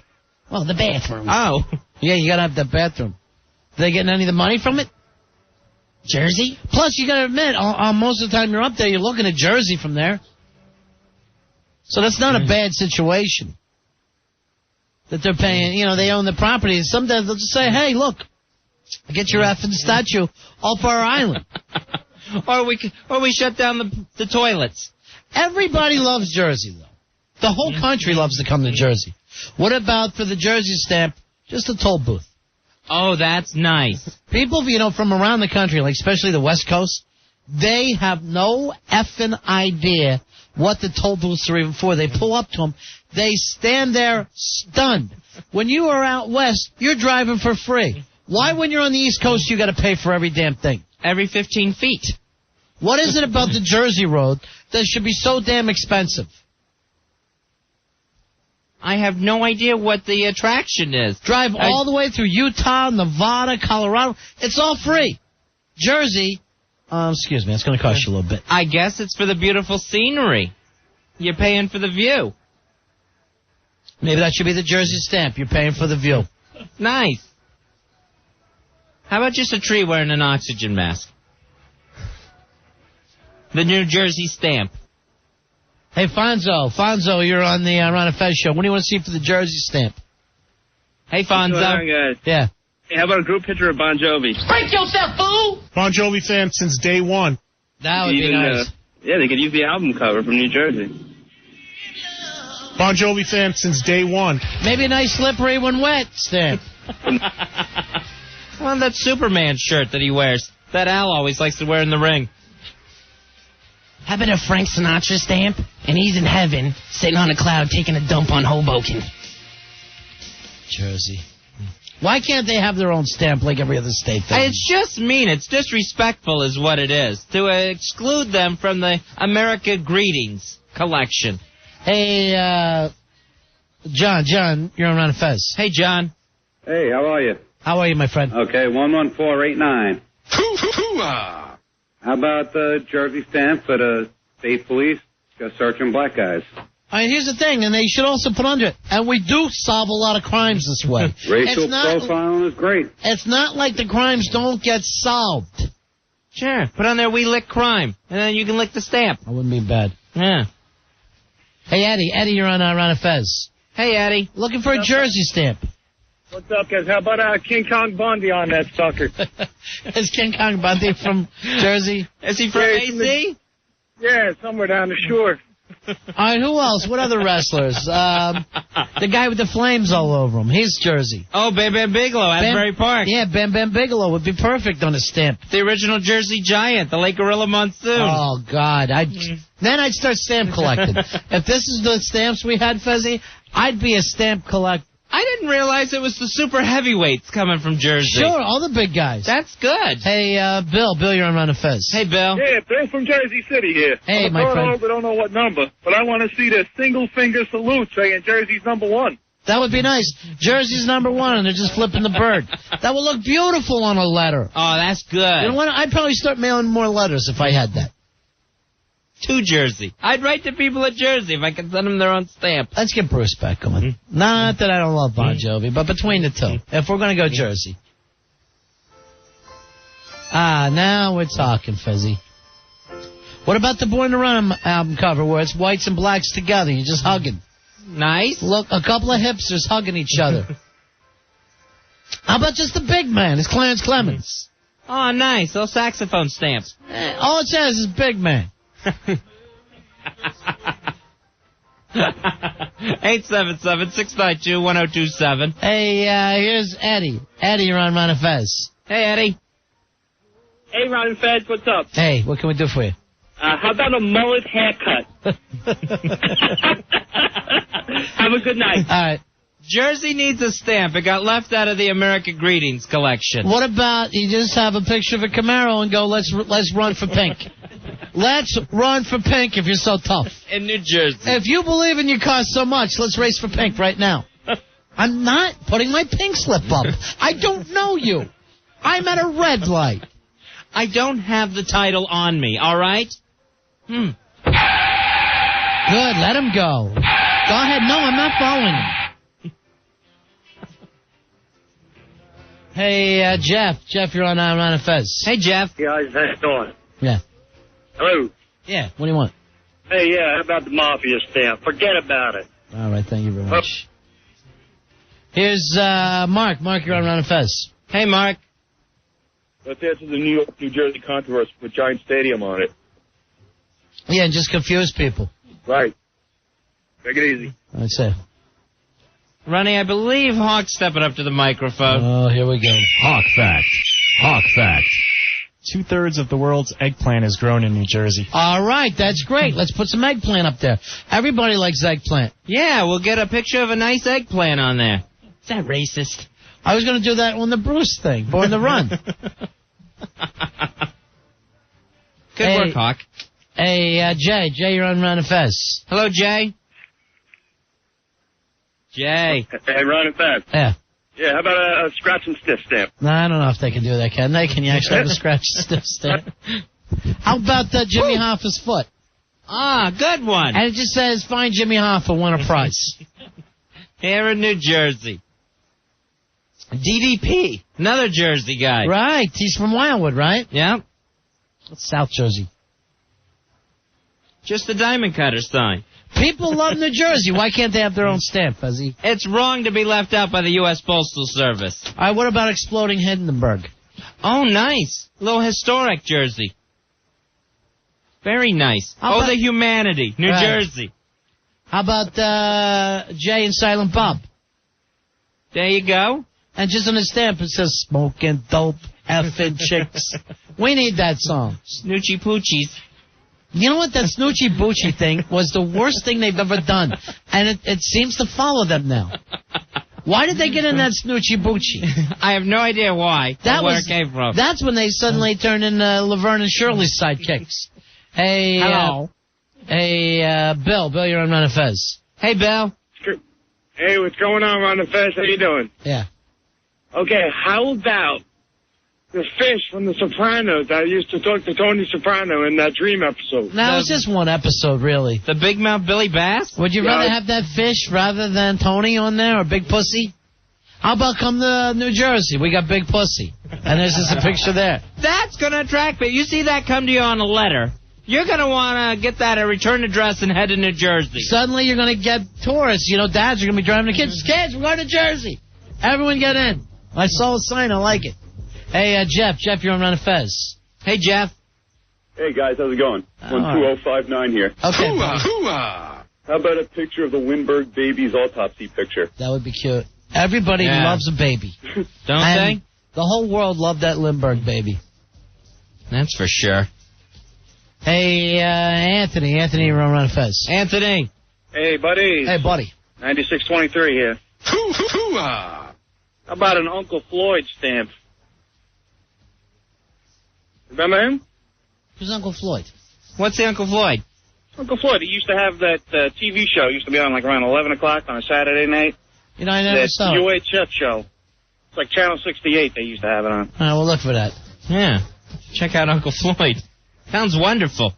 A: Well, the bathroom.
C: Oh.
B: Yeah, you got to have the bathroom. Are they getting any of the money from it?
A: Jersey?
B: Plus, you got to admit, most of the time you're up there, you're looking at Jersey from there. So that's not a bad situation. That they're paying, they own the property. Sometimes they'll just say, hey, look, get your effing statue off our island.
C: or we shut down the toilets.
B: Everybody loves Jersey, though. The whole country loves to come to Jersey. What about for the Jersey stamp, just a toll booth?
C: Oh, that's nice.
B: People, from around the country, like especially the West Coast, they have no effing idea what the toll booths are even for. They pull up to them. They stand there stunned. When you are out west, you're driving for free. Why, when you're on the East Coast, you got to pay for every damn thing?
C: Every 15 feet.
B: What is it about the Jersey Road that should be so damn expensive?
C: I have no idea what the attraction is.
B: Drive all the way through Utah, Nevada, Colorado. It's all free. Jersey, excuse me, it's going to cost you a little bit.
C: I guess it's for the beautiful scenery. You're paying for the view.
B: Maybe that should be the Jersey stamp. You're paying for the view.
C: Nice. How about just a tree wearing an oxygen mask? The New Jersey stamp.
B: Hey, Fonzo, you're on the Ron and Fez show. What do you want to see for the Jersey stamp?
C: Hey, Fonzo.
D: What's going on, guys?
B: Yeah.
D: Hey, how about a group picture of Bon Jovi?
A: Break yourself, fool!
H: Bon Jovi fan since day one.
B: That would be nice.
D: Yeah, they could use the album cover from New Jersey.
H: Bon Jovi fan since day one.
B: Maybe a nice slippery when wet stamp.
C: Well, that Superman shirt that he wears. That Al always likes to wear in the ring.
A: How about a Frank Sinatra stamp? And he's in heaven, sitting on a cloud, taking a dump on Hoboken.
B: Jersey. Why can't they have their own stamp like every other state does?
C: It's just mean. It's disrespectful is what it is. To exclude them from the America Greetings collection.
B: Hey, John, you're on Ron and Fez.
C: Hey, John.
K: Hey, how are you?
B: How are you, my friend?
K: Okay, 11489. How about the Jersey stamp for the state police searching black guys?
B: All right, here's the thing, and they should also put under it, and we do solve a lot of crimes this way.
K: Racial profiling is great.
B: It's not like the crimes don't get solved.
C: Sure. Put on there, we lick crime, and then you can lick the stamp.
B: That wouldn't be bad.
C: Yeah.
B: Hey, Eddie, you're on Ron and Fez.
C: Hey, Eddie.
B: Looking for a Jersey stamp.
D: What's up, guys? How about King Kong Bundy on that sucker?
B: Is King Kong Bundy from Jersey?
C: Is he from AC?
D: Yeah, somewhere down the shore.
B: All right, who else? What other wrestlers? The guy with the flames all over him. He's Jersey.
C: Oh, Bam Bam Bigelow, Asbury Park.
B: Yeah, Bam Bam Bigelow would be perfect on a stamp.
C: The original Jersey Giant, the Lake Gorilla Monsoon.
B: Oh, God. Then I'd start stamp collecting. If this is the stamps we had, Fezzi, I'd be a stamp collector.
C: I didn't realize it was the super heavyweights coming from Jersey.
B: Sure, all the big guys.
C: That's good.
B: Hey, Bill, you're on Run of Fez.
C: Hey, Bill.
D: Yeah, Bill from Jersey City here.
B: Hey,
D: I'm
B: my friend.
D: I don't know what number, but I want to see the single finger salute saying Jersey's number one.
B: That would be nice. Jersey's number one, and they're just flipping the bird. That would look beautiful on a letter.
C: Oh, that's good.
B: You know what? I'd probably start mailing more letters if I had that.
C: To Jersey. I'd write to people at Jersey if I could send them their own stamp.
B: Let's get Bruce back going. Not that I don't love Bon Jovi, but between the two, if we're going to go Jersey. Now we're talking, Fezzi. What about the Born to Run album cover where it's whites and blacks together? You're just hugging.
C: Nice.
B: Look, a couple of hipsters hugging each other. How about just the big man? It's Clarence Clemens.
C: Oh, nice. Those saxophone stamps.
B: All it says is big man.
C: 877-692-1027.
B: Hey, here's Eddie. Eddie, you're on Ron and Fez.
C: Hey, Eddie.
X: Hey, Ron and Fez, what's up?
B: Hey, what can we do for you?
X: How about a mullet haircut? Have a good night.
B: All right.
C: Jersey needs a stamp. It got left out of the America Greetings collection.
B: What about you just have a picture of a Camaro and go, let's run for pink. Let's run for pink if you're so tough.
C: In New Jersey.
B: If you believe in your car so much, let's race for pink right now. I'm not putting my pink slip up. I don't know you. I'm at a red light.
C: I don't have the title on me, all right?
B: Good, let him go. Go ahead. No, I'm not following him. Hey, Jeff. Jeff, you're on Ron and Fez.
C: Hey, Jeff.
D: Guys, how you doing?
B: Yeah.
D: Hello.
B: Yeah, what do you want?
D: Hey, yeah, how about the Mafia stamp? Forget about it.
B: All right, thank you very much. Here's Mark. Mark, you're on Ron and Fez.
C: Hey, Mark.
D: Let's answer the New York, New Jersey controversy with Giant Stadium on it.
B: Yeah, and just confuse people.
D: Right. Take it easy.
B: That's it.
C: Ronnie, I believe Hawk's stepping up to the microphone.
B: Oh, here we go.
L: Hawk fact. Hawk fact. 2/3 of the world's eggplant is grown in New Jersey.
B: All right, that's great. Let's put some eggplant up there. Everybody likes eggplant.
C: Yeah, we'll get a picture of a nice eggplant on there. Is that racist?
B: I was going to do that on the Bruce thing, Born to Run.
C: Good work, Hawk.
B: Hey, Jay, you're on Ron and Fez.
C: Hello, Jay. Jay.
D: Hey, Ron and Fez.
B: Yeah.
D: Yeah, how about a scratch and sniff stamp?
B: No, I don't know if they can do that, can they? Can you actually have a scratch and sniff stamp? How about Jimmy Hoffa's foot?
C: Ah, good one.
B: And it just says, find Jimmy Hoffa, won a prize.
C: Here in New Jersey. DDP, another Jersey guy.
B: Right, he's from Wildwood, right?
C: Yeah.
B: That's South Jersey.
C: Just the diamond cutter sign.
B: People love New Jersey. Why can't they have their own stamp, Fuzzy?
C: It's wrong to be left out by the U.S. Postal Service.
B: All right, what about exploding Hindenburg?
C: Oh, nice. A little historic Jersey. Very nice. The humanity. New Jersey.
B: How about Jay and Silent Bob?
C: There you go.
B: And just on the stamp it says, smoking dope, effing chicks. We need that song.
C: Snoochie Poochies.
B: You know what? That Snoochie Boochie thing was the worst thing they've ever done. And it seems to follow them now. Why did they get in that Snoochie Boochie?
C: I have no idea why. Where it came from.
B: That's when they suddenly turned into Laverne and Shirley's sidekicks. Hey,
C: hello.
B: Bill, you're on Ron and Fez.
C: Hey, Bill.
D: Hey, what's going on, Ron and Fez? How you doing?
B: Yeah.
D: Okay, how about the fish from The Sopranos? I used to talk to Tony Soprano in that Dream episode.
B: No, it's just one episode, really.
C: The Big Mouth Billy Bass?
B: Would you rather have that fish rather than Tony on there or Big Pussy? How about come to New Jersey? We got Big Pussy. And there's just a picture there.
C: That's going to attract me. You see that come to you on a letter. You're going to want to get that at return address and head to New Jersey.
B: Suddenly you're going to get tourists. You know, dads are going to be driving the kids. Kids, we're going to Jersey. Everyone get in. I saw a sign. I like it. Hey, Jeff. Jeff, you're on Run of Fez. Hey, Jeff.
N: Hey, guys. How's it going? 12059 here.
B: Okay.
N: How about a picture of the Lindbergh baby's autopsy picture?
B: That would be cute. Everybody loves a baby.
C: Don't they?
B: The whole world loved that Lindbergh baby.
C: That's for sure.
B: Hey, Anthony. Anthony, you're on Run of Fez.
C: Anthony.
X: Hey, buddy.
B: Hey, buddy.
X: 9623 here. How about an Uncle Floyd stamp? Remember him?
B: Who's Uncle Floyd?
C: What's the Uncle Floyd?
X: Uncle Floyd. He used to have that TV show. It used to be on like around 11 o'clock on a Saturday night.
B: You know, I never saw it.
X: UHF show. It's like Channel 68 they used to have it on.
B: All right, we'll look for that.
C: Yeah. Check out Uncle Floyd. Sounds wonderful.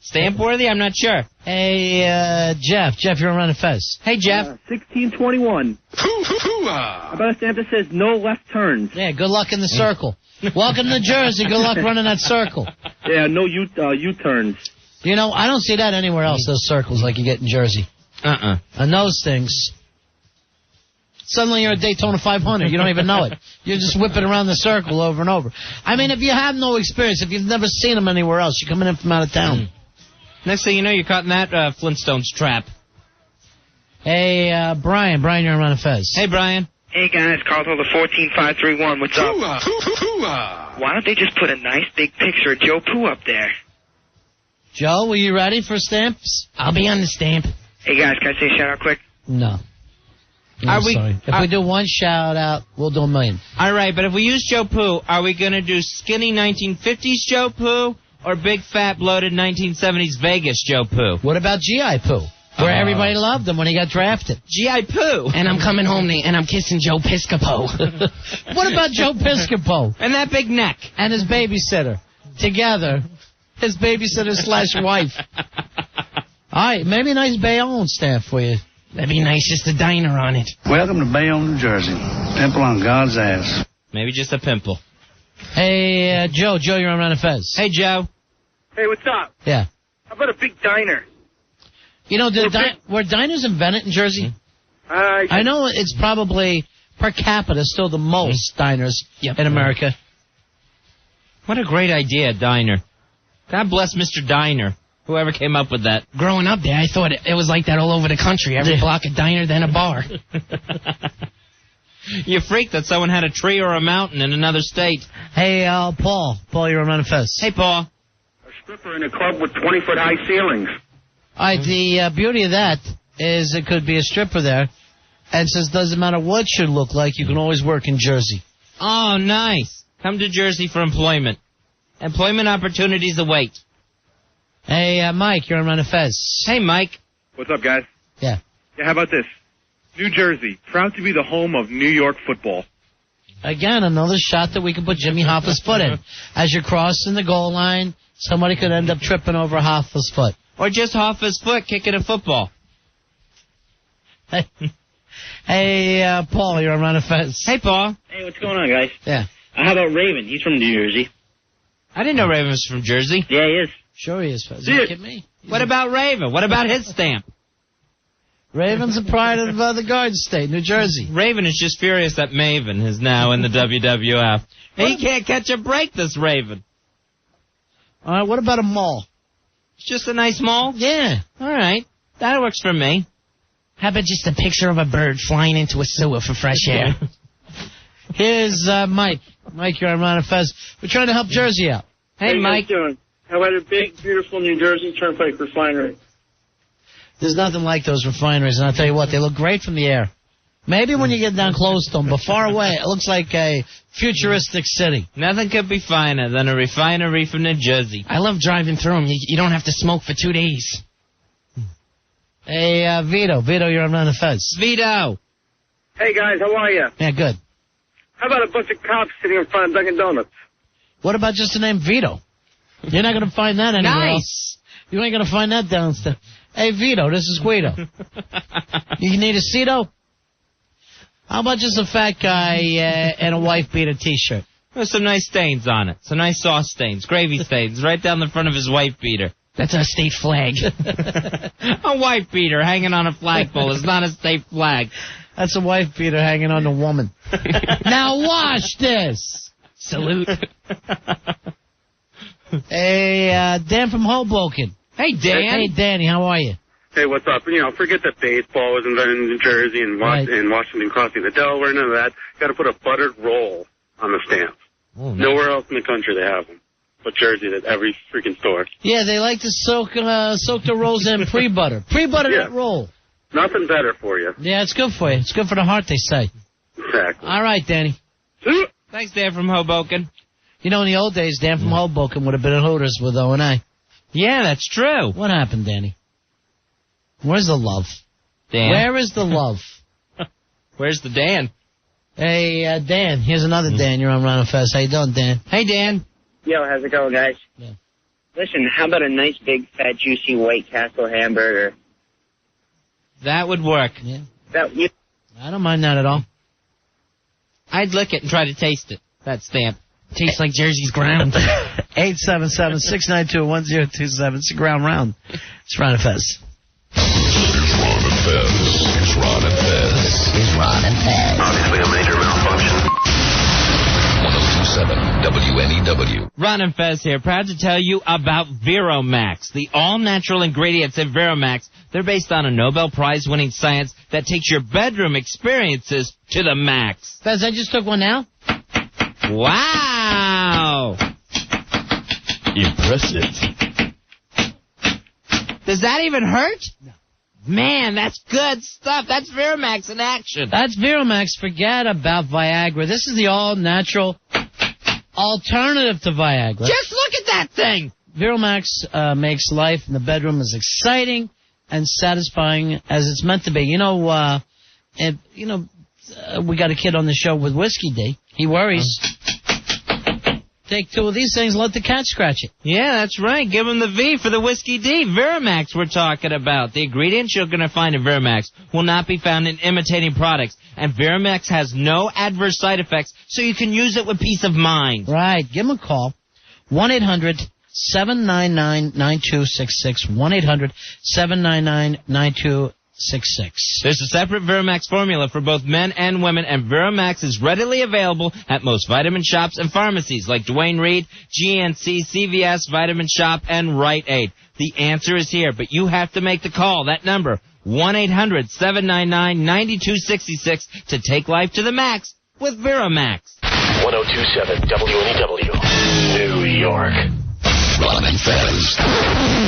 C: Stamp worthy? I'm not sure.
B: Hey, Jeff. Jeff, you're on Run of Fez.
C: Hey, Jeff.
Q: 1621. How about a stamp that says no left turns?
B: Yeah, good luck in the circle. Welcome to Jersey. Good luck running that circle.
Q: Yeah, no U-turns.
B: You know, I don't see that anywhere else, those circles like you get in Jersey. And those things. Suddenly you're at Daytona 500. You don't even know it. You're just whipping around the circle over and over. I mean, if you have no experience, if you've never seen them anywhere else, you're coming in from out of town.
C: Next thing you know, you're caught in that Flintstones trap.
B: Hey, Brian. Brian, you're on Run of Fez.
C: Hey, Brian.
U: Hey, guys. Carl Holder 14531. What's up? Why don't they just put a nice big picture of Joe Poo up there?
B: Joe, were you ready for stamps?
A: I'll be on the stamp.
U: Hey, guys. Can I say a shout-out quick?
B: No. I'm sorry. If we do one shout-out, we'll do a million.
C: All right, but if we use Joe Poo, are we going to do skinny 1950s Joe Poo or big, fat, bloated 1970s Vegas Joe Poo?
B: What about G.I. Poo? Where everybody loved him when he got drafted.
C: G.I. Poo.
A: And I'm coming home and I'm kissing Joe Piscopo.
B: What about Joe Piscopo?
C: And that big neck.
B: And his babysitter. Together. His babysitter/wife. All right, maybe a nice Bayonne stamp for you.
A: That'd be nice, just a diner on it.
V: Welcome to Bayonne, New Jersey. Pimple on God's ass.
C: Maybe just a pimple.
B: Hey, Joe. Joe, you're on Run of Fez.
C: Hey, Joe.
X: Hey, what's up?
B: Yeah.
X: How about a big diner?
B: You know, were diners invented in Jersey? I know it's probably, per capita, still the most diners in America.
C: What a great idea, diner. God bless Mr. Diner, whoever came up with that.
A: Growing up there, I thought it was like that all over the country. Every block a diner, then a bar.
C: You freaked that someone had a tree or a mountain in another state.
B: Hey, Paul. Paul, you're on Run of Fez.
C: Hey, Paul.
J: A stripper in a club with 20-foot-high ceilings.
B: All right, the beauty of that is it could be a stripper there, and says doesn't matter what you look like, you can always work in Jersey.
C: Oh, nice. Come to Jersey for employment. Employment opportunities await.
B: Hey, Mike, you're on Run of Fez.
C: Hey, Mike.
Y: What's up, guys?
B: Yeah.
Y: Yeah, how about this? New Jersey, proud to be the home of New York football.
B: Again, another shot that we can put Jimmy Hoffa's foot in. As you're crossing the goal line, somebody could end up tripping over Hoffa's foot.
C: Or just Hoffa's foot kicking a football.
B: Hey, Paul, you're on Run of Fez.
C: Hey, Paul.
Q: Hey, what's going on, guys?
B: Yeah.
Q: How about Raven? He's from New Jersey.
C: I didn't know Raven was from Jersey.
Q: Yeah, he is.
B: Sure he is, Fez.
Q: See
B: You
Q: it.
B: kidding me?
C: What about Raven? What about his stamp?
B: Raven's a pride of the Garden State, New Jersey.
C: Raven is just furious that Maven is now in the WWF. He can't catch a break, this Raven.
B: All right, what about a mall?
C: It's just a nice mall?
B: Yeah.
C: All right. That works for me.
A: How about just a picture of a bird flying into a sewer for fresh air?
B: Here's Mike. Mike, you're on Run of Fez. We're trying to help Jersey out.
C: Hey, Mike.
X: How you doing? How about a big, beautiful New Jersey Turnpike refinery?
B: There's nothing like those refineries, and I'll tell you what, they look great from the air. Maybe when you get down close to them, but far away, it looks like a futuristic city.
C: Nothing could be finer than a refinery from New Jersey.
A: I love driving through them. You don't have to smoke for 2 days.
B: Hey, Vito. Vito, you're on Run of Fez.
C: Vito.
J: Hey, guys, how are you?
B: Yeah, good.
J: How about a bunch of cops sitting in front of Dunkin' Donuts?
B: What about just the name Vito? You're not going to find that anywhere
C: Nice.
B: else. You ain't going to find that downstairs. Hey, Vito, this is Guido. You need a Cito? How about just a fat guy and a wife beater T-shirt?
C: There's some nice stains on it. Some nice sauce stains, gravy stains, right down the front of his wife beater.
A: That's our state flag.
C: A wife beater hanging on a flagpole is not a state flag.
B: That's a wife beater hanging on a woman. Now watch this.
A: Salute.
B: Hey, Dan from Hoboken.
C: Hey, Dan.
B: Hey, Danny, how are you?
J: Hey, what's up? You know, forget that baseball was invented in New Jersey and Washington crossing the Delaware, none of that. Got to put a buttered roll on the stamps.
C: Oh, nice.
J: Nowhere else in the country they have them. But Jersey, at every freaking store.
B: Yeah, they like to soak the rolls in pre-butter. Pre-butter that roll.
J: Nothing better for you.
B: Yeah, it's good for you. It's good for the heart, they say.
J: Exactly.
B: All right, Danny.
C: Thanks, Dan from Hoboken.
B: You know, in the old days, Dan from Hoboken would have been at Hooters with O&A.
C: Yeah, that's true.
B: What happened, Danny? Where's the love?
C: Dan.
B: Where is the love?
C: Where's the Dan?
B: Hey, Dan. Here's another Dan. You're on Ron and Fez. How you doing, Dan?
C: Hey, Dan.
I: Yo, how's it going, guys?
B: Yeah.
I: Listen, how about a nice, big, fat, juicy White Castle hamburger?
C: That would work.
B: Yeah. I don't mind that at all.
C: I'd lick it and try to taste it. That stamp.
A: Tastes like Jersey's ground.
B: 877-692-1027. It's a ground round. It's Ron and Fez.
R: It's Ron and Fez. It's Ron and Fez.
M: It's Ron and Fez.
R: Obviously a major malfunction. 1027 WNEW.
C: Ron and Fez here, proud to tell you about Veromax, the all-natural ingredients in Veromax. They're based on a Nobel Prize-winning science that takes your bedroom experiences to the max.
B: Fez, I just took one now.
C: Wow!
R: Impressive.
C: Does that even hurt? No. Man, that's good stuff. That's Veromax in action.
B: That's Veromax. Forget about Viagra. This is the all-natural alternative to Viagra.
C: Just look at that thing.
B: Veromax makes life in the bedroom as exciting and satisfying as it's meant to be. You know, we got a kid on the show with Whiskey D. He worries. Take two of these things, let the cat scratch it.
C: Yeah, that's right. Give him the V for the Whiskey D. Veromax we're talking about. The ingredients you're going to find in Veromax will not be found in imitating products. And Veromax has no adverse side effects, so you can use it with peace of mind.
B: Right. Give him a call. 1-800-799-9266. 1-800-799-9266.
C: There's a separate Veromax formula for both men and women, and Veromax is readily available at most vitamin shops and pharmacies like Duane Reade, GNC, CVS, Vitamin Shop, and Rite Aid. The answer is here, but you have to make the call. That number, 1-800-799-9266 to take life to the max with Veromax.
R: 1027 WNEW. New York. Ron and Fez.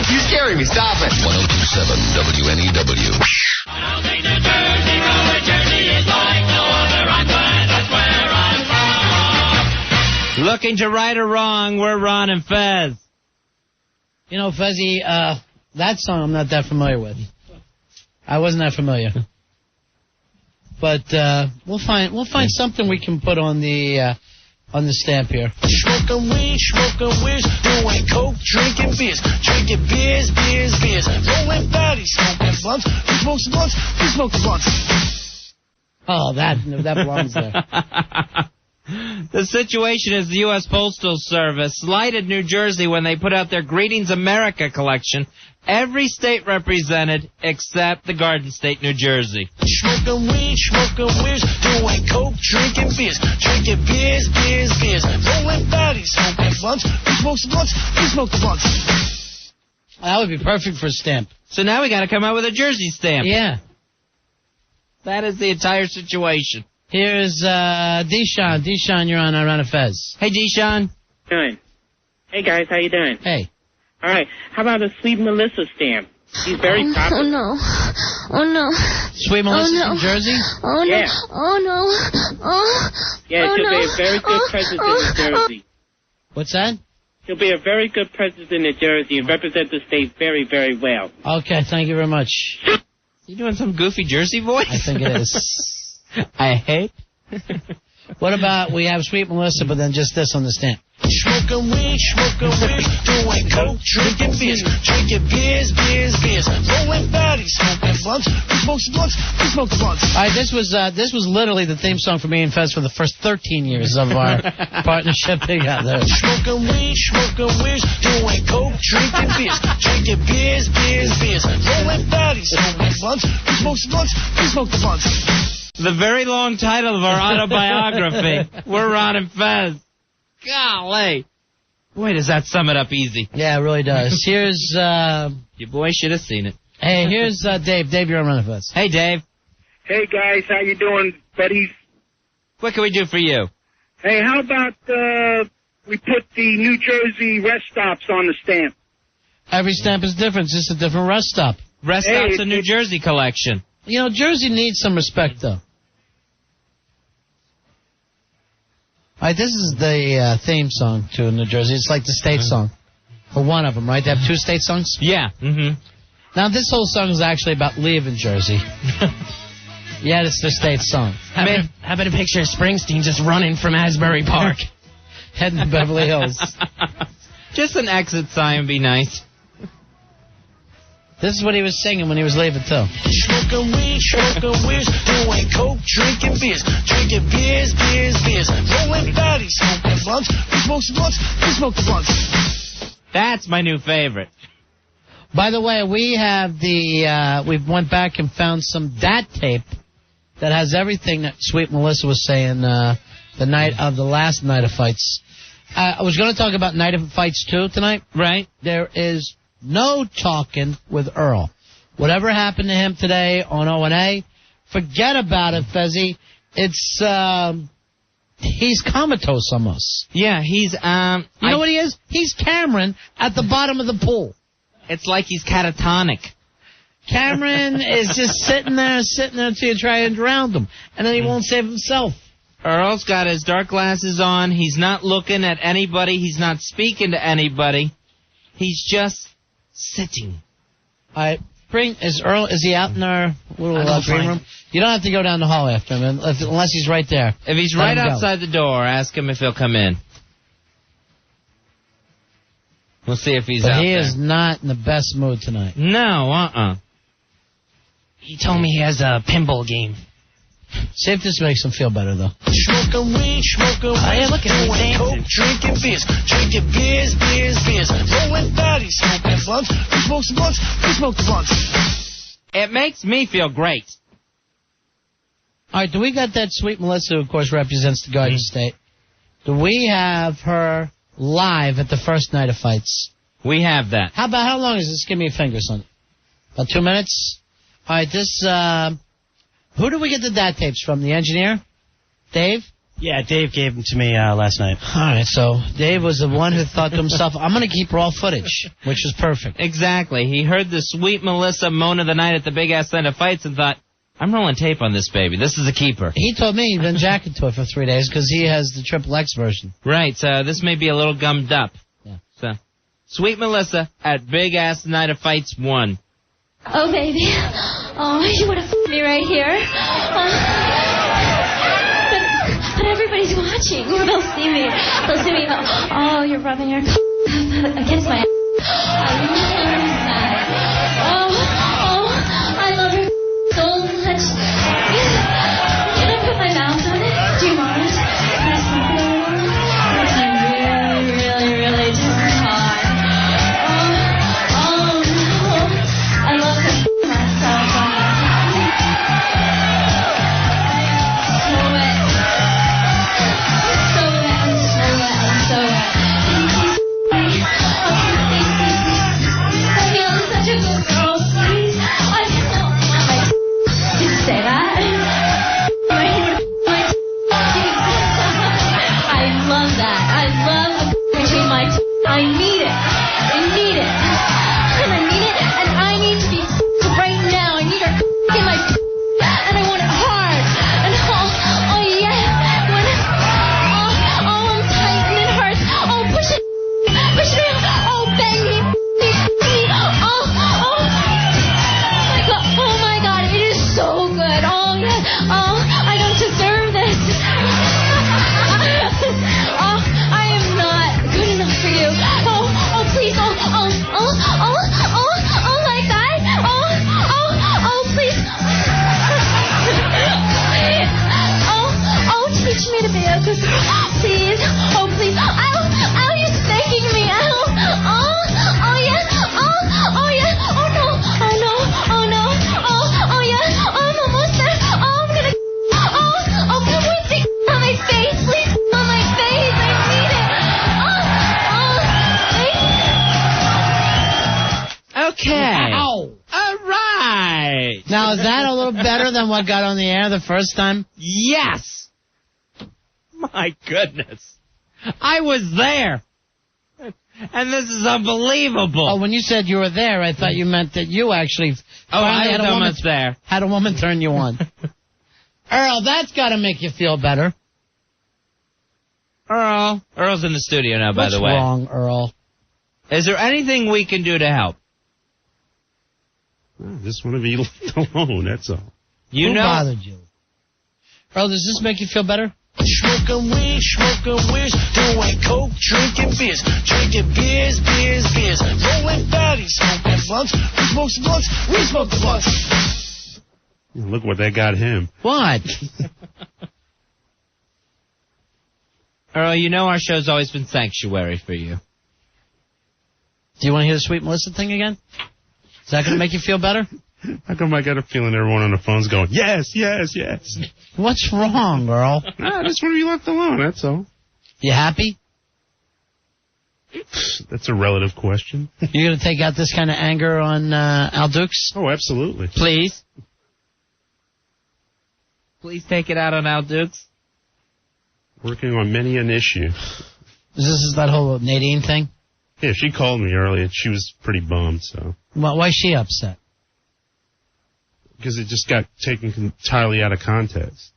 M: You're scaring me. Stop it.
R: 1027 WNEW.
O: I don't think New Jersey, but Jersey is like no other. I'm glad that's where I'm from.
C: Looking to right or wrong, we're Ron and Fez.
B: You know, Fezzy, that song I'm not that familiar with. I wasn't that familiar. But we'll find something we can put on the stamp here.
O: Smoking weed, doing coke, drinking beers, rolling fatties, smoking blunts. Who smokes blunts? Who smokes blunts?
B: Oh, that belongs there.
C: The situation is the U.S. Postal Service slighted New Jersey when they put out their Greetings America collection. Every state represented except the Garden State, New Jersey.
O: Smoking weed, doing coke, drinking beers, rolling fatties, smoking blunts. Who smokes blunts? Who smokes blunts?
B: That would be perfect for a stamp.
C: So now we got to come out with a Jersey stamp.
B: Yeah.
C: That is the entire situation.
B: Here's Deshaun. Deshaun, you're on Ron and Fez.
C: Hey, Deshaun.
P: Doing. Hey, guys, how you doing?
B: Hey.
P: All right, how about a Sweet Melissa stamp? She's very popular.
T: Oh, no. Oh, no.
B: Sweet Melissa from Jersey?
T: Oh, no.
P: Yeah.
T: Oh, no. Oh,
P: Yeah,
T: oh,
P: she'll
T: no.
P: be a very good president in Jersey.
B: What's that?
P: She'll be a very good president in Jersey and represent the state very, very well.
B: Okay, thank you very much.
C: You doing some goofy Jersey voice?
B: I think it is.
C: I hate.
B: What about we have Sweet Melissa, but then just this on the stamp?
O: Smoking weed, doing coke, drinking beers, rolling fatties, smoking blunts.
B: blunts, we smoke some blunts, we smoke the blunts. All right, this was literally the theme song for me and Fez for the first 13 years of our partnership together.
O: Smoking weed, doing coke, drinking beers, rolling fatties, smoking blunts, we smoke some blunts, we smoke the blunts.
C: The very long title of our autobiography. We're Ron and Fez. Golly. Boy, does that sum it up easy.
B: Yeah, it really does. Here's,
C: your boy should have seen it.
B: Hey, here's Dave. Dave, you're on Ron and Fez.
C: Hey, Dave.
J: Hey, guys, how you doing, buddies?
C: What can we do for you?
J: Hey, how about we put the New Jersey rest stops on the stamp?
B: Every stamp is different. It's just a different rest stop.
C: Rest stop's a New Jersey collection.
B: You know, Jersey needs some respect, though. All right, this is the theme song to New Jersey. It's like the state song for one of them, right? They have two state songs?
C: Yeah. Mm-hmm.
B: Now, this whole song is actually about leaving Jersey. Yeah, it's their state song.
A: How about a picture of Springsteen just running from Asbury Park?
B: Heading to Beverly Hills.
C: Just an exit sign would be nice.
B: This is what he was singing when he was leaving, too.
O: Smoking weed, doing coke, drinking beers, rolling fatties, smoking blunts, we smoke some blunts, we smoke the blunts.
C: That's my new favorite.
B: By the way, we have we went back and found some DAT tape that has everything that Sweet Melissa was saying the night of the last Night of Fights. I was going to talk about Night of Fights 2 tonight.
C: Right.
B: There is no talking with Earl. Whatever happened to him today on O&A, forget about it, Fezzy. It's, he's comatose almost.
C: Yeah, he's,
B: You know what he is? He's Cameron at the bottom of the pool.
C: It's like he's catatonic.
B: Cameron is just sitting there until you try and drown him. And then he won't save himself.
C: Earl's got his dark glasses on. He's not looking at anybody. He's not speaking to anybody. He's just sitting.
B: Is Earl, is he out in our little green room? You don't have to go down the hall after him, unless he's right there.
C: If he's right outside the door, ask him if he'll come in. We'll see if he's out there.
B: But he is not in the best mood tonight.
C: No,
A: He told me he has a pinball game.
B: See if this makes him feel better, though.
O: Smoking weed,
A: look at me
O: doing coke, drinking beers, rolling fatties, smoking blunts, we smoke some blunts, we smoke the blunts.
C: It makes me feel great.
B: All right, do we got that Sweet Melissa, who, of course, represents the Garden State? Do we have her live at the first Night of Fights?
C: We have that.
B: How long is this? Give me a finger, son. About 2 minutes? All right, this, who did we get the DAT tapes from? The engineer? Dave?
L: Yeah, Dave gave them to me last night.
B: All right, so Dave was the one who thought to himself, I'm going to keep raw footage, which is perfect.
C: Exactly. He heard the Sweet Melissa moan of the night at the big-ass Night of Fights and thought, I'm rolling tape on this baby. This is a keeper.
B: He told me he'd been jacking to it for 3 days because he has the Triple X version.
C: Right, so this may be a little gummed up.
B: Yeah.
C: So, Sweet Melissa at big-ass Night of Fights 1.
T: Oh, baby. Oh, you would have me right here. But everybody's watching. They'll see me. They'll see me. Oh, you're rubbing your against my I love her so much. Can I put my mouth on it? Do you mind? Really, really just hard. Oh, no. I love her myself on it. So wet.
C: Okay.
B: Wow.
C: All right.
B: Now, is that a little better than what got on the air the first time?
C: Yes. My goodness. I was there. And this is unbelievable.
B: Oh, when you said you were there, I thought you meant that you actually
C: I was almost there.
B: Had a woman turn you on. Earl, that's got to make you feel better.
C: Earl's in the studio now, by the way.
B: What's wrong, Earl?
C: Is there anything we can do to help?
E: I just want to be left alone, that's all.
B: Who bothered you? Earl, does this make you feel better?
O: Smoking weed, doing coke, drinking beers, rolling fatties, smoking blunts. Who smokes the blunts? We smoke the blunts.
E: Look what they got him.
B: What?
C: Earl, you know our show's always been sanctuary for you.
B: Do you want to hear the Sweet Melissa thing again? Is that going to make you feel better?
E: How come I got a feeling everyone on the phone's going, yes, yes, yes?
B: What's wrong, Earl?
E: I just want to be left alone, that's all.
B: You happy?
E: That's a relative question.
B: You're going to take out this kind of anger on Al Dukes?
E: Oh, absolutely.
C: Please. Please take it out on Al Dukes.
E: Working on many an issue.
B: This is that whole Nadine thing?
E: Yeah, she called me earlier. She was pretty bummed, so.
B: Well, why is she upset?
E: Because it just got taken entirely out of context.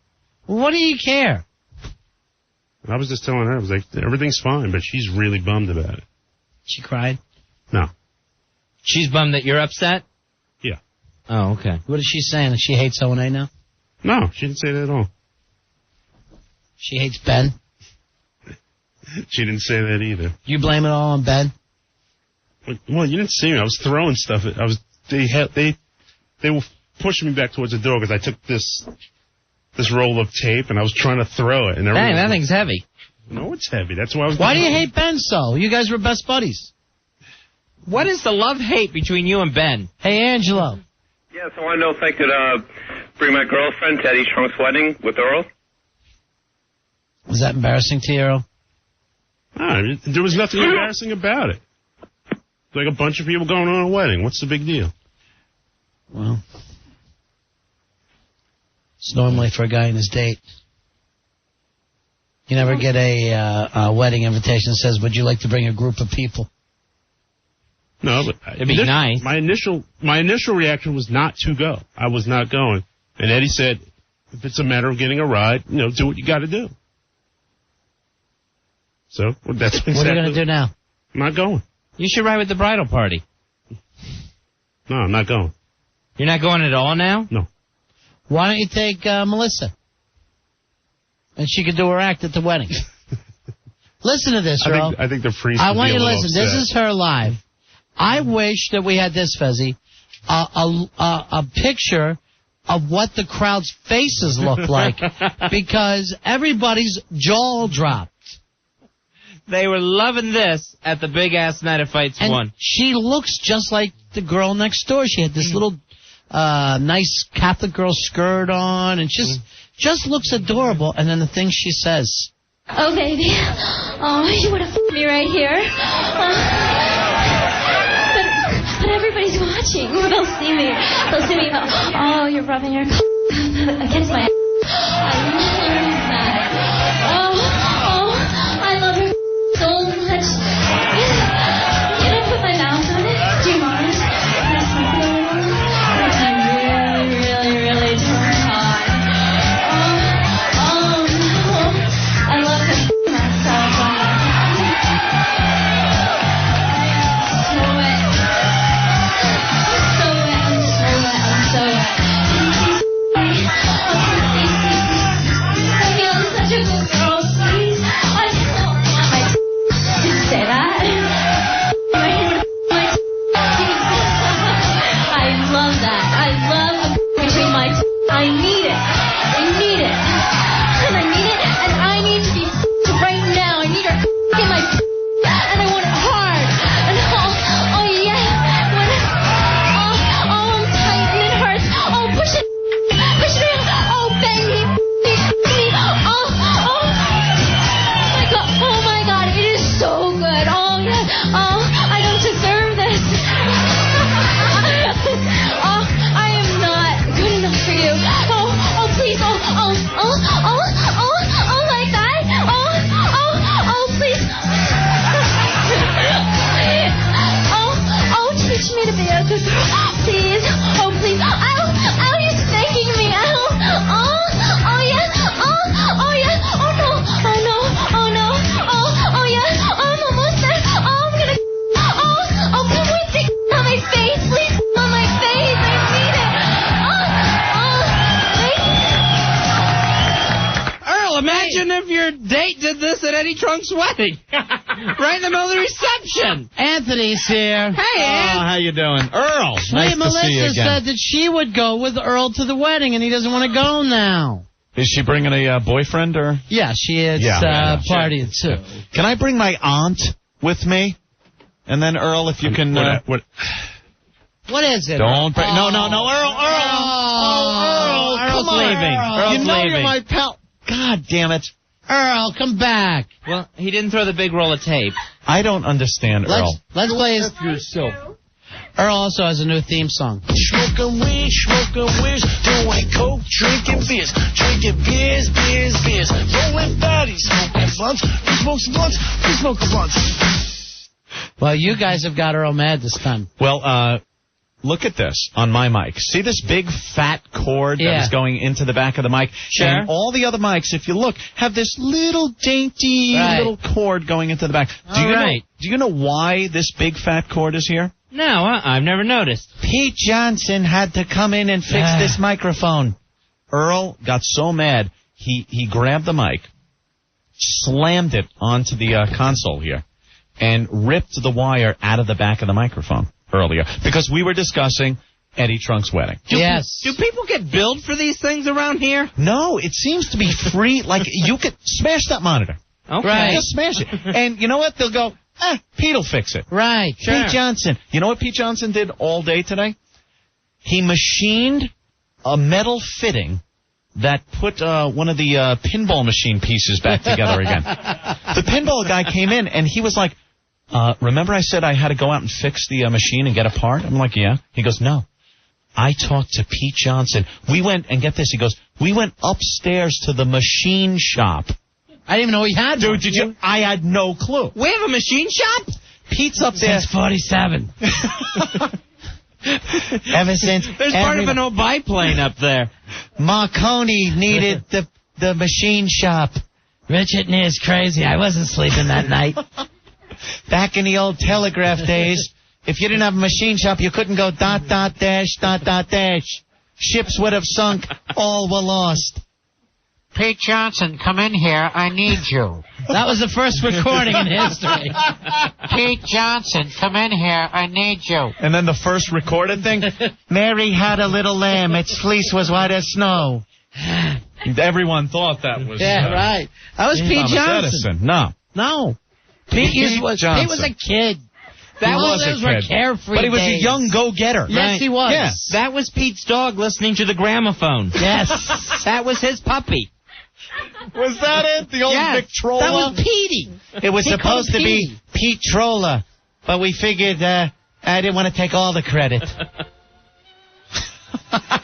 B: What do you care?
E: I was just telling her, I was like, everything's fine, but she's really bummed about it.
B: She cried?
E: No.
C: She's bummed that you're upset?
E: Yeah.
C: Oh, okay.
B: What is she saying? That she hates O&A now?
E: No, she didn't say that at all.
B: She hates Ben?
E: She didn't say that either.
B: You blame it all on Ben?
E: Well, you didn't see me. I was throwing stuff. They were pushing me back towards the door because I took this roll of tape and I was trying to throw it. And
C: dang, that thing's heavy.
E: No, it's heavy. That's why I was.
B: Why do you hate Ben so? You guys were best buddies.
C: What is the love-hate between you and Ben?
B: Hey, Angelo.
F: Yes, I want to know if I could bring my girlfriend to Eddie Trunk's wedding with Earl.
B: Was that embarrassing to you, Earl?
E: No, there was nothing embarrassing about it. Like a bunch of people going on a wedding. What's the big deal?
B: Well, it's normally for a guy and his date. You never get a wedding invitation that says, would you like to bring a group of people?
E: No, but
C: it'd be nice.
E: My initial reaction was not to go. I was not going. And Eddie said, if it's a matter of getting a ride, do what you got to do. So that's exactly
B: what are you going to do now?
E: I'm not going.
C: You should ride with the bridal party.
E: No, I'm not going.
C: You're not going at all now?
E: No.
B: Why don't you take Melissa? And she could do her act at the wedding. Listen to this, Earl.
E: I think the priest.
B: I want you to listen.
E: Upset.
B: This is her live. I wish that we had this, Fezzy, a picture of what the crowd's faces look like, because everybody's jaw dropped.
C: They were loving this at the Big Ass Night of Fights
B: and
C: 1.
B: She looks just like the girl next door. She had this little nice Catholic girl skirt on, and just looks adorable. And then the things she says.
T: Oh, baby. Oh, you would have f***ed me right here. But everybody's watching. They'll see me. They'll see me. Oh, you're rubbing your against my I love that. Oh, I love her so much. Can I put my mouth on it? Do you mind? I'm really, really turned on. Oh, no. I love her myself. So wet.
C: your date did this at Eddie Trunk's wedding. Right in the middle of the reception.
B: Anthony's here.
C: Hey, Ann.
G: How you doing? Earl, nice to see you
B: Melissa
G: again.
B: said that she would go with Earl to the wedding, and he doesn't want to go now.
G: Is she bringing a boyfriend, or?
B: Yeah, she is partying, too.
G: Can I bring my aunt with me? And then, Earl, if you can...
B: What is it?
G: Don't bring... No, Earl!
B: Earl's
G: Come on.
C: leaving.
G: You know
C: leaving.
G: you're my pal. God damn it.
B: Earl, come back.
C: Well, he didn't throw the big roll of tape.
G: I don't understand, Earl.
B: Let's play his... Earl also has a new theme song.
O: Smoking weed, doing coke, drinking beers, rolling fatties, smoking blunts. We smoke some blunts, we smoke a blunt.
B: Well, you guys have got Earl mad this time.
G: Well, look at this on my mic. See this big fat cord that is going into the back of the mic?
C: Sure.
G: And all the other mics, if you look, have this little dainty little cord going into the back. Do you know why this big fat cord is here?
C: No, I've never noticed.
B: Pete Johnson had to come in and fix this microphone.
G: Earl got so mad, he grabbed the mic, slammed it onto the console here, and ripped the wire out of the back of the microphone earlier, because we were discussing Eddie Trunk's wedding.
C: Do people get billed for these things around here?
G: No, it seems to be free. Like, you could smash that monitor.
C: Okay.
B: Right.
G: Just smash it. And you know what? They'll go, Pete'll fix it.
B: Right.
C: Sure.
G: Pete Johnson. You know what Pete Johnson did all day today? He machined a metal fitting that put one of the pinball machine pieces back together again. The pinball guy came in, and he was like, remember I said I had to go out and fix the machine and get a part? I'm like, yeah. He goes, no. I talked to Pete Johnson. We went, and get this, he goes, we went upstairs to the machine shop.
B: I didn't even know he had one.
G: Dude, did you? I had no clue.
C: We have a machine shop?
G: Pete's up there.
B: Since 47. Ever since.
C: There's part of an old biplane up there.
B: Marconi needed the machine shop. Richard Near's crazy. I wasn't sleeping that night. Back in the old telegraph days, if you didn't have a machine shop, you couldn't go ... Ships would have sunk. All were lost. Pete Johnson, come in here. I need you. That was the first recording in history. Pete Johnson, come in here. I need you.
G: And then the first recorded thing,
B: Mary had a little lamb. Its fleece was white as snow.
G: everyone thought that was...
B: right. That was Pete Johnson.
G: Edison. No.
B: Pete was a kid. Those were carefree
G: But he was
B: days.
G: a young go-getter.
B: Yes, he was.
G: Yeah.
C: That was Pete's dog listening to the gramophone.
B: Yes.
C: That was his puppy.
G: Was that it? The old Victrola?
B: That was Petey.
H: It was supposed to be Pete Trolla, but we figured I didn't want to take all the credit.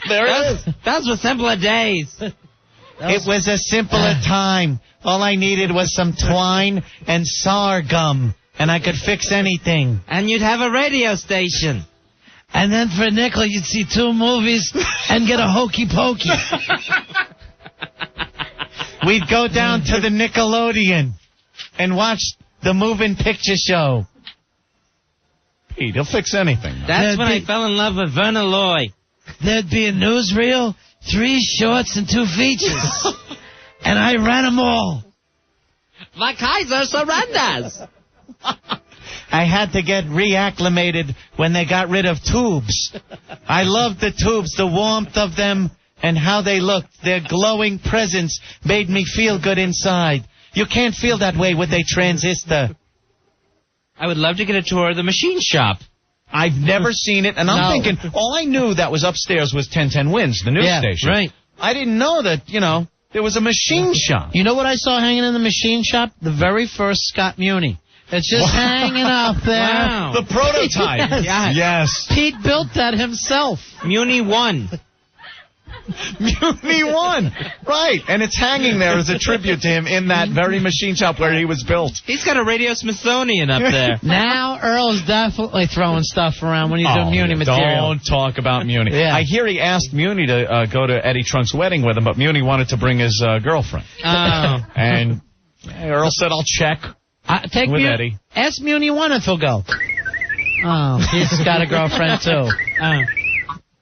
G: There it is.
C: Those were simpler days.
H: It was a simpler time. All I needed was some twine and sorghum, and I could fix anything.
C: And you'd have a radio station.
B: And then for a nickel, you'd see 2 movies and get a hokey pokey.
H: We'd go down to the Nickelodeon and watch the moving picture show.
G: Pete, he'll fix anything.
C: That's when I fell in love with Verna Loy.
B: There'd be a newsreel, 3 shorts and 2 features. And I ran them all.
C: The Kaiser surrenders.
H: I had to get reacclimated when they got rid of tubes. I loved the tubes, the warmth of them, and how they looked. Their glowing presence made me feel good inside. You can't feel that way with a transistor.
C: I would love to get a tour of the machine shop.
G: I've never seen it, and I'm thinking, all I knew that was upstairs was 1010 Wins, the news station.
B: Right.
G: I didn't know that, there was a machine shop.
B: You know what I saw hanging in the machine shop? The very first Scott Muni. It's just hanging up there.
C: Wow.
G: The prototype. Yes.
B: Pete built that himself.
C: Muni 1.
G: Muni 1. Right. And it's hanging there as a tribute to him in that very machine shop where he was built.
C: He's got a Radio Smithsonian up there.
B: Now Earl's definitely throwing stuff around when you do Muni material.
G: Don't talk about Muni.
B: Yeah.
G: I hear he asked Muni to go to Eddie Trunk's wedding with him, but Muni wanted to bring his girlfriend.
B: Oh.
G: And Earl said, I'll check with Eddie.
B: Ask Muni 1 if he'll go. Oh, he's got a girlfriend, too.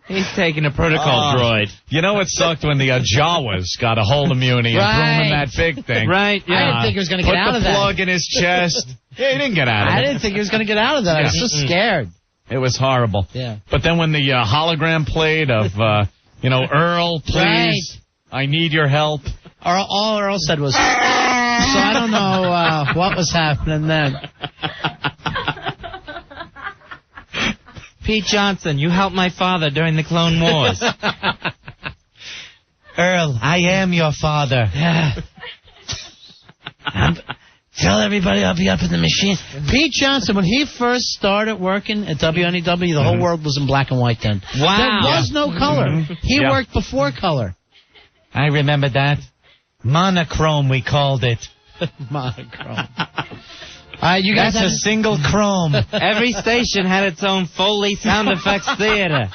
C: He's taking a protocol droid.
G: You know it sucked when the Jawas got a hold of Muni and threw him in that big thing.
C: Right, yeah.
B: I didn't think he was going to get out of that.
G: Put the plug in his chest. Yeah, he didn't get out of it.
B: I didn't think he was going to get out of that. I was just scared.
G: It was horrible.
B: Yeah.
G: But then when the hologram played of, Earl, please, I need your help.
B: All Earl said was, so I don't know what was happening then.
C: Pete Johnson, you helped my father during the Clone Wars.
H: Earl, I am your father.
B: Tell everybody I'll be up in the machine. Pete Johnson, when he first started working at WNEW, the whole world was in black and white then.
C: Wow.
B: There was no color. He worked before color.
H: I remember that. Monochrome, we called it.
B: Monochrome. You guys
H: That's a single chrome.
C: Every station had its own Foley sound effects theater.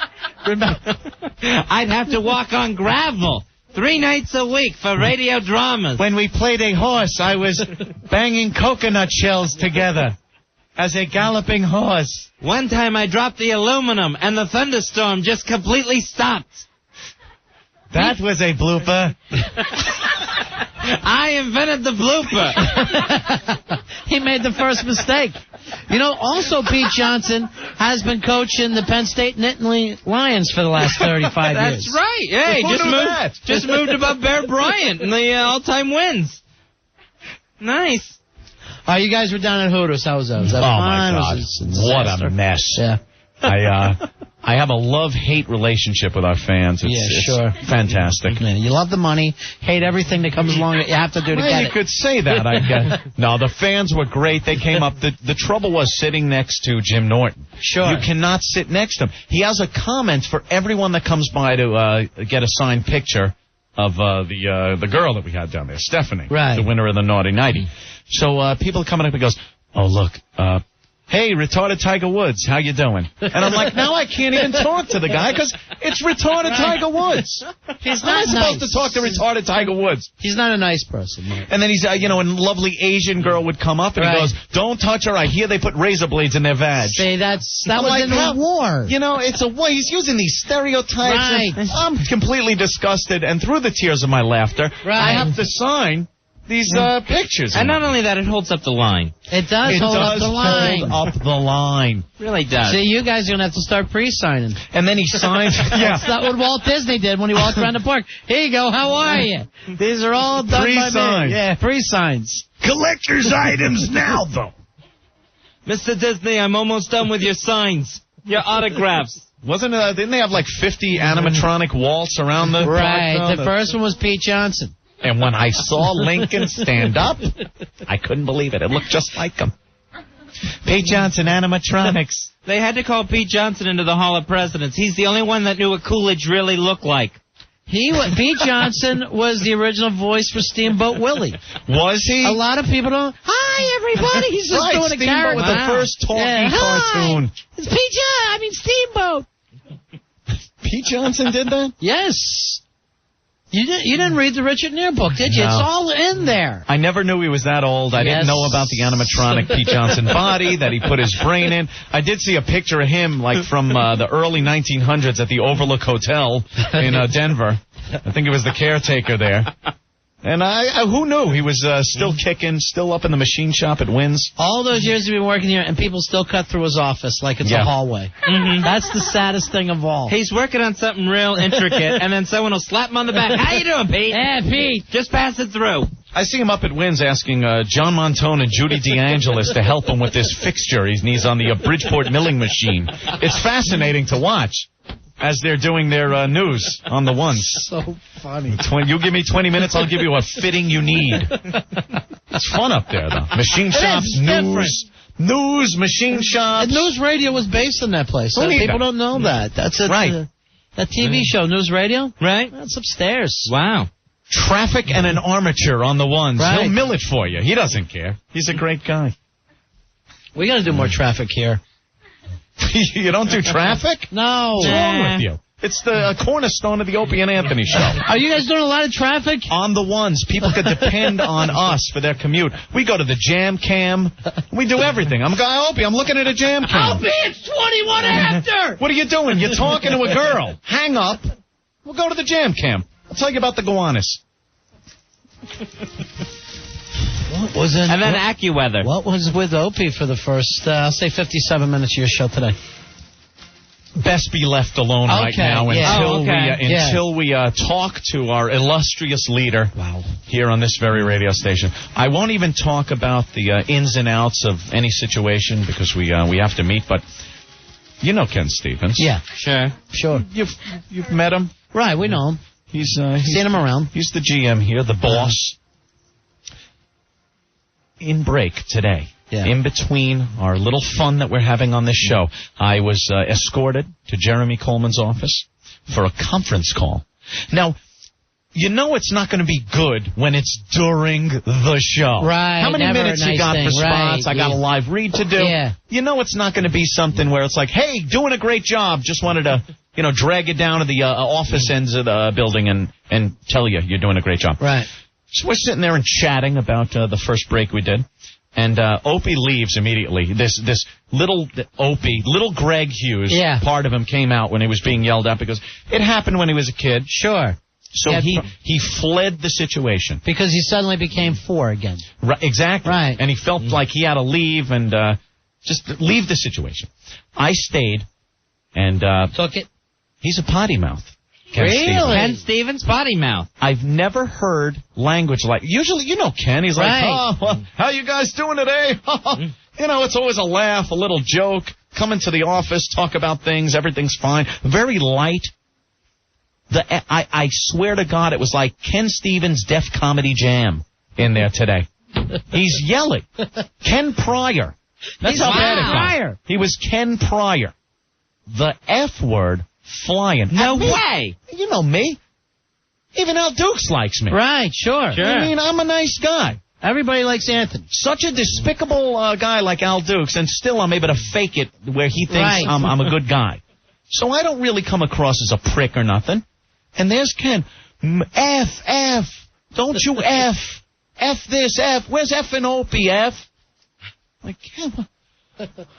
C: I'd have to walk on gravel 3 nights a week for radio dramas.
H: When we played a horse, I was banging coconut shells together as a galloping horse.
C: One time I dropped the aluminum and the thunderstorm just completely stopped.
H: That was a blooper.
C: I invented the blooper.
B: He made the first mistake. Also Pete Johnson has been coaching the Penn State Nittany Lions for the last 35 years.
C: That's right. Hey, just moved above Bear Bryant in the all-time wins. Nice.
B: You guys were down at Hooters. How was that? Was that fun?
G: My God. What a mess.
B: Yeah.
G: I have a love-hate relationship with our fans. It's fantastic.
B: Man, you love the money, hate everything that comes along that you have to do to get it.
G: You could say that, I guess. No, the fans were great. They came up. The trouble was sitting next to Jim Norton.
B: Sure.
G: You cannot sit next to him. He has a comment for everyone that comes by to get a signed picture of the girl that we had down there, Stephanie,
B: right,
G: the winner of the Naughty Nighty. So people are coming up and goes, oh, look, hey, retarded Tiger Woods, how you doing? And I'm like, now I can't even talk to the guy because it's retarded Tiger Woods.
B: He's not
G: supposed to talk to retarded Tiger Woods.
B: He's not a nice person. Man.
G: And then he's, a lovely Asian girl would come up and he goes, don't touch her. I hear they put razor blades in their vag.
B: See, that was in the war.
G: It's a war. He's using these stereotypes.
B: Right.
G: And I'm completely disgusted. And through the tears of my laughter, I have to sign these pictures.
C: And not only that, it holds up the line.
B: It does hold up the line.
G: Hold up the line.
C: Really does.
B: See, you guys are going to have to start pre-signing.
G: And then he signs.
B: That's not what Walt Disney did when he walked around the park. Here you go. How are you? These are all done by me. Yeah, pre-signs.
G: Collector's items now, though.
C: Mr. Disney, I'm almost done with your signs. Your autographs.
G: Didn't they have like 50 animatronic waltz around the
B: Right.
G: park?
B: The first one was Pete Johnson.
G: And when I saw Lincoln stand up, I couldn't believe it. It looked just like him.
H: Pete Johnson, animatronics.
C: They had to call Pete Johnson into the Hall of Presidents. He's the only one that knew what Coolidge really looked like.
B: Pete Johnson was the original voice for Steamboat Willie.
G: Was he?
B: A lot of people don't. Hi, everybody. He's just doing a character.
G: With the first talking cartoon.
B: It's Steamboat.
G: Pete Johnson did that?
B: Yes. You didn't read the Richard Gere book, did you? No. It's all in there.
G: I never knew he was that old. I didn't know about the animatronic Pete Johnson body, that he put his brain in. I did see a picture of him, like, from the early 1900s at the Overlook Hotel in Denver. I think it was the caretaker there. And who knew? He was still kicking, still up in the machine shop at Wynn's.
B: All those years he's been working here, and people still cut through his office like it's a hallway. Mm-hmm. That's the saddest thing of all.
C: He's working on something real intricate, and then someone will slap him on the back. How you doing, Pete?
B: Yeah, Pete.
C: Just pass it through.
G: I see him up at Wynn's asking John Montone and Judy DeAngelis to help him with this fixture he needs on the Bridgeport milling machine. It's fascinating to watch as they're doing their news on the ones.
B: So funny.
G: You give me 20 minutes, I'll give you a fitting you need. It's fun up there, though. Machine shops, news, machine shops.
B: And News Radio was based in that place. So people don't know that. That's it.
G: Right.
B: That TV show, News Radio.
C: Right.
B: That's upstairs.
C: Wow.
G: Traffic and an armature on the ones.
B: Right.
G: He'll mill it for you. He doesn't care. He's a great guy.
B: We got to do more traffic here.
G: You don't do traffic?
B: No.
G: What's wrong with you? It's the cornerstone of the Opie and Anthony show.
B: Are you guys doing a lot of traffic?
G: On the ones. People could depend on us for their commute. We go to the jam cam. We do everything. Opie, I'm looking at a jam cam.
B: Opie, it's 21 after!
G: What are you doing? You're talking to a girl. Hang up. We'll go to the jam cam. I'll tell you about the Gowanus.
B: What was it?
C: And then AccuWeather.
B: What was with Opie for the first, I'll say 57 minutes of your show today?
G: Best be left alone right now until we talk to our illustrious leader here on this very radio station. I won't even talk about the ins and outs of any situation because we have to meet. But you know Ken Stevens.
B: Yeah, sure.
G: You've met him,
B: right? We know him.
G: He's
B: seen him around.
G: He's the GM here, the boss. In break today. Yeah. In between our little fun that we're having on this show, I was escorted to Jeremy Coleman's office for a conference call. Now, you know it's not going to be good when it's during the show.
B: Right.
G: How many minutes you got for spots?
B: Right,
G: I got a live read to do.
B: Yeah.
G: You know it's not going to be something where it's like, hey, doing a great job. Just wanted to, drag you down to the office ends of the building and tell you you're doing a great job.
B: Right.
G: So we're sitting there and chatting about the first break we did. And Opie leaves immediately. This little Opie, little Greg Hughes, part of him came out when he was being yelled at because it happened when he was a kid.
B: Sure.
G: So he fled the situation.
B: Because he suddenly became 4 again.
G: Right, exactly.
B: Right.
G: And he felt like he had to leave and just leave the situation. I stayed and
B: took it.
G: He's a potty mouth.
C: Ken Stevens, potty mouth.
G: I've never heard language like... Usually, Ken. He's like, how you guys doing today? It's always a laugh, a little joke. Come into the office, talk about things. Everything's fine. Very light. I swear to God, it was like Ken Stevens' Def Comedy Jam in there today. He's yelling. Ken Pryor. That's how bad it got. He was Ken Pryor. The F word... flying.
C: No way.
G: You know me. Even Al Dukes likes me.
B: Right, sure.
G: I mean, I'm a nice guy.
B: Everybody likes Anthony.
G: Such a despicable guy like Al Dukes, and still I'm able to fake it where he thinks I'm a good guy. So I don't really come across as a prick or nothing. And there's Ken. F. Don't you F. F this, F. Where's F and Opie, F? Like, Ken,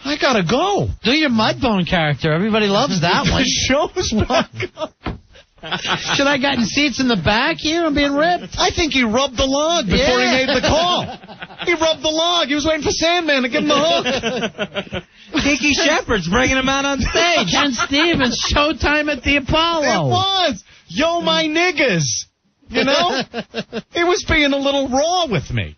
G: I gotta go.
B: Do your Mudbone character. Everybody loves that one.
G: The show's
B: Should I gotten seats in the back here? I'm being ripped.
G: I think he rubbed the log before he made the call. He rubbed the log. He was waiting for Sandman to give him the hook.
C: Kiki Shepard's bringing him out on stage.
B: Ken Stevens, showtime at the Apollo.
G: It was. Yo, my niggas. He was being a little raw with me.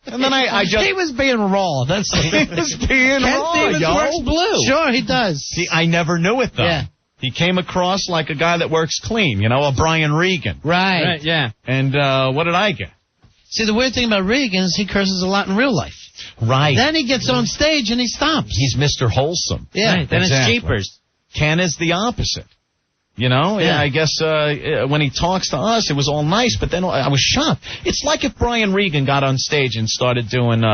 G: And then I just...
B: He was being raw.
G: He was being raw,
C: Ken Stevens works blue.
B: Sure, he does.
G: See, I never knew it, though.
B: Yeah.
G: He came across like a guy that works clean, a Brian Regan.
B: Right.
C: Yeah.
G: And what did I get?
B: See, the weird thing about Regan is he curses a lot in real life.
G: Right.
B: Then he gets on stage and he stomps.
G: He's Mr. Wholesome.
B: Yeah.
C: Right. Then it's Jeepers.
G: Ken is the opposite. I guess when he talks to us, it was all nice, but then I was shocked. It's like if Brian Regan got on stage and started doing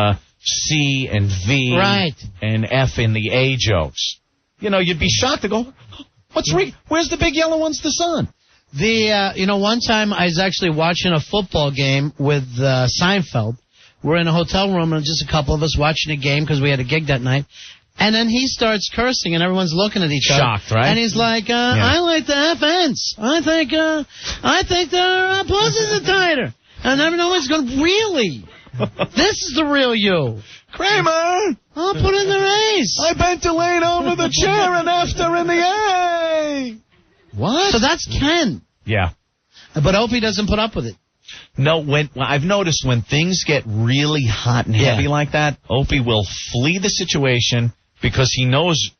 G: C and V and F in the A jokes. You'd be shocked to go, what's Regan? Where's the big yellow one's the sun?
B: One time I was actually watching a football game with Seinfeld. We're in a hotel room and just a couple of us watching a game because we had a gig that night. And then he starts cursing, and everyone's looking at each other.
G: Shocked, right?
B: And he's like, I like the F-ends. I think their pussies are tighter. And everyone's going, really? This is the real you.
G: Kramer!
B: I'll put in the A's.
G: I bent the lane over the chair and after in the A. What?
B: So that's Ken.
G: Yeah.
B: But Opie doesn't put up with it.
G: No, I've noticed when things get really hot and heavy like that, Opie will flee the situation because he knows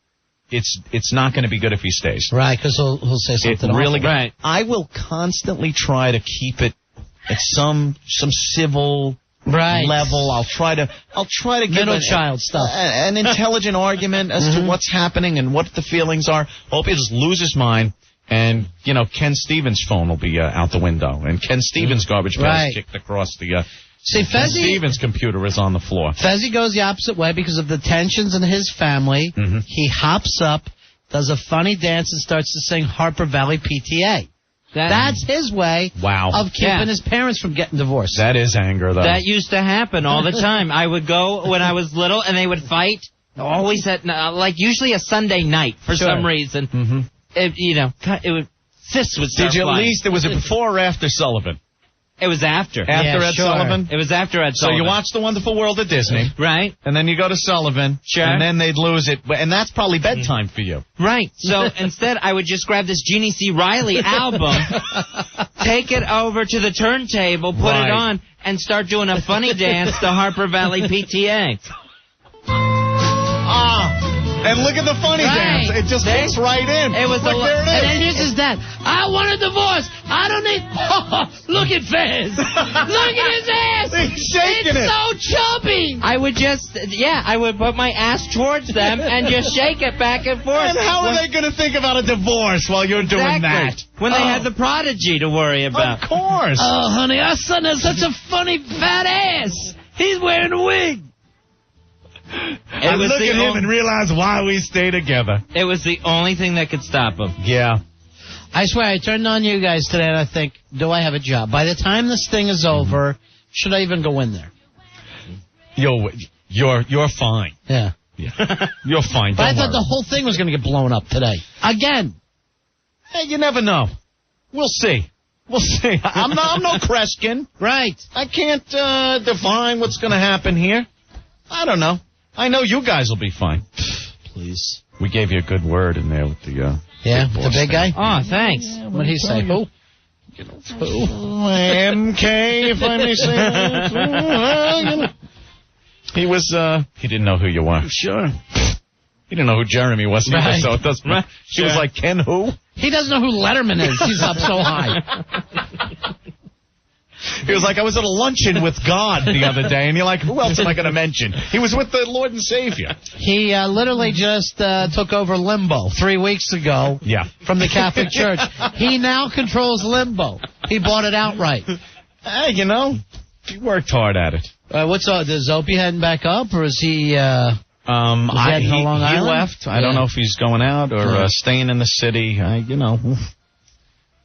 G: it's not going to be good if he stays.
B: Right, because he'll say something awful.
G: Right. I will constantly try to keep it at some civil level. I'll try to give
B: middle child stuff.
G: An intelligent argument as to what's happening and what the feelings are. Opie just lose his mind. And, Ken Stevens' phone will be out the window. And Ken Stevens' garbage bag is kicked across the...
B: See,
G: Ken Stevens' computer is on the floor.
B: Fezzi goes the opposite way because of the tensions in his family. He hops up, does a funny dance and starts to sing Harper Valley PTA. That's his way of keeping his parents from getting divorced.
G: That is anger, though.
C: That used to happen all the time. I would go when I was little, and they would fight. Always at, usually a Sunday night for some reason.
G: Mm-hmm.
C: Fists would start
G: Did you
C: flying.
G: at least, was it before or after Sullivan?
C: It was after.
G: After Ed Sullivan?
C: It was after Ed Sullivan.
G: So you watch The Wonderful World of Disney.
C: Right.
G: And then you go to Sullivan.
C: Sure.
G: And then they'd lose it. And that's probably bedtime for you.
C: Right. So instead, I would just grab this Jeannie C. Riley album, take it over to the turntable, put it on, and start doing a funny dance to Harper Valley PTA.
G: And look at the funny dance. It just fits right in.
B: It was
G: there it is.
B: And then here's his dad. I want a divorce. I don't need... look at Fez. Look at his ass.
G: He's shaking
B: it's so chubby.
C: I would I would put my ass towards them and just shake it back and forth.
G: And how are they going to think about a divorce while you're doing that?
C: When they had the prodigy to worry about.
G: Of course.
B: Oh, honey, our son has such a funny fat ass. He's wearing a wig.
G: I look at him and realize why we stay together.
C: It was the only thing that could stop him.
G: Yeah.
B: I swear, I turned on you guys today and I think, do I have a job? By the time this thing is over, should I even go in there?
G: You're fine.
B: Yeah.
G: You're fine.
B: But I thought the whole thing was going to get blown up today. Again.
G: Hey, you never know. We'll see. We'll see. I'm no Kreskin.
B: Right.
G: I can't define what's going to happen here. I don't know. I know you guys will be fine.
B: Please.
G: We gave you a good word in there with the
B: the big guy?
C: Oh, thanks.
B: What did he say? Who?
G: MK, if I may say. He was, he didn't know who you were.
B: Sure.
G: He didn't know who Jeremy was either, so it doesn't matter. She was like, Ken who?
B: He doesn't know who Letterman is. He's up so high.
G: He was like, I was at a luncheon with God the other day, and you're like, who else am I going to mention? He was with the Lord and Savior.
B: He literally just took over Limbo 3 weeks ago from the Catholic Church. He now controls Limbo. He bought it outright.
G: Hey, you know, he worked hard at it.
B: Is Opie heading back up, or is he...
G: he
B: Long Island?
G: left. I don't know if he's going out or staying in the city.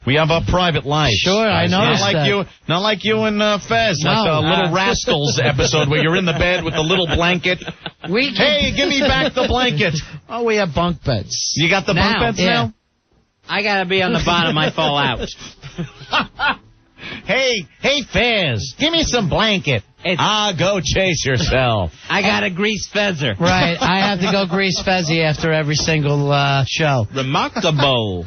G: We have our private lives.
B: Sure, I noticed that.
G: Not like you and Fez, like the Little Rascals episode where you're in the bed with the little blanket. Hey, give me back the blanket.
B: Oh, we have bunk beds.
G: You got the bunk beds now?
C: I got to be on the bottom. I fall out.
G: Hey, Fez, give me some blanket. Go chase yourself.
C: I got to grease Fezzer.
B: Right, I have to go grease Fezzy after every single show.
C: Remarkable.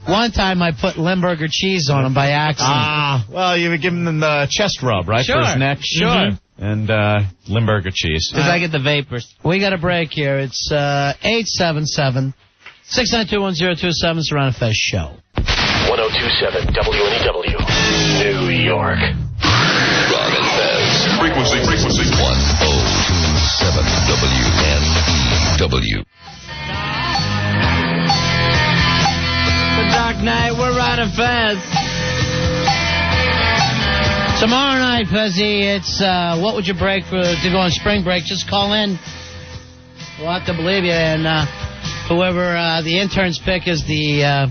B: One time I put Limburger cheese on him by accident.
G: Well, you were giving him the chest rub, right, for his neck?
B: Sure.
G: And Limburger cheese.
C: Because I get the vapors.
B: We got a break here. It's 877-692-1027. It's the Ron and Fez Show.
R: 1027 WNEW, New York. Ron and Fez. Frequency 1027 WNEW.
C: The Dark Knight, we're Ron and Fez.
B: Tomorrow night, Fezzy, it's what would you break to go on spring break? Just call in. We'll have to believe you. And whoever the interns pick is the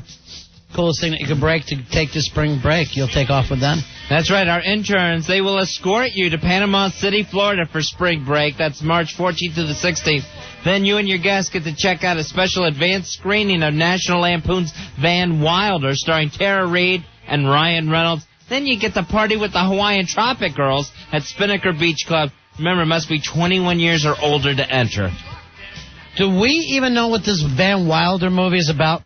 B: coolest thing that you can break to take this spring break. You'll take off with them.
C: That's right. Our interns, they will escort you to Panama City, Florida for spring break. That's March 14th to the 16th. Then you and your guests get to check out a special advanced screening of National Lampoon's Van Wilder, starring Tara Reid and Ryan Reynolds. Then you get to party with the Hawaiian Tropic Girls at Spinnaker Beach Club. Remember, it must be 21 years or older to enter.
B: Do we even know what this Van Wilder movie is about?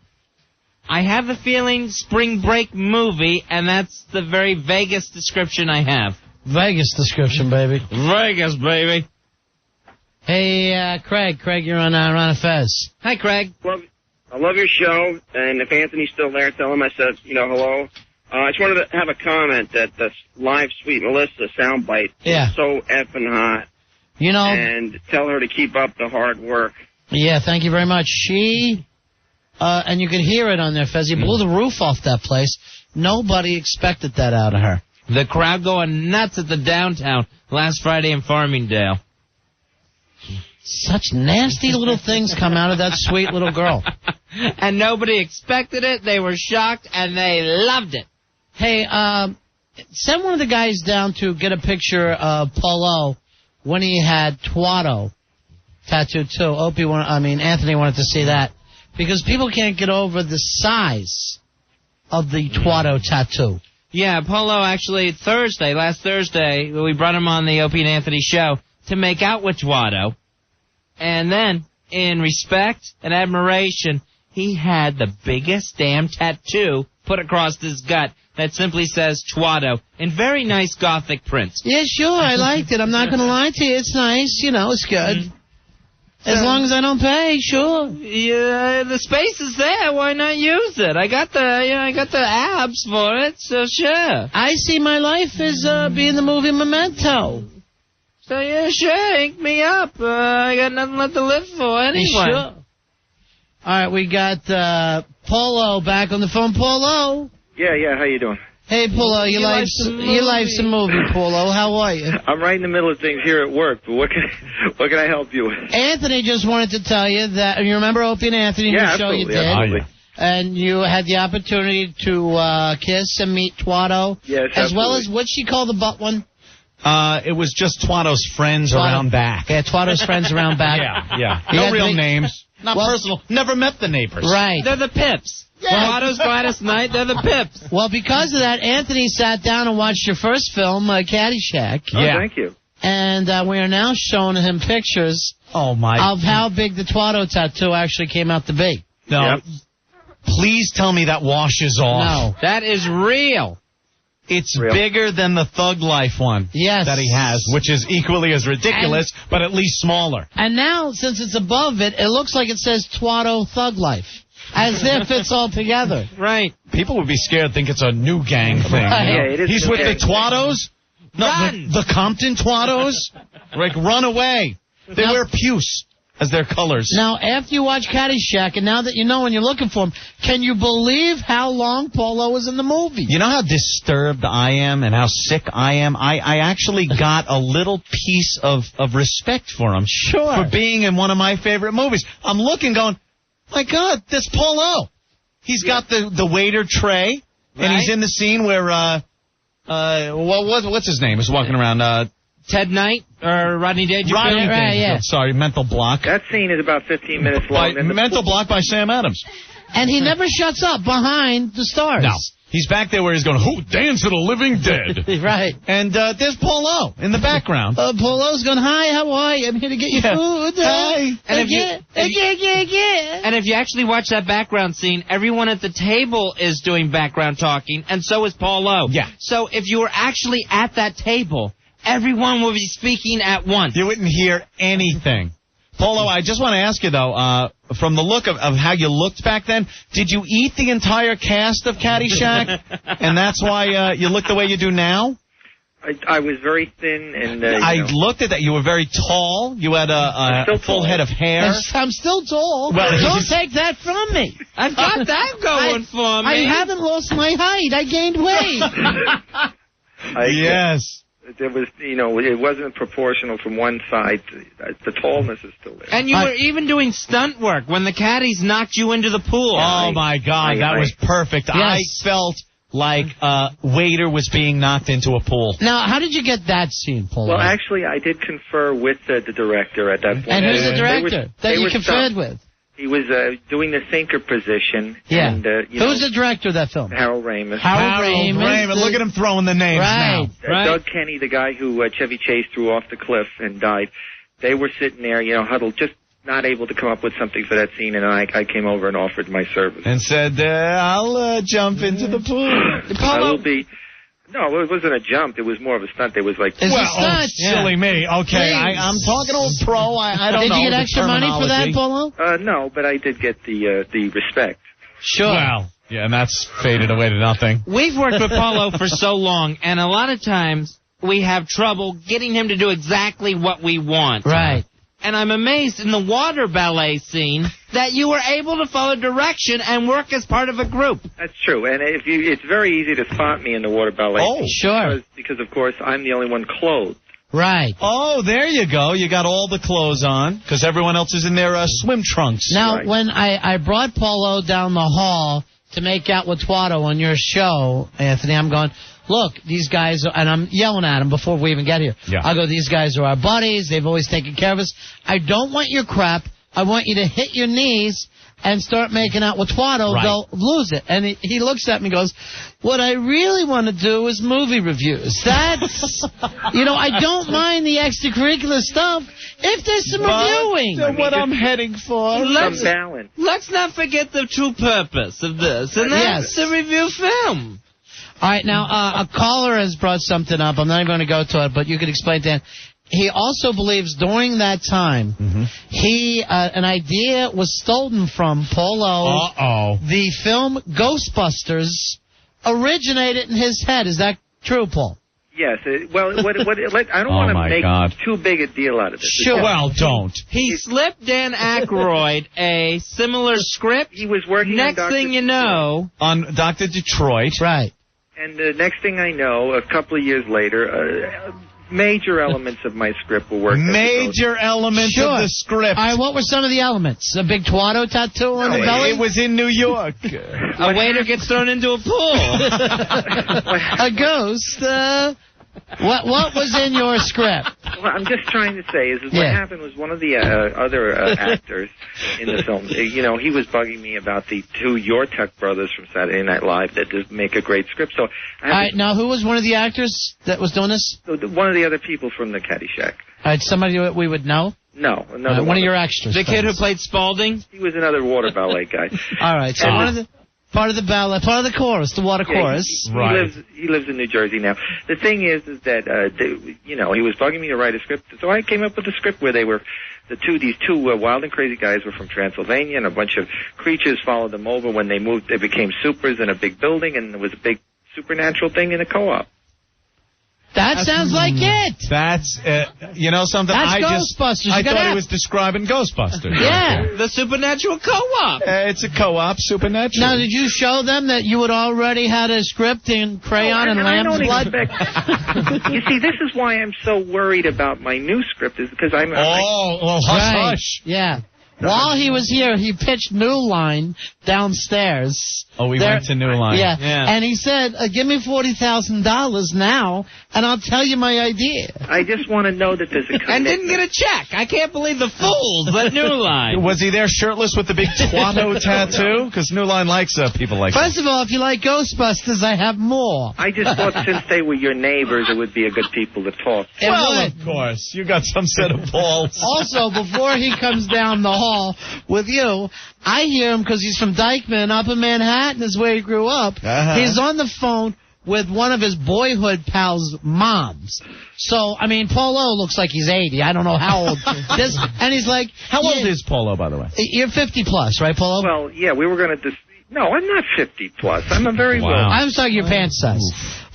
C: I have a feeling spring break movie, and that's the very vaguest description I have.
B: Vegas description, baby.
C: Vegas, baby.
B: Hey, Craig. Craig, you're on Ron and Fez.
C: Hi, Craig.
X: I love your show, and if Anthony's still there, tell him I said, hello. I just wanted to have a comment that the live Sweet Melissa soundbite is so effing hot. And tell her to keep up the hard work.
B: Yeah, thank you very much. She, and you can hear it on there, Fezzy, blew the roof off that place. Nobody expected that out of her.
C: The crowd going nuts at the downtown last Friday in Farmingdale.
B: Such nasty little things come out of that sweet little girl.
C: And nobody expected it. They were shocked, and they loved it.
B: Hey, send one of the guys down to get a picture of Polo when he had Twatto tattooed too. Anthony wanted to see that because people can't get over the size of the Twatto tattoo.
C: Yeah, Polo actually last Thursday, we brought him on the Opie and Anthony show to make out with Twatto. And then, in respect and admiration, he had the biggest damn tattoo put across his gut that simply says Twatto in very nice Gothic print.
B: Yeah, sure, I liked it. I'm not going to lie to you. It's nice. It's good. As long as I don't pay, sure.
C: Yeah, the space is there. Why not use it? I got the abs for it, so sure.
B: I see my life as being the movie Memento.
C: So yeah, sure, ink me up. I got nothing left to live for anyway.
B: Sure. All right, we got Polo back on the phone. Polo.
D: Yeah, how you doing?
B: Hey, Polo, you like some movie, Polo. How are you?
D: I'm right in the middle of things here at work, but what can I help you with?
B: Anthony just wanted to tell you that, you remember Opie and Anthony, the show you did?
D: Absolutely.
B: And you had the opportunity to kiss and meet Twatto.
D: Yes,
B: as well as, what'd she call the butt one?
G: It was just Twatto's friends around back.
B: Yeah, Twatto's friends around back.
G: Yeah. No real names. Not personal. Never met the neighbors.
B: Right.
C: They're the Pips.
B: Yeah.
C: Twatto's Gladys Knight, they're the Pips.
B: Well, because of that, Anthony sat down and watched your first film, Caddyshack.
D: Oh, thank you.
B: And we are now showing him pictures of how big the Twatto tattoo actually came out to be.
G: No. Yep. Please tell me that washes off.
C: No. That is real.
G: It's bigger than the Thug Life one that he has, which is equally as ridiculous, but at least smaller.
B: And now, since it's above it, it looks like it says Twatto Thug Life. As if it's all together.
C: Right.
G: People would be scared, think it's a new gang thing.
B: Right.
G: You know?
D: Yeah, it is.
G: He's with the Twattos? No, the Compton Twattos? Like, run away. They wear puce as their colors.
B: Now, after you watch Caddyshack, and now that you know when you're looking for him, can you believe how long Polo was in the movie?
G: You know how disturbed I am and how sick I am? I actually got a little piece of respect for him.
B: Sure.
G: For being in one of my favorite movies. I'm looking going, my God, that's Polo. He's got the waiter tray, and he's in the scene where, what's his name? Is walking around,
C: Ted Knight or Rodney Dangerfield?
G: Rodney Dangerfield. Sorry, mental block.
D: That scene is about 15 minutes long.
G: Mental block by Sam Adams.
B: And he never shuts up behind the stars.
G: No. He's back there where he's going, who dance to the living dead?
B: Right.
G: And there's Polo in the background.
B: Polo's going, hi, how are you? I'm here to get you food.
G: Hi.
C: And if you actually watch that background scene, everyone at the table is doing background talking, and so is Polo.
G: Yeah.
C: So if you were actually at that table, everyone would be speaking at once.
G: You wouldn't hear anything. Polo, I just want to ask you, though, from the look of how you looked back then, did you eat the entire cast of Caddyshack? And that's why you look the way you do now?
D: I was very thin, and
G: I looked at that. You were very tall. You had a full head of hair.
B: I'm still tall.
G: Well,
B: don't take that from me.
C: I've got that going for me.
B: I haven't lost my height. I gained weight.
D: Yes. There was, it wasn't proportional from one side. The tallness is still there.
C: And you were even doing stunt work when the caddies knocked you into the pool.
G: Oh, my God. That was perfect. Yes. I felt like a waiter was being knocked into a pool.
B: Now, how did you get that scene, Polo?
D: Well, actually, I did confer with the director at that point.
B: And who's the director that you conferred with?
D: He was doing the sinker position.
B: Yeah.
D: And,
B: who's the director of that film?
D: Harold Ramis.
B: Harold Ramis.
G: Look at him throwing the names now.
D: Doug Kenny, the guy who Chevy Chase threw off the cliff and died. They were sitting there, huddled, just not able to come up with something for that scene, and I came over and offered my service.
G: And said, I'll jump into the pool.
D: I will be... No, it wasn't a jump. It was more of a stunt. It was like...
G: silly me. Okay, I'm talking to a pro. I don't know.
B: Did you get extra money for that, Polo?
D: No, but I did get the respect.
B: Sure.
G: Well, yeah, and that's faded away to nothing.
C: We've worked with Polo for so long, and a lot of times we have trouble getting him to do exactly what we want.
B: Right.
C: And I'm amazed in the water ballet scene that you were able to follow direction and work as part of a group.
D: That's true. And it's very easy to spot me in the water ballet.
B: Oh, sure.
D: Because, of course, I'm the only one clothed.
B: Right.
G: Oh, there you go. You got all the clothes on because everyone else is in their swim trunks.
B: Now, when I brought Polo down the hall to make out with Twato on your show, Anthony, I'm going, look, these guys, and I'm yelling at them before we even get here.
G: Yeah.
B: I go, these guys are our buddies. They've always taken care of us. I don't want your crap. I want you to hit your knees and start making out with Twato.
G: Right.
B: They'll lose it. And he looks at me and goes, what I really want to do is movie reviews. That's, I don't mind the extracurricular stuff if there's some reviewing.
G: That's what I'm heading for.
C: Let's not forget the true purpose of this, and that's to review film.
B: All right, now, a caller has brought something up. I'm not even going to go to it, but you can explain to him. He also believes during that time, an idea was stolen from Polo.
G: Uh-oh.
B: The film Ghostbusters originated in his head. Is that true, Paul?
D: Yes. I don't want to make too big a deal out of this.
B: Sure.
G: Well, don't.
C: He slipped Dan Aykroyd a similar script.
D: He was working
C: Next
D: on
C: thing you know,
G: on Dr. Detroit.
B: Right.
D: And the next thing I know, a couple of years later, major elements of my script will work.
G: Major elements of the script.
B: All right, what were some of the elements? A big Twato tattoo on the belly?
G: It was in New York.
C: a waiter gets thrown into a pool.
B: A ghost. What was in your script?
D: Well, I'm just trying to say what happened was one of the other actors in the film, he was bugging me about the two Yortuk brothers from Saturday Night Live that just make a great script. So,
B: all right, now who was one of the actors that was doing this?
D: One of the other people from the Caddyshack.
B: All right, somebody that we would know?
D: No, another
B: one of your extras.
C: The kid who played Spaulding?
D: He was another water ballet guy.
B: All right, so part of the ballet, part of the chorus, the water chorus.
D: He lives in New Jersey now. The thing is that he was bugging me to write a script, so I came up with a script where these two wild and crazy guys were from Transylvania, and a bunch of creatures followed them over. When they moved, they became supers in a big building, and there was a big supernatural thing in a co-op.
B: That sounds like it.
G: That's, something.
B: That's Ghostbusters.
G: I thought he was describing Ghostbusters.
B: Yeah.
C: The supernatural co-op.
G: It's a co-op, supernatural.
B: Now, did you show them that you had already had a script in crayon and lamb's blood?
D: You see, this is why I'm so worried about my new script, is because I'm...
G: hush.
B: Yeah. While he was here, he pitched New Line downstairs.
G: Oh, we went to New Line.
B: Yeah. And he said, give me $40,000 now, and I'll tell you my idea.
D: I just want to know that there's a commitment.
C: And didn't get a check. I can't believe the fools at New Line.
G: Was he there shirtless with the big Twato tattoo? Because New Line likes people like that.
B: First of all, if you like Ghostbusters, I have more.
D: I just thought since they were your neighbors, it would be a good people to talk to.
G: Well, of course. You got some set of balls.
B: Also, before he comes down the hall with you, I hear him because he's from Dykeman, Upper Manhattan is where he grew up. He's on the phone with one of his boyhood pals' moms. So, Polo looks like he's 80. I don't know how old. And he's like...
G: How old is Polo, by the way?
B: You're 50 plus, right, Polo?
D: Well, yeah, we were going to... No, I'm not 50 plus. I'm a very low.
B: I'm talking your pants size.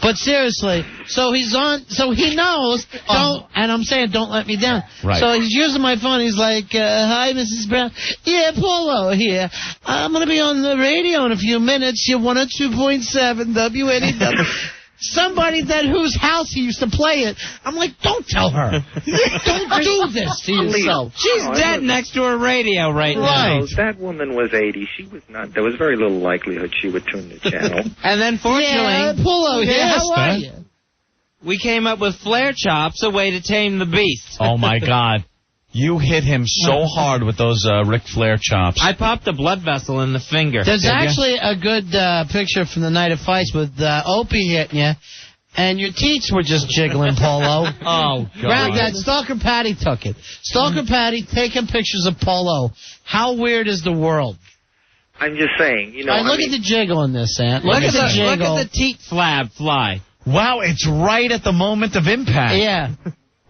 B: But seriously, so he's on, so he knows, and I'm saying don't let me down.
G: Right.
B: So he's using my phone. He's like, hi, Mrs. Brown. Yeah, Polo here. I'm going to be on the radio in a few minutes. You're 102.7 WNEW. Somebody whose house he used to play at. I'm like, don't tell her. Don't do this to yourself.
C: She's dead next to her radio right now.
D: No, that woman was 80. She was not. There was very little likelihood she would tune the channel.
C: And then fortunately,
B: Polo here. How are you?
C: We came up with flare chops, a way to tame the beast.
G: Oh my God. You hit him so hard with those Ric Flair chops.
C: I popped a blood vessel in the finger.
B: There's actually a good picture from the night of fights with Opie hitting you, and your teats were just jiggling, Polo.
G: Oh, God.
B: Grab that. Stalker Patty took it. Stalker Patty taking pictures of Polo. How weird is the world?
D: I'm just saying,
B: look at the jiggle in this, Ant. Look at the jiggle.
C: Look at the teat flab fly.
G: Wow, it's right at the moment of impact.
B: Yeah.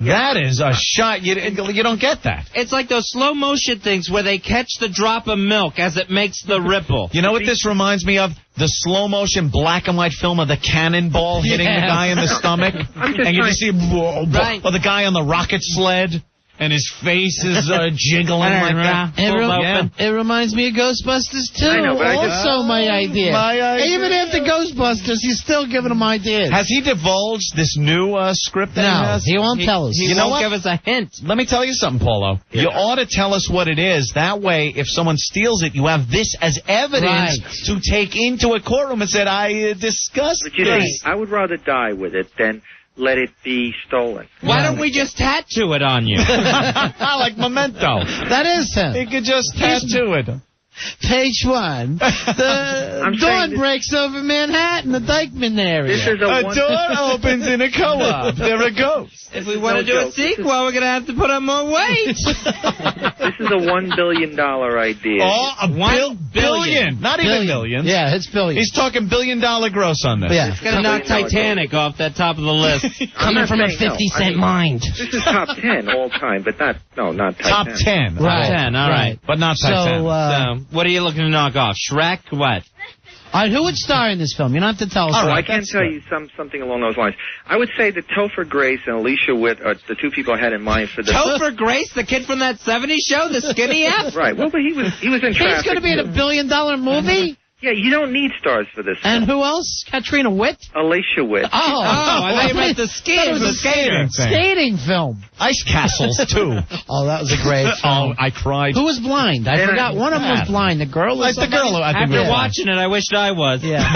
G: That is a shot. You don't get that.
C: It's like those slow motion things where they catch the drop of milk as it makes the ripple.
G: You know what this reminds me of? The slow motion black and white film of the cannonball hitting the guy in the stomach. And you just see or the guy on the rocket sled. And his face is jiggling like that.
B: It reminds me of Ghostbusters, too.
D: I know, but
B: also my idea. Even after Ghostbusters, he's still giving him ideas.
G: Has he divulged this new script that he has?
B: He won't tell us.
C: He won't give us a hint.
G: Let me tell you something, Polo. Yeah. You ought to tell us what it is. That way, if someone steals it, you have this as evidence to take into a courtroom and say, I discussed this.
D: I would rather die with it than let it be stolen.
C: Why don't we just tattoo it on you?
G: Like Memento.
B: That is him.
G: He could just tattoo it.
B: Page 1. The dawn breaks over Manhattan, the Dykeman area.
D: This is
G: a door opens in a co-op. There are ghosts.
C: If we want to do a sequel, we're going to have to put on more weight.
D: This is a $1 billion idea.
G: Oh, $1 billion. Not even millions.
B: Yeah, it's billion.
G: He's talking $1 billion gross on this.
B: Yeah.
C: It's going to knock Titanic off that top of the list.
A: Coming from a 50-cent mind.
D: This is top 10 all time, but not Titanic.
G: Top 10.
B: Right.
C: 10, all right.
G: But not Titanic.
C: So, what are you looking to knock off? Shrek? What?
B: All right, who would star in this film? You don't have to tell us.
D: I can tell you something along those lines. I would say that Topher Grace and Alicia Witt are the two people I had in mind for the...
C: Topher Grace, the kid from that 70s show, the skinny F?
D: Right. Well, but he was in Traffic.
B: He's going to be in a $1 billion movie?
D: Yeah, you don't need stars for this.
B: And who else? Katrina Witt?
D: Alicia Witt.
B: Oh,
C: I thought you meant the ski.
B: It was a skating film.
G: Ice Castles, too.
B: Oh, that was a great film.
G: Oh, I cried.
B: Who was blind? I forgot. One of them was blind. The girl was
G: the girl.
C: After watching it, I wished I was.
B: Yeah.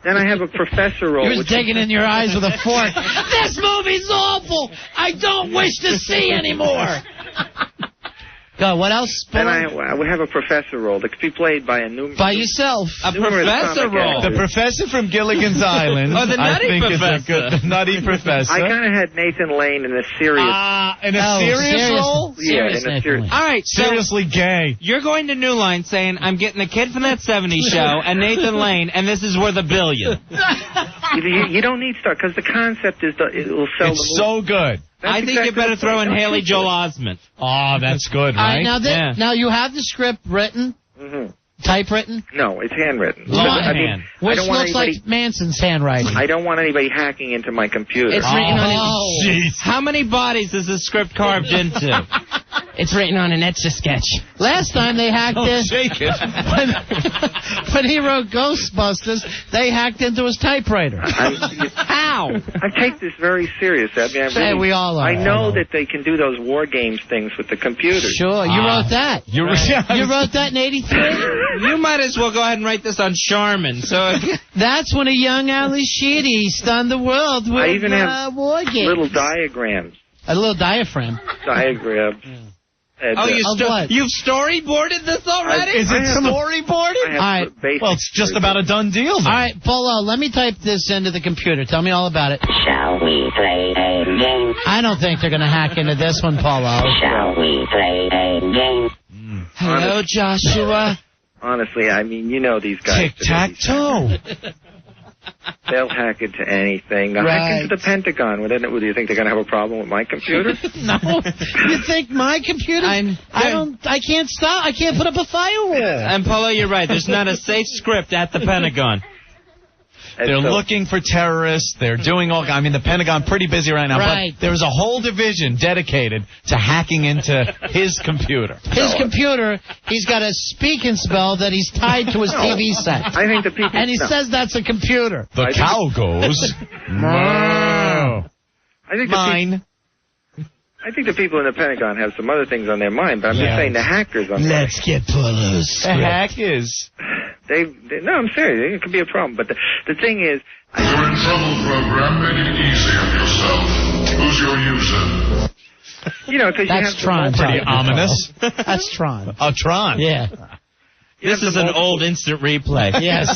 D: Then I have a professor role.
B: You was digging in your eyes with a fork. This movie's awful. I don't wish to see anymore. Go, what else?
D: Then I would have a professor role that could be played by
B: by yourself.
C: A professor role.
G: The professor from Gilligan's Island.
C: Oh, the nutty professor.
G: The nutty professor.
D: I kind of had Nathan Lane in a serious...
G: in a serious role?
D: Yeah, in a serious...
C: All right,
G: seriously gay.
C: You're going to New Line saying, I'm getting a kid from that 70s show and Nathan Lane, and this is worth $1 billion.
D: You don't need stars, because the concept is it will sell
G: It's so good.
C: I think you better throw in Haley Joel Osment.
G: Oh, that's good, right?
B: Now you have the script written, typewritten?
D: No, it's handwritten.
C: Longhand.
B: Which looks like Manson's handwriting.
D: I don't want anybody hacking into my computer.
A: It's written on
C: Jeez. How many bodies is this script carved into?
A: It's written on an Etch-a-Sketch.
B: Last time they hacked in.
G: Shake it.
B: When he wrote Ghostbusters, they hacked into his typewriter.
C: How?
D: I take this very serious. I mean,
B: we all are.
D: I know that they can do those war games things with the computer.
B: Sure, you wrote that.
G: You
B: wrote that in 83?
C: You might as well go ahead and write this on Charmin. So
B: that's when a young Ali Sheedy stunned the world with
D: I even have
B: war games.
D: Little diagrams.
B: A little diaphragm.
D: Diagrams. And,
C: you've storyboarded this already?
G: Is it storyboarded?
B: All right.
G: Well, it's just about a done deal, then.
B: All right, Polo, let me type this into the computer. Tell me all about it.
I: Shall we play a game?
B: I don't think they're going to hack into this one, Polo.
I: Shall we play a game?
C: Hello, Joshua.
D: Honestly, I mean, you know these guys.
G: Tic-tac-toe.
D: They'll hack into anything. They'll hack into the Pentagon. Do you think they're going to have a problem with my computer?
B: No. You think my computer? I can't stop. I can't put up a firewall.
C: And Polo, you're right. There's not a safe script at the Pentagon.
G: They're looking for terrorists. They're doing all... I mean, the Pentagon pretty busy right now.
B: Right.
G: But there's a whole division dedicated to hacking into his computer.
B: His computer, he's got a speak and spell that he's tied to his TV set.
D: I think the people...
B: And he says that's a computer.
G: The cow goes... Moo.
D: I think
G: Mine.
D: I think the people in the Pentagon have some other things on their mind, but I'm just saying the hackers...
B: Let's get Polo's script.
G: The hackers...
D: No, I'm serious. It could be a problem. But the thing is...
R: You're in trouble, program. Make it easy on yourself. Who's your user?
D: You know, because you have...
B: That's Tron.
G: Pretty ominous.
B: That's Tron.
G: Oh, Tron.
B: Yeah.
C: This is an old instant replay.
B: Yes.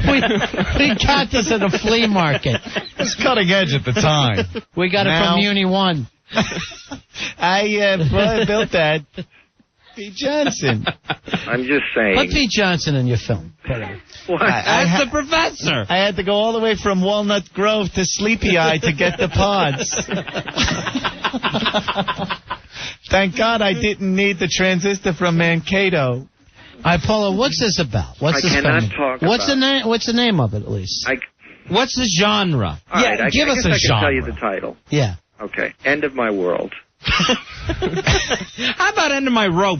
B: we got this at a flea market.
G: It's cutting edge at the time.
B: We got it from Uni 1.
G: I built that. Pete Johnson.
D: I'm just saying.
B: Put Pete Johnson in your film.
D: What?
C: That's the professor.
G: I had to go all the way from Walnut Grove to Sleepy Eye to get the pods. Thank God I didn't need the transistor from Mankato.
B: All right, Polo, what's this about? What's this
D: cannot
B: film?
D: talk
B: What's
D: about
B: the name? What's the name of it, at least?
C: What's the genre?
D: All right,
G: give us a
D: I can
G: genre.
D: tell you the title.
B: Yeah.
D: Okay. End of My World.
C: How about End of My Rope?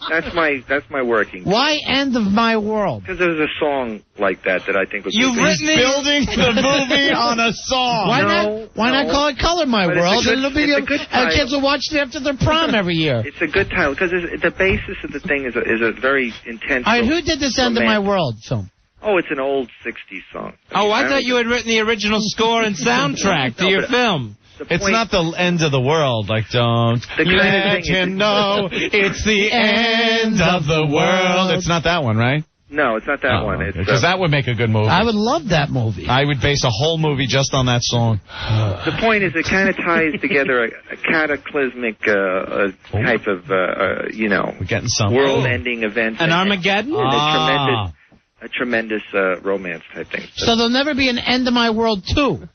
D: That's my working.
B: Why End of My World?
D: Because there's a song like that I think would be
G: You've written building the movie on a song.
B: Why not call it Color My
D: But it's
B: World?
D: a good-
B: It'll be
D: it's a good title.
B: kids will watch it after their prom every year.
D: It's a good title because the basis of the thing is a very intense.
B: All right, who did this End of My World film?
D: Oh, it's an old '60s song.
C: Oh, I thought you had written the original score and soundtrack to your film.
G: It's not the end of the world. Like, don't let him know it's the end of the world. It's not that one, right?
D: No, it's not that one. It's
G: Because that would make a good movie.
B: I would love that movie.
G: I would base a whole movie just on that song.
D: The point is, it kind of ties together a cataclysmic type of,
G: We're getting some
D: world-ending event.
C: An Armageddon?
D: And a tremendous romance type thing.
B: So there'll never be an End of My World 2.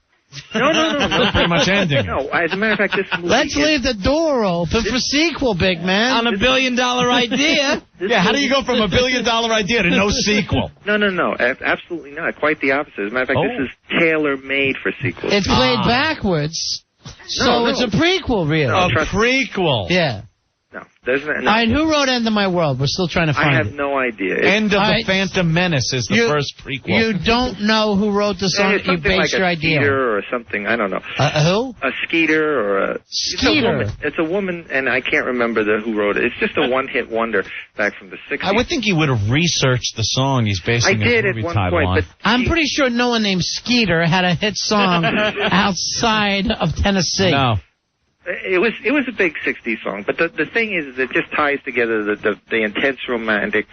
D: No.
G: Pretty much ending.
D: No, as a matter of fact, this movie
B: Let's leave the door open for sequel, big man.
C: On $1 billion idea.
G: Yeah, how do you go from $1 billion idea to no sequel?
D: No, absolutely not. Quite the opposite. As a matter of fact, this is tailor-made for sequels.
B: It's played backwards, so it's a prequel, really.
D: No,
G: A prequel.
B: Yeah.
D: No, there's no.
B: All right, who wrote End of My World? We're still trying to find
D: I have
B: it.
D: no idea.
G: End of the Phantom Menace is the first prequel.
B: You don't know who wrote the song that you
D: something
B: based
D: like
B: your
D: a
B: idea on?
D: Skeeter or something. I don't know.
B: Who?
D: A Skeeter or a
B: Skeeter.
D: It's a woman, and I can't remember who wrote it. It's just a one-hit wonder back from the 60s.
G: I would think he would have researched the song he's basing his
D: did at
G: movie
D: one
G: title
D: point,
G: on.
D: but
B: I'm pretty sure no one named Skeeter had a hit song outside of Tennessee.
G: No.
D: It was a big 60s song, but the thing is it just ties together the intense romantic,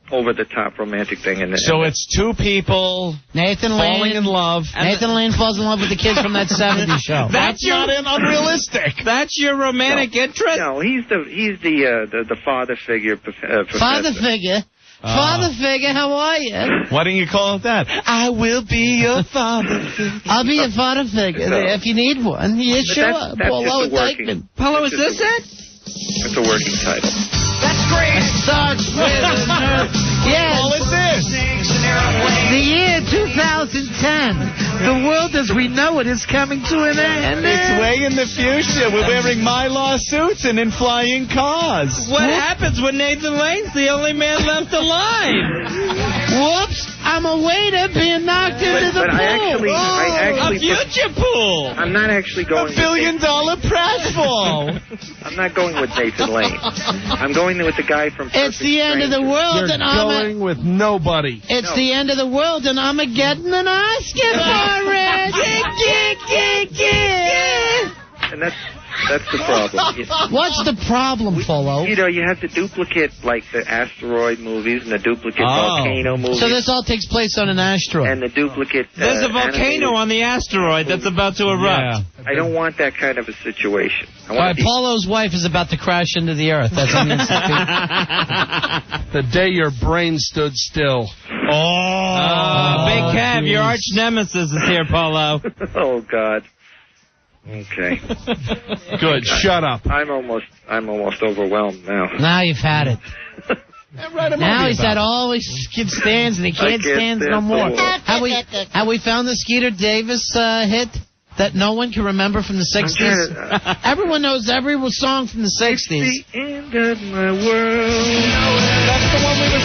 D: over-the-top romantic thing.
G: So it's two people
B: Nathan Lane
G: falling in love.
B: Nathan Lane falls in love with the kids from that 70s show.
G: That's not unrealistic.
C: That's your romantic interest?
D: No, he's the father figure. Professor.
B: Father figure. Father figure, how are you?
G: Why didn't you call it that? I will be your father figure.
B: I'll be your father figure if you need one. Yeah, sure.
D: That's
B: Paulo
D: just a working.
B: Dykeman.
C: Paulo, is this it?
D: That's a working title.
B: That's great. It starts with an earth. Yes.
G: All is this.
B: The year 2010. The world as we know it is coming to an end.
G: It's way in the future. We're wearing Mylar suits and in flying cars.
C: What happens when Nathan Lane's the only man left alive?
B: Whoops. I'm a waiter being knocked into the pool.
D: I actually
C: a future pool.
D: I'm not actually going
G: $1 billion pratfall.
D: I'm not going with Nathan Lane. I'm going with the guy from
B: It's the end of the world, and
E: going with nobody.
B: It's the end of the world, and I'm getting an Oscar for it.
D: And that's the problem.
B: What's the problem, Polo?
D: You know, you have to duplicate, like, the asteroid movies and the duplicate volcano movies.
B: So this all takes place on an asteroid.
D: And the duplicate...
C: There's a volcano on the asteroid that's about to erupt.
D: Yeah. I don't want that kind of a situation.
B: All right, Polo's wife is about to crash into the earth. That's what means
E: The day your brain stood still.
C: Big Cav, your arch nemesis is here, Polo.
D: Oh, God. Okay.
E: Good. Shut up.
D: I'm almost overwhelmed now.
B: Now you've had it. Now he's had all his kid stands and he can't stand no more. Have we found the Skeeter Davis hit that no one can remember from the 60s? Everyone knows every song from the 60s.
D: It's the end of my world.
G: That's the one we were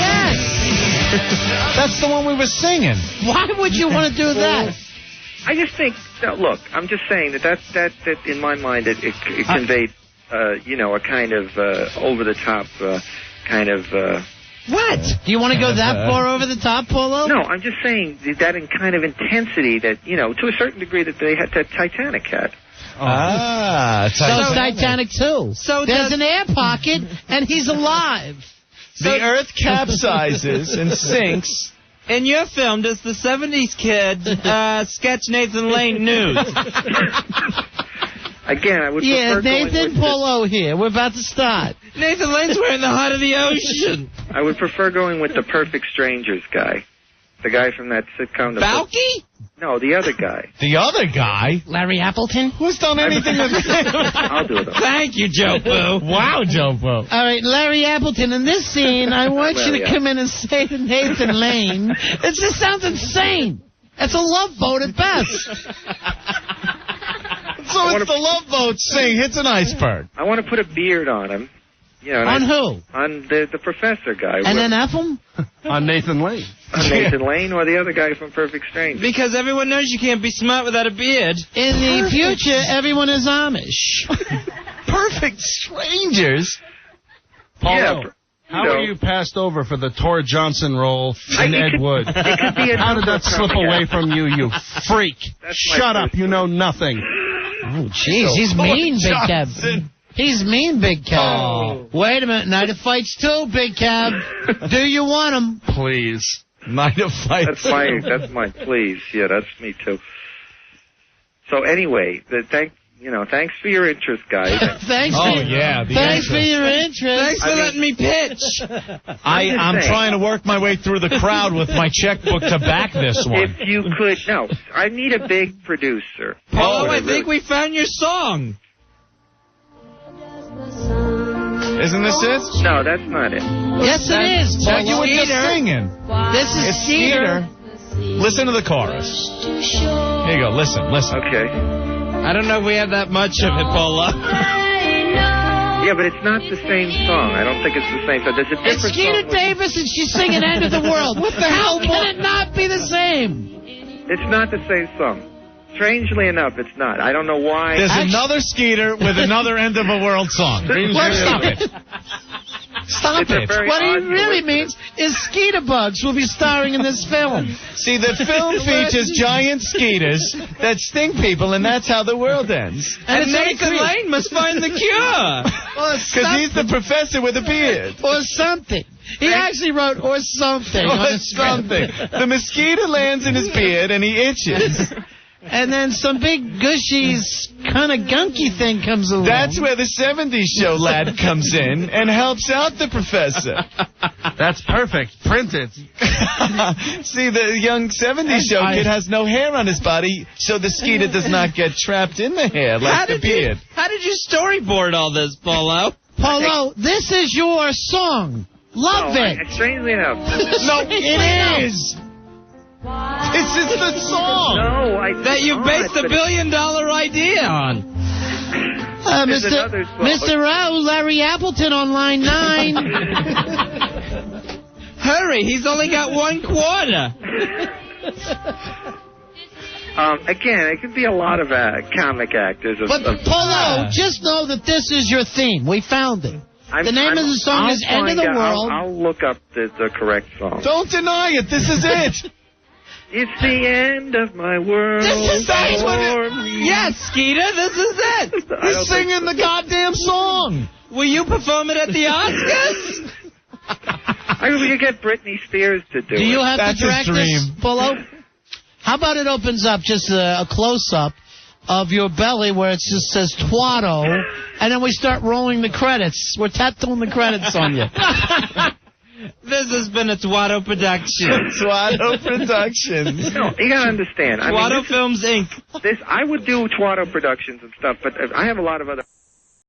G: That's the one we were singing.
B: Why would you want to do that?
D: I just think, look, I'm just saying that in my mind, it conveyed, a kind of over-the-top kind of...
B: What? Do you want to go that far over the top, Polo?
D: No, I'm just saying that in kind of intensity that, to a certain degree that Titanic had.
B: So Titanic too. So there's an air pocket, and he's alive.
G: The Earth capsizes and sinks.
C: In your film, does the 70s kid sketch Nathan Lane nude?
D: Again, I would prefer
B: Nathan Polo here. We're about to start.
C: Nathan Lane's wearing the heart of the ocean.
D: I would prefer going with the Perfect Strangers guy. The guy from that sitcom.
C: Balky?
D: No, the other guy.
G: The other guy?
B: Larry Appleton?
G: Who's done anything with him?
D: I'll do it.
C: Thank you, Joe Boo.
G: Wow, Joe Boo.
B: All right, Larry Appleton, in this scene, I want you to come in and say to Nathan Lane, it just sounds insane. It's a love boat at best.
G: It's
H: So it's the Love Boat sing. It's an iceberg.
D: I want to put a beard on him. You know,
B: On who?
D: On the professor guy.
B: And then F him?
E: On Nathan Lane.
D: On Nathan Lane or the other guy from Perfect Strangers.
C: Because everyone knows you can't be smart without a beard.
B: In the future, everyone is Amish.
H: Perfect Strangers?
E: Paulo, how were you passed over for the Tor Johnson role in Ed Wood? How did that slip away from you, you freak? Shut up, you know nothing.
B: Oh, jeez, he's mean, Big Kev. He's mean, Big Kev.
E: Oh.
B: Wait a minute, Night of Fights 2, Big Kev. Do you want him?
E: Please.
H: Night of Fights.
D: That's my please. Yeah, that's me too. So anyway, thanks for your interest, guys.
B: Thanks for your interest.
C: Thanks for letting me pitch.
H: I'm trying to work my way through the crowd with my checkbook to back this one.
D: If you could, I need a big producer.
C: Paulo, I think we found your song.
H: Isn't this it?
D: No, that's not it.
B: Yes, it is.
H: Well, you were just singing.
B: This is
H: Skeeter. Listen to the chorus. Here you go. Listen.
D: Okay.
C: I don't know if we have that much of it, Paulo.
D: Yeah, but it's not the same song. I don't think it's the same song. There's a different
B: It's Skeeter
D: song.
B: Davis and she's singing End of the World. What the hell can it not be the same?
D: It's not the same song. Strangely enough, it's not. I don't know why.
H: There's another Skeeter with another End of a World song. Let's stop it. Stop it.
B: What he really means is Skeeter Bugs will be starring in this film.
H: See, the film features giant skeeters that sting people, and that's how the world ends.
C: And Nathan Lane must find the cure.
H: Because he's the professor with a beard.
B: Or something. He actually wrote or something.
H: Or something. The mosquito lands in his beard, and he itches.
B: And then some big gushy kind of gunky thing comes along.
H: That's where the 70s show lad comes in and helps out the professor.
E: That's perfect. Print it.
H: See, the young 70s show kid has no hair on his body, so the skeeter does not get trapped in the hair like the beard.
C: How did you storyboard all this, Paulo?
B: Paulo, this is your song. Love it.
D: Strangely enough.
H: No, it is. This is the song.
D: No,
C: that you based $1 billion idea on.
B: Mr. Raoul, Larry Appleton on line 9.
C: Hurry, he's only got 1/4.
D: Again, it could be a lot of comic actors.
B: But Paulo, just know that this is your theme. We found it. The name of the song is End of the World.
D: I'll look up the correct song.
H: Don't deny it. This is it.
D: It's the end of my world.
C: This is it. Yes, Skeeter, this is it.
H: He's singing the goddamn song.
C: Will you perform it at the Oscars?
D: I mean, we could get Britney Spears to do it.
B: Do you have to direct this, Paulo? How about it opens up just a close-up of your belly where it just says Twatto, and then we start rolling the credits. We're tattooing the credits on you.
C: This has been a Twatto production.
H: Twatto Productions.
D: No, you gotta understand.
C: Twatto Films, Inc.
D: I would do Twatto Productions and stuff, but I have a lot of other...